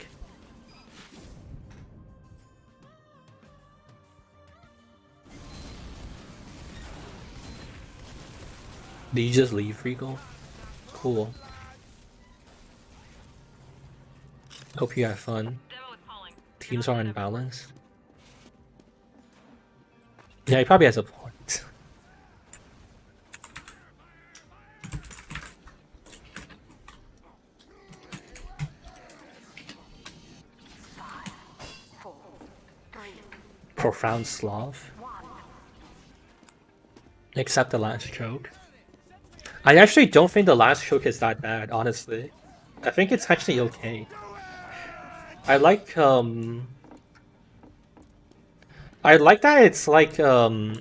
Did you just leave, Regal? Cool. Hope you have fun. Demo is calling. Teams are unbalanced. Yeah, he probably has a point. Five, four, three, Profound Slav. one. Except the last choke. I actually don't think the last choke is that bad, honestly. I think it's actually okay. I like that it's like a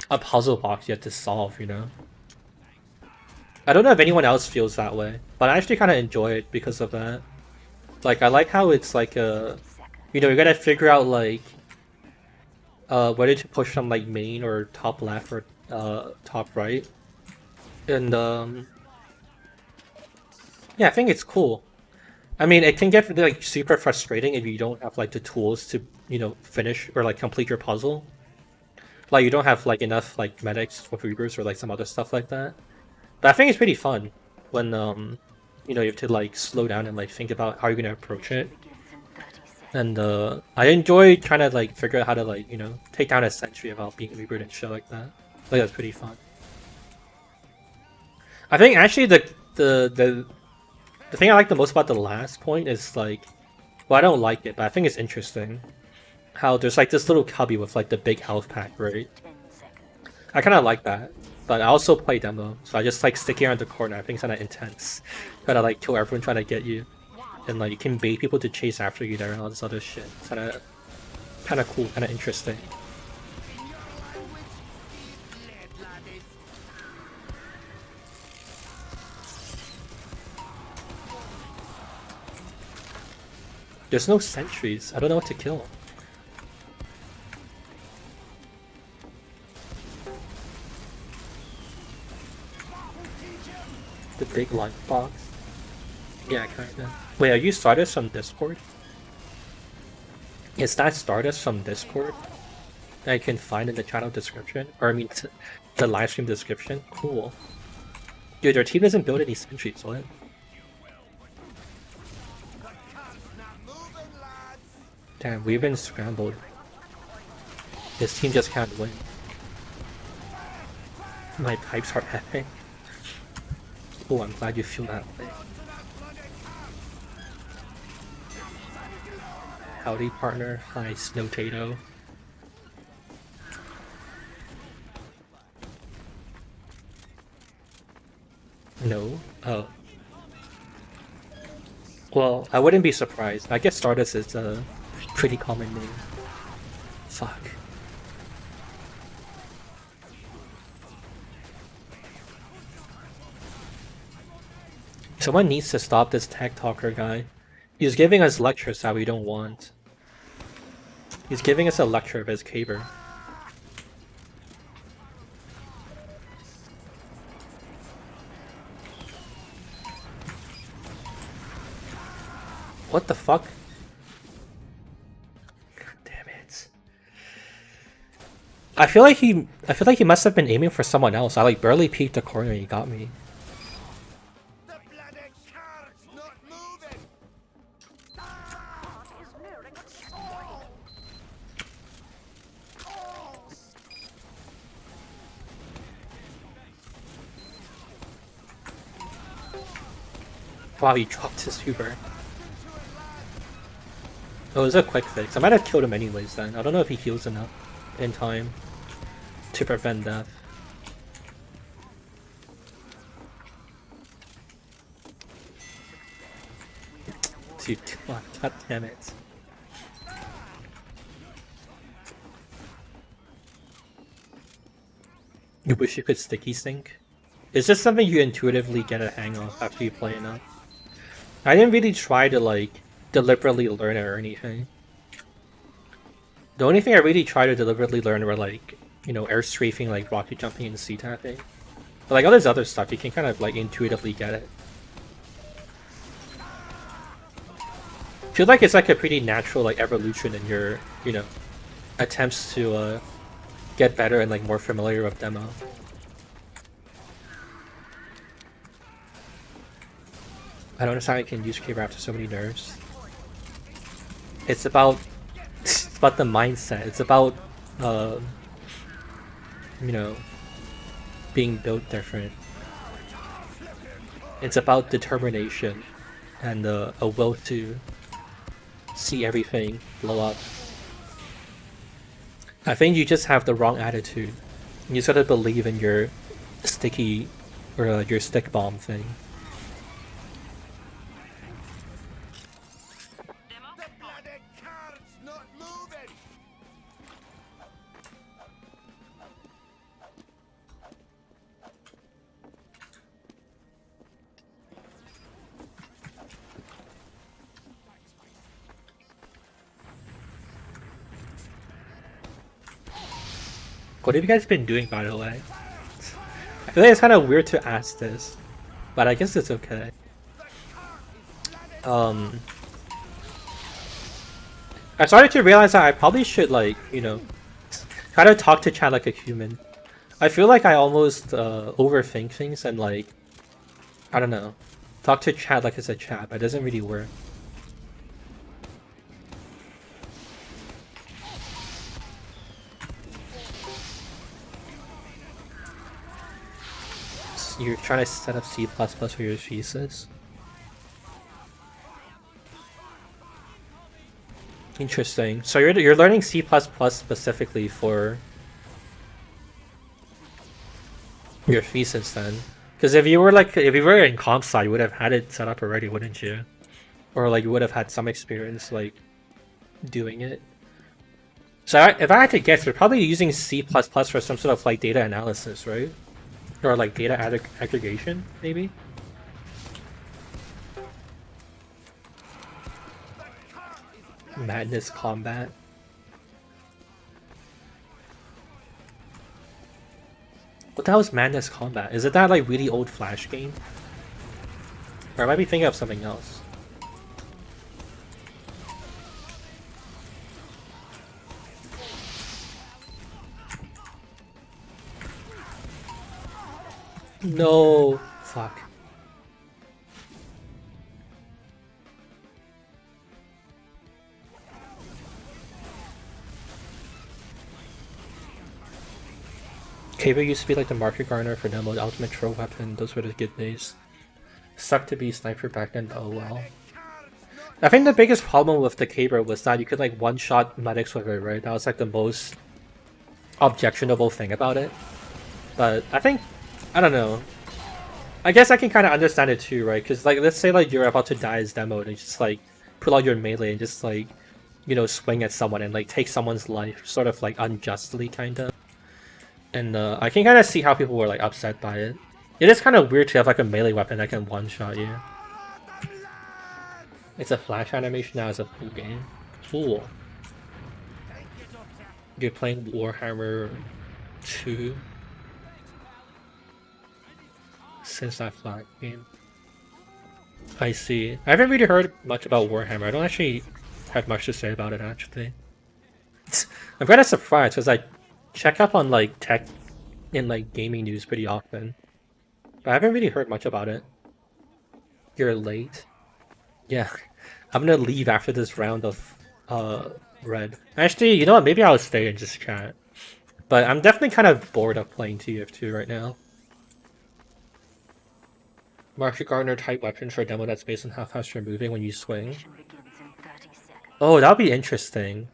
puzzle box you have to solve, you know? I don't know if anyone else feels that way, but I actually kind of enjoy it because of that. Like, I like how it's like a, you know, you gotta figure out like whether to push from like main or top left or top right. And yeah, I think it's cool. I mean, it can get like super frustrating if you don't have like the tools to, you know, finish or like complete your puzzle. Like you don't have like enough like medics or reavers or like some other stuff like that. But I think it's pretty fun when you know, you have to like slow down and like think about how you're gonna approach it. And I enjoy trying to like figure out how to like, you know, take down a sentry without being reavered and shit like that. Like that's pretty fun. I think actually the thing I like the most about the last point is like, well, I don't like it, but I think it's interesting how there's like this little cubby with like the big health pack, right? I kind of like that, but I also play demo, so I just like stick here in the corner. I think it's kind of intense. Gotta like kill everyone trying to get you, and like you can bait people to chase after you there and all this other shit. It's kind of cool, kind of interesting. There's no sentries. I don't know what to kill. The big light box. Yeah, kinda. Wait, are you Stardust from Discord? Is that Stardust from Discord that I can find in the channel description? Or I mean, the live stream description? Cool. Dude, their team doesn't build any sentries, what? Damn, we've been scrambled. This team just can't win. My pipes are epic. Oh, I'm glad you feel that way. Howdy, partner. Hi, Snow Tato. No? Oh. Well, I wouldn't be surprised. I guess Stardust is a pretty common name. Fuck. Someone needs to stop this tech talker guy. He's giving us lectures that we don't want. He's giving us a lecture of his caber. What the fuck? God damn it. I feel like he must have been aiming for someone else. I like barely peeked the corner and he got me. The bloody car's not moving. Wow, he dropped his Uber. Oh, it was a quick fix. I might have killed him anyways then. I don't know if he heals enough in time to prevent death. Dude, god damn it. You wish you could sticky sync? Is this something you intuitively get a hang of after you play enough? I didn't really try to like deliberately learn it or anything. The only thing I really tried to deliberately learn were like, you know, air strafing, like rocket jumping and C tapping. But like all this other stuff, you can kind of like intuitively get it. I feel like it's like a pretty natural like evolution in your, you know, attempts to get better and like more familiar with demo. I don't understand how you can use Caber after so many nerfs. It's about the mindset. It's about you know, being built different. It's about determination and a will to see everything blow up. I think you just have the wrong attitude. You just gotta believe in your sticky or your stick bomb thing. The bloody car's not moving. What have you guys been doing, by the way? I feel like it's kind of weird to ask this, but I guess it's okay. I started to realize that I probably should, like, you know, kind of talk to chat like a human. I feel like I almost overthink things and, like, I don't know, talk to chat like it's a chat, but it doesn't really work. You're trying to set up C++ for your thesis? Interesting. So you're learning C++ specifically for your thesis then? Because if you were in comp sci, you would have had it set up already, wouldn't you? Or like you would have had some experience like doing it. So if I had to guess, you're probably using C++ for some sort of like data analysis, right? Or like data aggregation, maybe? Madness Combat. What the hell is Madness Combat? Is it that like really old Flash game? Or I might be thinking of something else. No, fuck. Caber used to be like the market garner for demo, the ultimate troll weapon. Those were the good days. Sucked to be sniper back then, but oh well. I think the biggest problem with the Caber was that you could like one-shot medics with it, right? That was like the most objectionable thing about it. But I think, I don't know. I guess I can kind of understand it too, right? Because like, let's say like you're about to die as demoed and you just like pull out your melee and just like, you know, swing at someone and like take someone's life, sort of like unjustly, kind of. And I can kind of see how people were like upset by it. It is kind of weird to have like a melee weapon that can one-shot you. It's a flash animation now as a full game. Cool. You're playing Warhammer 2 since that flag game. I see. I haven't really heard much about Warhammer. I don't actually have much to say about it, actually. I'm kind of surprised because check up on like tech in like gaming news pretty often, but I haven't really heard much about it. You're late. Yeah, I'm gonna leave after this round of red. Actually, you know what? Maybe I'll stay and just chat. But I'm definitely kind of bored of playing tf2 right now. Market Gardner type weapons for a demo that's based on how fast you're moving when you swing. Begins in 30 seconds. Oh, that'll be interesting.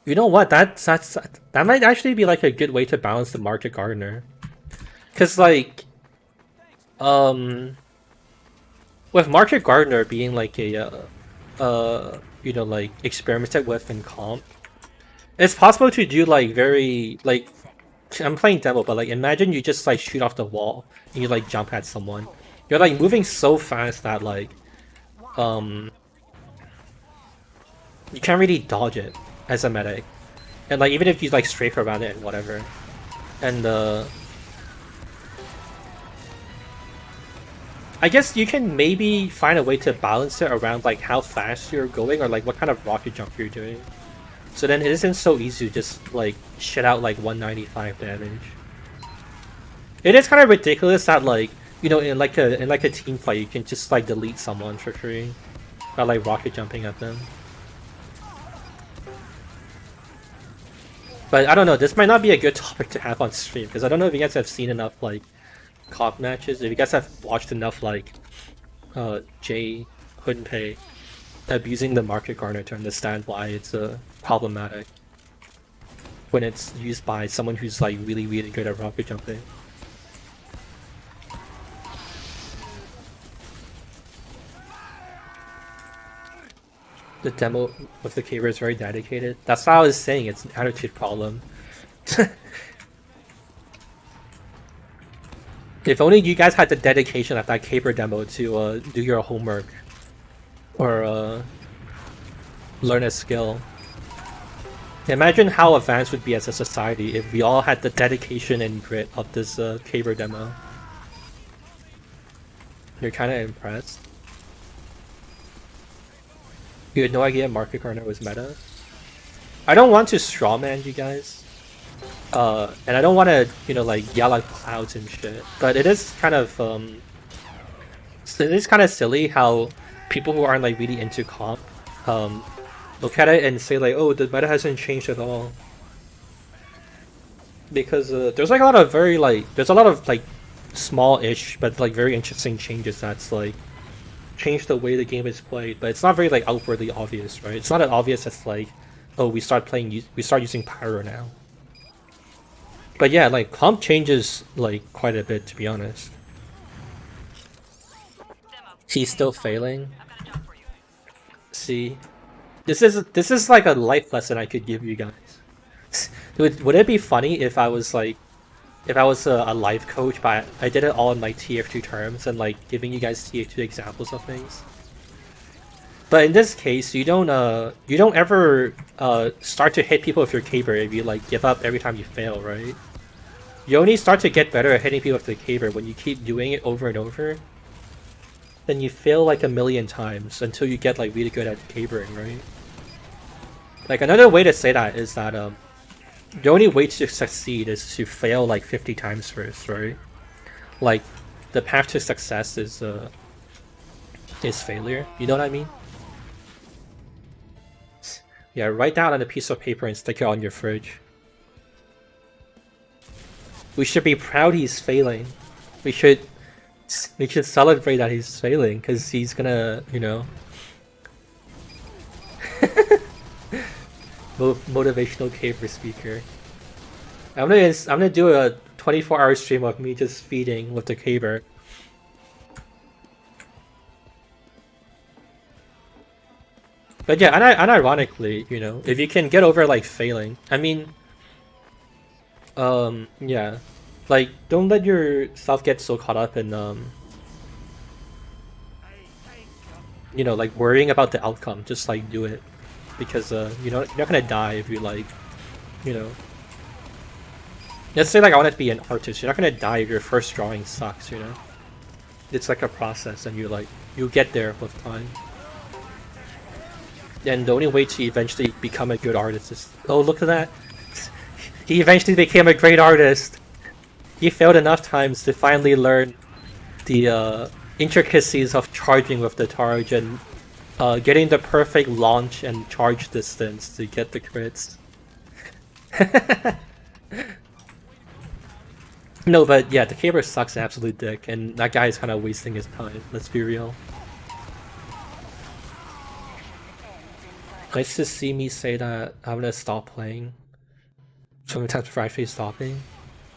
You know what? That might actually be like a good way to balance the Market Gardener. Cause like, with Market Gardener being like a, you know, like experimented with in comp, it's possible to do like very like, I'm playing demo, but like imagine you just like shoot off the wall and you like jump at someone. You're like moving so fast that like, you can't really dodge it as a medic, and like even if you like strafe around it and whatever, and I guess you can maybe find a way to balance it around like how fast you're going or like what kind of rocket jump you're doing. So then it isn't so easy to just like shit out like 195 damage. It is kind of ridiculous that like, you know, in like a team fight you can just like delete someone for free by like rocket jumping at them. But I don't know, this might not be a good topic to have on stream because I don't know if you guys have seen enough like comp matches, if you guys have watched enough like Jay Hunpei abusing the Market Gardener to understand why it's problematic when it's used by someone who's like really good at rocket jumping. The demo with the caber is very dedicated. That's what I was saying, it's an attitude problem. If only you guys had the dedication of that caber demo to do your homework or learn a skill. Imagine how advanced we'd be as a society if we all had the dedication and grit of this caber demo. You're kind of impressed? You had no idea Market Gardener was meta? I don't want to strawman you guys. And I don't want to, you know, like yell at clouds and shit. But it is kind of, it is kind of silly how people who aren't like really into comp, look at it and say like, oh, the meta hasn't changed at all. Because there's like a lot of there's a lot of like small-ish but like very interesting changes that's like changed the way the game is played, but it's not very like outwardly obvious, right? It's not as obvious as like, oh, we start using pyro now. But yeah, like comp changes like quite a bit, to be honest. He's still failing. See, this is like a life lesson I could give you guys. Would it be funny if I was like, if I was a life coach, but I did it all in like TF2 terms and like giving you guys TF2 examples of things? But in this case, you don't ever start to hit people with your caber if you like give up every time you fail, right? You only start to get better at hitting people with the caber when you keep doing it over and over. Then you fail like a million times until you get like really good at cabering, right? Like another way to say that is that the only way to succeed is to fail like 50 times first, right? Like the path to success is failure. You know what I mean? Yeah, write down on a piece of paper and stick it on your fridge. We should be proud he's failing. We should celebrate that he's failing because he's gonna, you know, motivational caber speaker. I'm gonna do a 24-hour stream of me just feeding with the caber. But yeah, unironically, you know, if you can get over like failing, I mean, yeah, like don't let yourself get so caught up in you know, like worrying about the outcome. Just like do it, because you know, you're not gonna die if you like, you know. Let's say like I wanted to be an artist. You're not gonna die if your first drawing sucks, you know. It's like a process, and you'll get there with time. And the only way to eventually become a good artist is, oh, look at that. He eventually became a great artist. He failed enough times to finally learn the intricacies of charging with the charge and getting the perfect launch and charge distance to get the crits. No, but yeah, the caber sucks an absolute dick, and that guy is kind of wasting his time, let's be real. Nice to see me say that I'm gonna stop playing so many times before actually stopping.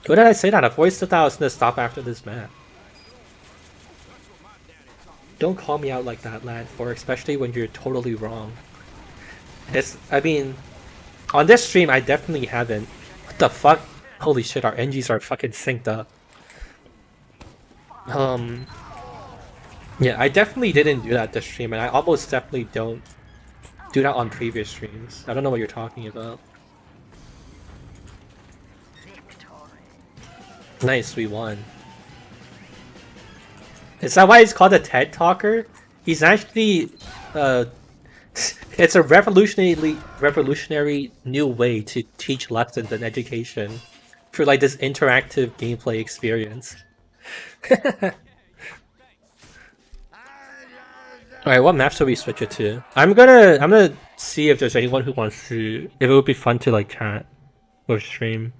When did I say that? I've always said that I was gonna stop after this map. Don't call me out like that, lad, for especially when you're totally wrong. I mean, on this stream I definitely haven't. What the fuck? Holy shit, our NGs are fucking synced up. Yeah, I definitely didn't do that this stream, and I almost definitely don't do that on previous streams. I don't know what you're talking about. Nice, we won. Is that why he's called a TED Talker? He's actually, it's a revolutionary new way to teach lessons in education through like this interactive gameplay experience. Alright, what map should we switch it to? I'm gonna see if there's anyone who wants to, if it would be fun to like chat or stream.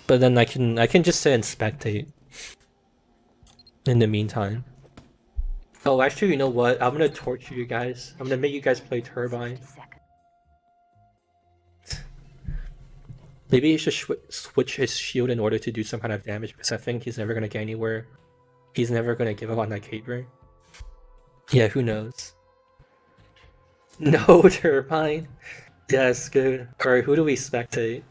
But then I can just sit and spectate in the meantime. Oh, actually, you know what? I'm gonna torture you guys. I'm gonna make you guys play Turbine. Maybe he should switch his shield in order to do some kind of damage, because I think he's never gonna get anywhere. He's never gonna give up on that caber. Yeah, who knows? No Turbine. Yes, good. Alright, who do we spectate?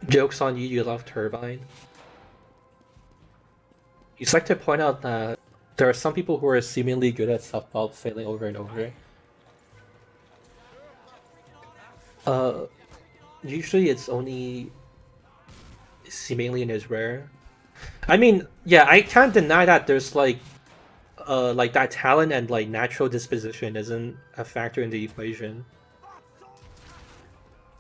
Joke's on you, you love Turbine. You'd like to point out that there are some people who are seemingly good at stuff while failing over and over. Usually it's only seemingly and is rare. I mean, yeah, I can't deny that there's like that talent and like natural disposition isn't a factor in the equation.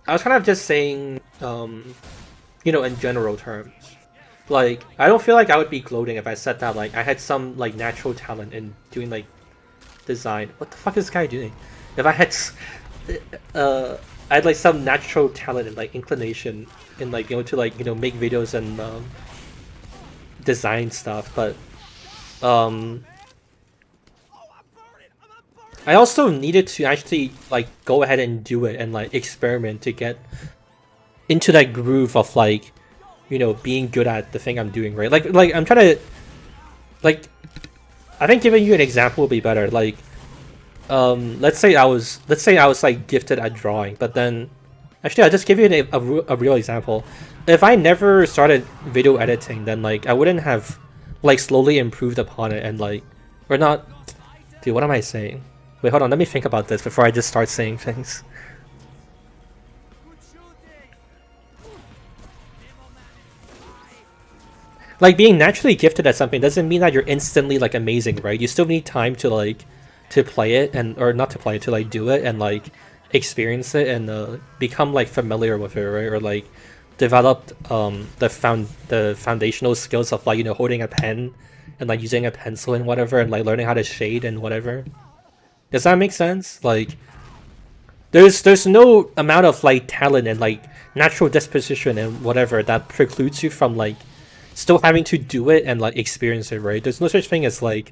I was kind of just saying, you know, in general terms. Like, I don't feel like I would be gloating if I said that, like, I had some, like, natural talent in doing, like, design. What the fuck is this guy doing? If I had, I had, like, some natural talent and, like, inclination in, like, you know, to, like, you know, make videos and, design stuff, but, I also needed to actually, like, go ahead and do it and, like, experiment to get into that groove of, like, you know, being good at the thing I'm doing, right? Like I'm trying to, like, I think giving you an example would be better. Like, let's say I was like gifted at drawing, but then, actually, I'll just give you a real example. If I never started video editing, then like I wouldn't have like slowly improved upon it and like, or not. Dude, what am I saying? Wait, hold on. Let me think about this before I just start saying things. Like, being naturally gifted at something doesn't mean that you're instantly like amazing, right? You still need time to like to play it, and or not to play it, to like do it and like experience it and become like familiar with it, right? Or like develop the foundational skills of like, you know, holding a pen and like using a pencil and whatever, and like learning how to shade and whatever. Does that make sense? Like, there's no amount of like talent and like natural disposition and whatever that precludes you from like still having to do it and like experience it, right? There's no such thing as like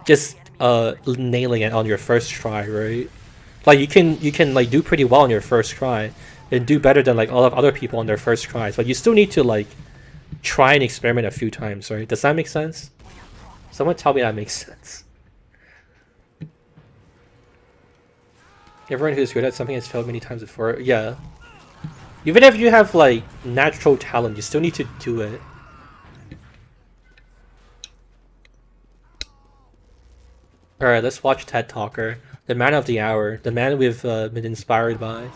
just nailing it on your first try, right? Like, you can like do pretty well on your first try and do better than like all of other people on their first tries, but you still need to like try and experiment a few times, right? Does that make sense? Someone tell me that makes sense. Everyone who's good at something has failed many times before. Yeah. Even if you have like natural talent, you still need to do it. Alright, let's watch TED Talker. The man of the hour. The man we've been inspired by.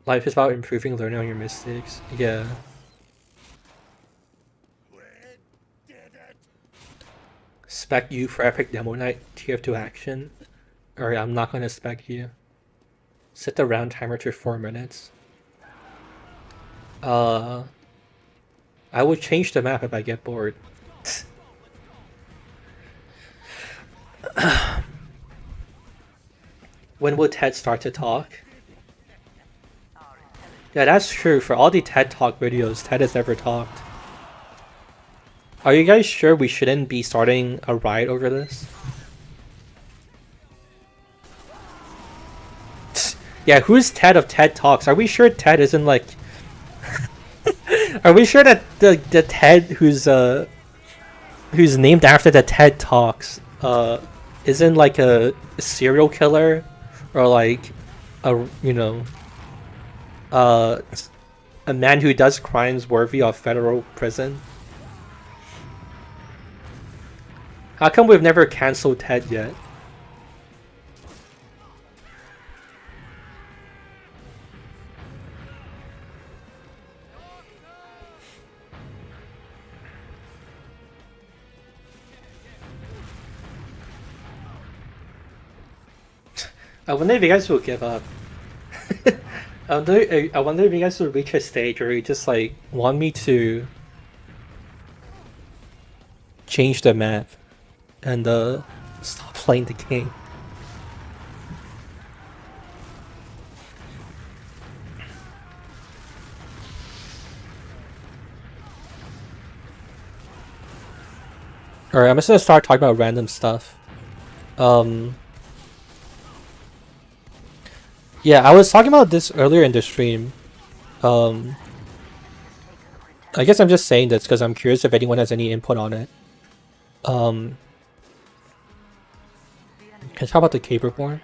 Life is about improving, learning on your mistakes. Yeah. We did it. spec you for Epic Demo Night tf2 action. Alright, I'm not gonna spec you. Set the round timer to 4 minutes. I will change the map if I get bored. When will Ted start to talk? Yeah, that's true. For all the TED Talk videos, Ted has never talked. Are you guys sure we shouldn't be starting a riot over this? Yeah, who's Ted of TED Talks? Are we sure Ted isn't like... Are we sure that the Ted who's named after the TED Talks isn't like a serial killer or like a, you know, a man who does crimes worthy of federal prison? How come we've never cancelled Ted yet? I wonder if you guys will give up. I wonder if you guys will reach a stage where you just like want me to change the map and stop playing the game. Alright, I'm just gonna start talking about random stuff. Yeah, I was talking about this earlier in the stream. I guess I'm just saying this because I'm curious if anyone has any input on it. Can I talk about the caber more?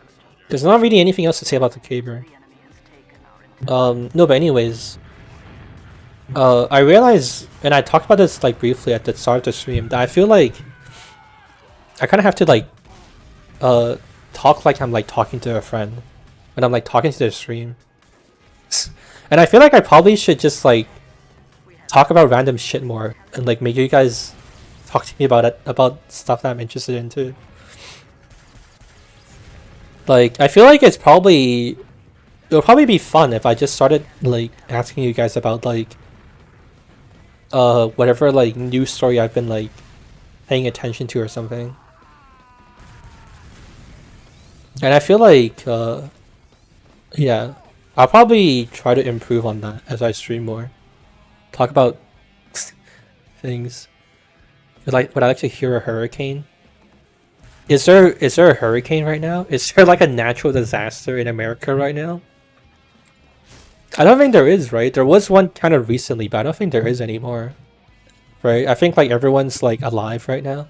There's not really anything else to say about the caber. No, but anyways, I realized, and I talked about this like briefly at the start of the stream, that I feel like I kind of have to like talk like I'm like talking to a friend when I'm like talking to the stream. And I feel like I probably should just like talk about random shit more and like make you guys talk to me about it, about stuff that I'm interested in too. Like, I feel like it'll probably be fun if I just started like asking you guys about like whatever like news story I've been like paying attention to or something. And I feel like yeah, I'll probably try to improve on that as I stream more. Talk about things. Would I like to hear a hurricane? Is there a hurricane right now? Is there like a natural disaster in America right now? I don't think there is, right? There was one kind of recently, but I don't think there is anymore. Right? I think like everyone's like alive right now.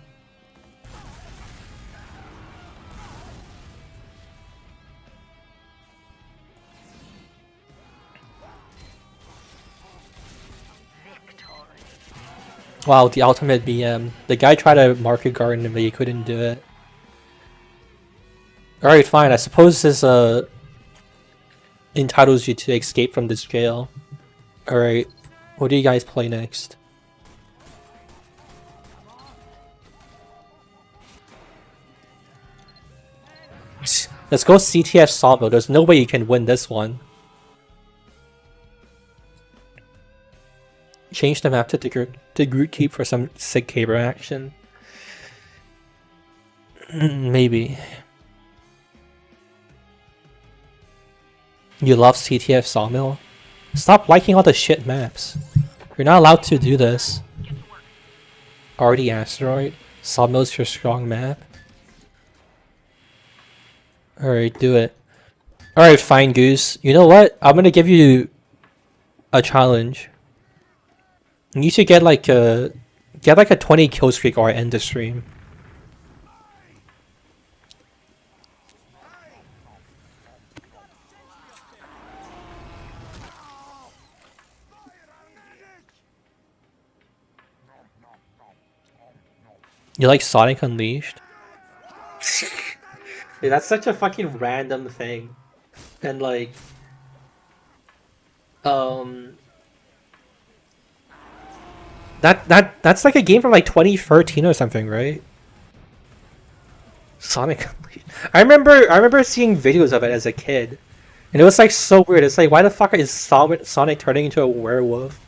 Wow, the ultimate BM. The guy tried to market garden but he couldn't do it. Alright, fine. I suppose this entitles you to escape from this jail. Alright, what do you guys play next? Let's go CTF Sawmill. There's no way you can win this one. Change the map to Groot Keep for some sick caber action. Maybe. You love CTF Sawmill? Stop liking all the shit maps. You're not allowed to do this. Already Asteroid? Sawmill's your strong map? Alright, do it. Alright, fine, Goose. You know what? I'm gonna give you a challenge. You should get like a 20 kill streak or end the stream. You like Sonic Unleashed? Dude, that's such a fucking random thing. And like that's like a game from like 2013 or something, right? Sonic Unleashed. I remember seeing videos of it as a kid, and it was like so weird. It's like, why the fuck is Sonic turning into a werewolf?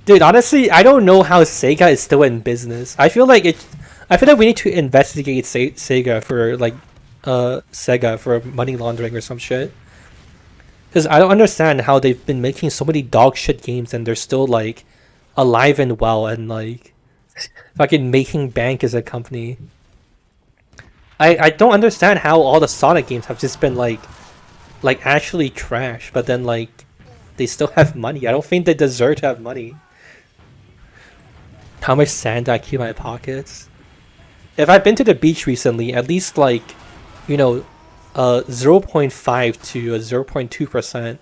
Dude, honestly, I don't know how Sega is still in business. I feel like we need to investigate Sega for like Sega for money laundering or some shit. Because I don't understand how they've been making so many dog shit games and they're still like alive and well and like fucking making bank as a company. I don't understand how all the Sonic games have just been like actually trash, but then like they still have money. I don't think they deserve to have money. How much sand I keep in my pockets? If I've been to the beach recently, at least like, you know, 0.5 to 0.2%.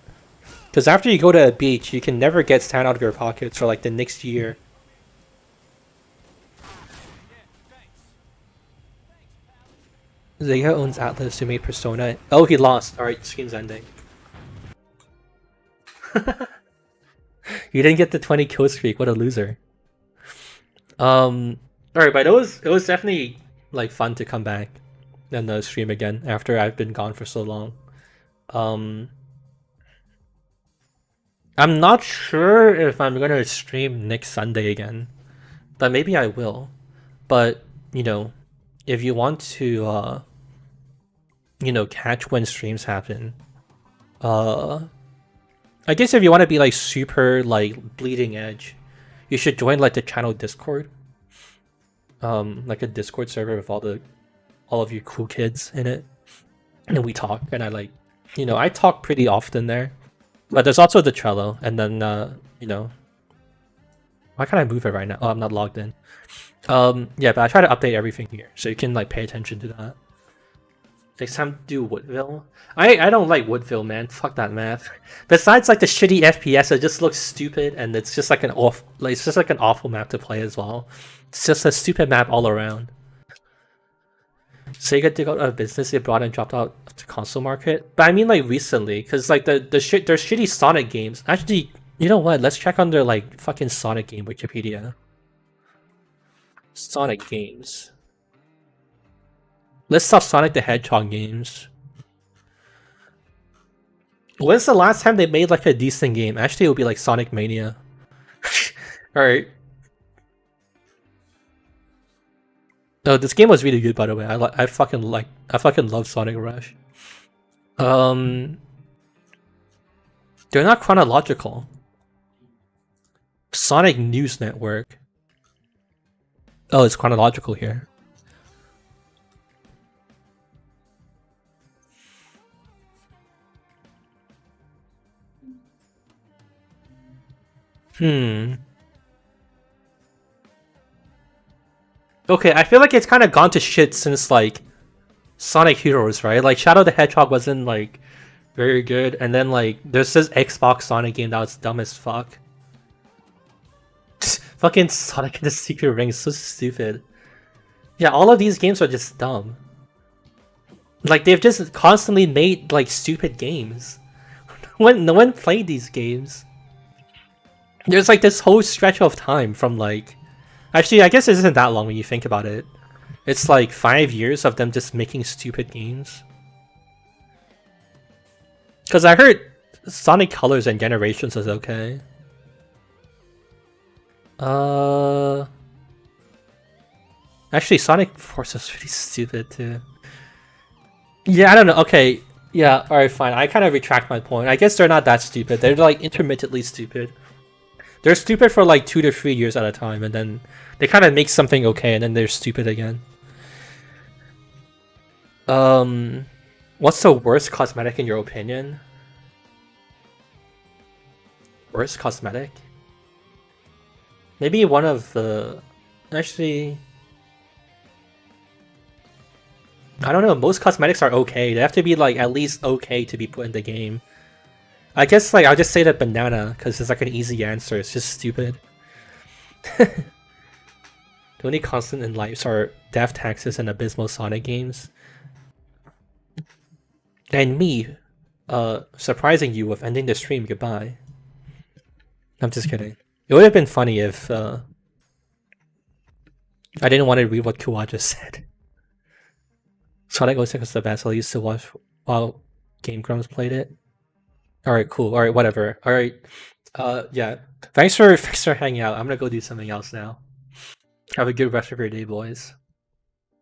Because after you go to a beach, you can never get sand out of your pockets for like the next year. Sega owns Atlas, who made Persona. Oh, he lost. Alright, stream's ending. You didn't get the 20 kill streak. What a loser. Alright, but it was definitely like fun to come back and stream again after I've been gone for so long. I'm not sure if I'm gonna stream next Sunday again, but maybe I will. But you know, if you want to you know, catch when streams happen, I guess if you want to be like super like bleeding edge, you should join like the channel Discord. Like a Discord server with all of you cool kids in it. And we talk, and I like, you know, I talk pretty often there. But there's also the Trello, and then you know, why can't I move it right now? Oh, I'm not logged in. Yeah, but I try to update everything here, so you can like pay attention to that. Next time do Woodville. I don't like Woodville, man. Fuck that map. Besides like the shitty FPS, it just looks stupid, and it's just like an awful map to play as well. It's just a stupid map all around. Sega did go out of business. They brought and dropped out of the console market. But I mean like recently, because like there's shitty Sonic games. Actually, you know what? Let's check on their like fucking Sonic game Wikipedia. Sonic games. List of Sonic the Hedgehog games. When's the last time they made like a decent game? Actually, it would be like Sonic Mania. Alright. No, this game was really good, by the way. I fucking love Sonic Rush. They're not chronological. Sonic News Network. Oh, it's chronological here. Okay, I feel like it's kind of gone to shit since like Sonic Heroes, right? Like Shadow the Hedgehog wasn't like very good, and then like there's this Xbox Sonic game that was dumb as fuck. Fucking Sonic and the Secret Ring is so stupid. Yeah, all of these games are just dumb. Like they've just constantly made like stupid games. No one played these games. There's like this whole stretch of time from like, actually I guess it isn't that long when you think about it. It's like 5 years of them just making stupid games. Cause I heard Sonic Colors and Generations is okay. Actually Sonic Force is pretty stupid too. Yeah, I don't know. Okay, yeah, alright, fine. I kind of retract my point. I guess they're not that stupid. They're like intermittently stupid. They're stupid for like 2 to 3 years at a time, and then they kind of make something okay, and then they're stupid again. What's the worst cosmetic in your opinion? Worst cosmetic? Maybe one of the... Actually... I don't know, most cosmetics are okay. They have to be like at least okay to be put in the game. I guess like I'll just say the banana because it's like an easy answer. It's just stupid. The only constant in life are death taxes and abysmal Sonic games. And me, surprising you with ending the stream. Goodbye. I'm just kidding. It would have been funny if I didn't want to read what Kuwa just said. Sonic 06 was the best. I used to watch while Game Grumps played it. Alright, cool. Alright, whatever. Alright. Yeah. Thanks for hanging out. I'm gonna go do something else now. Have a good rest of your day, boys.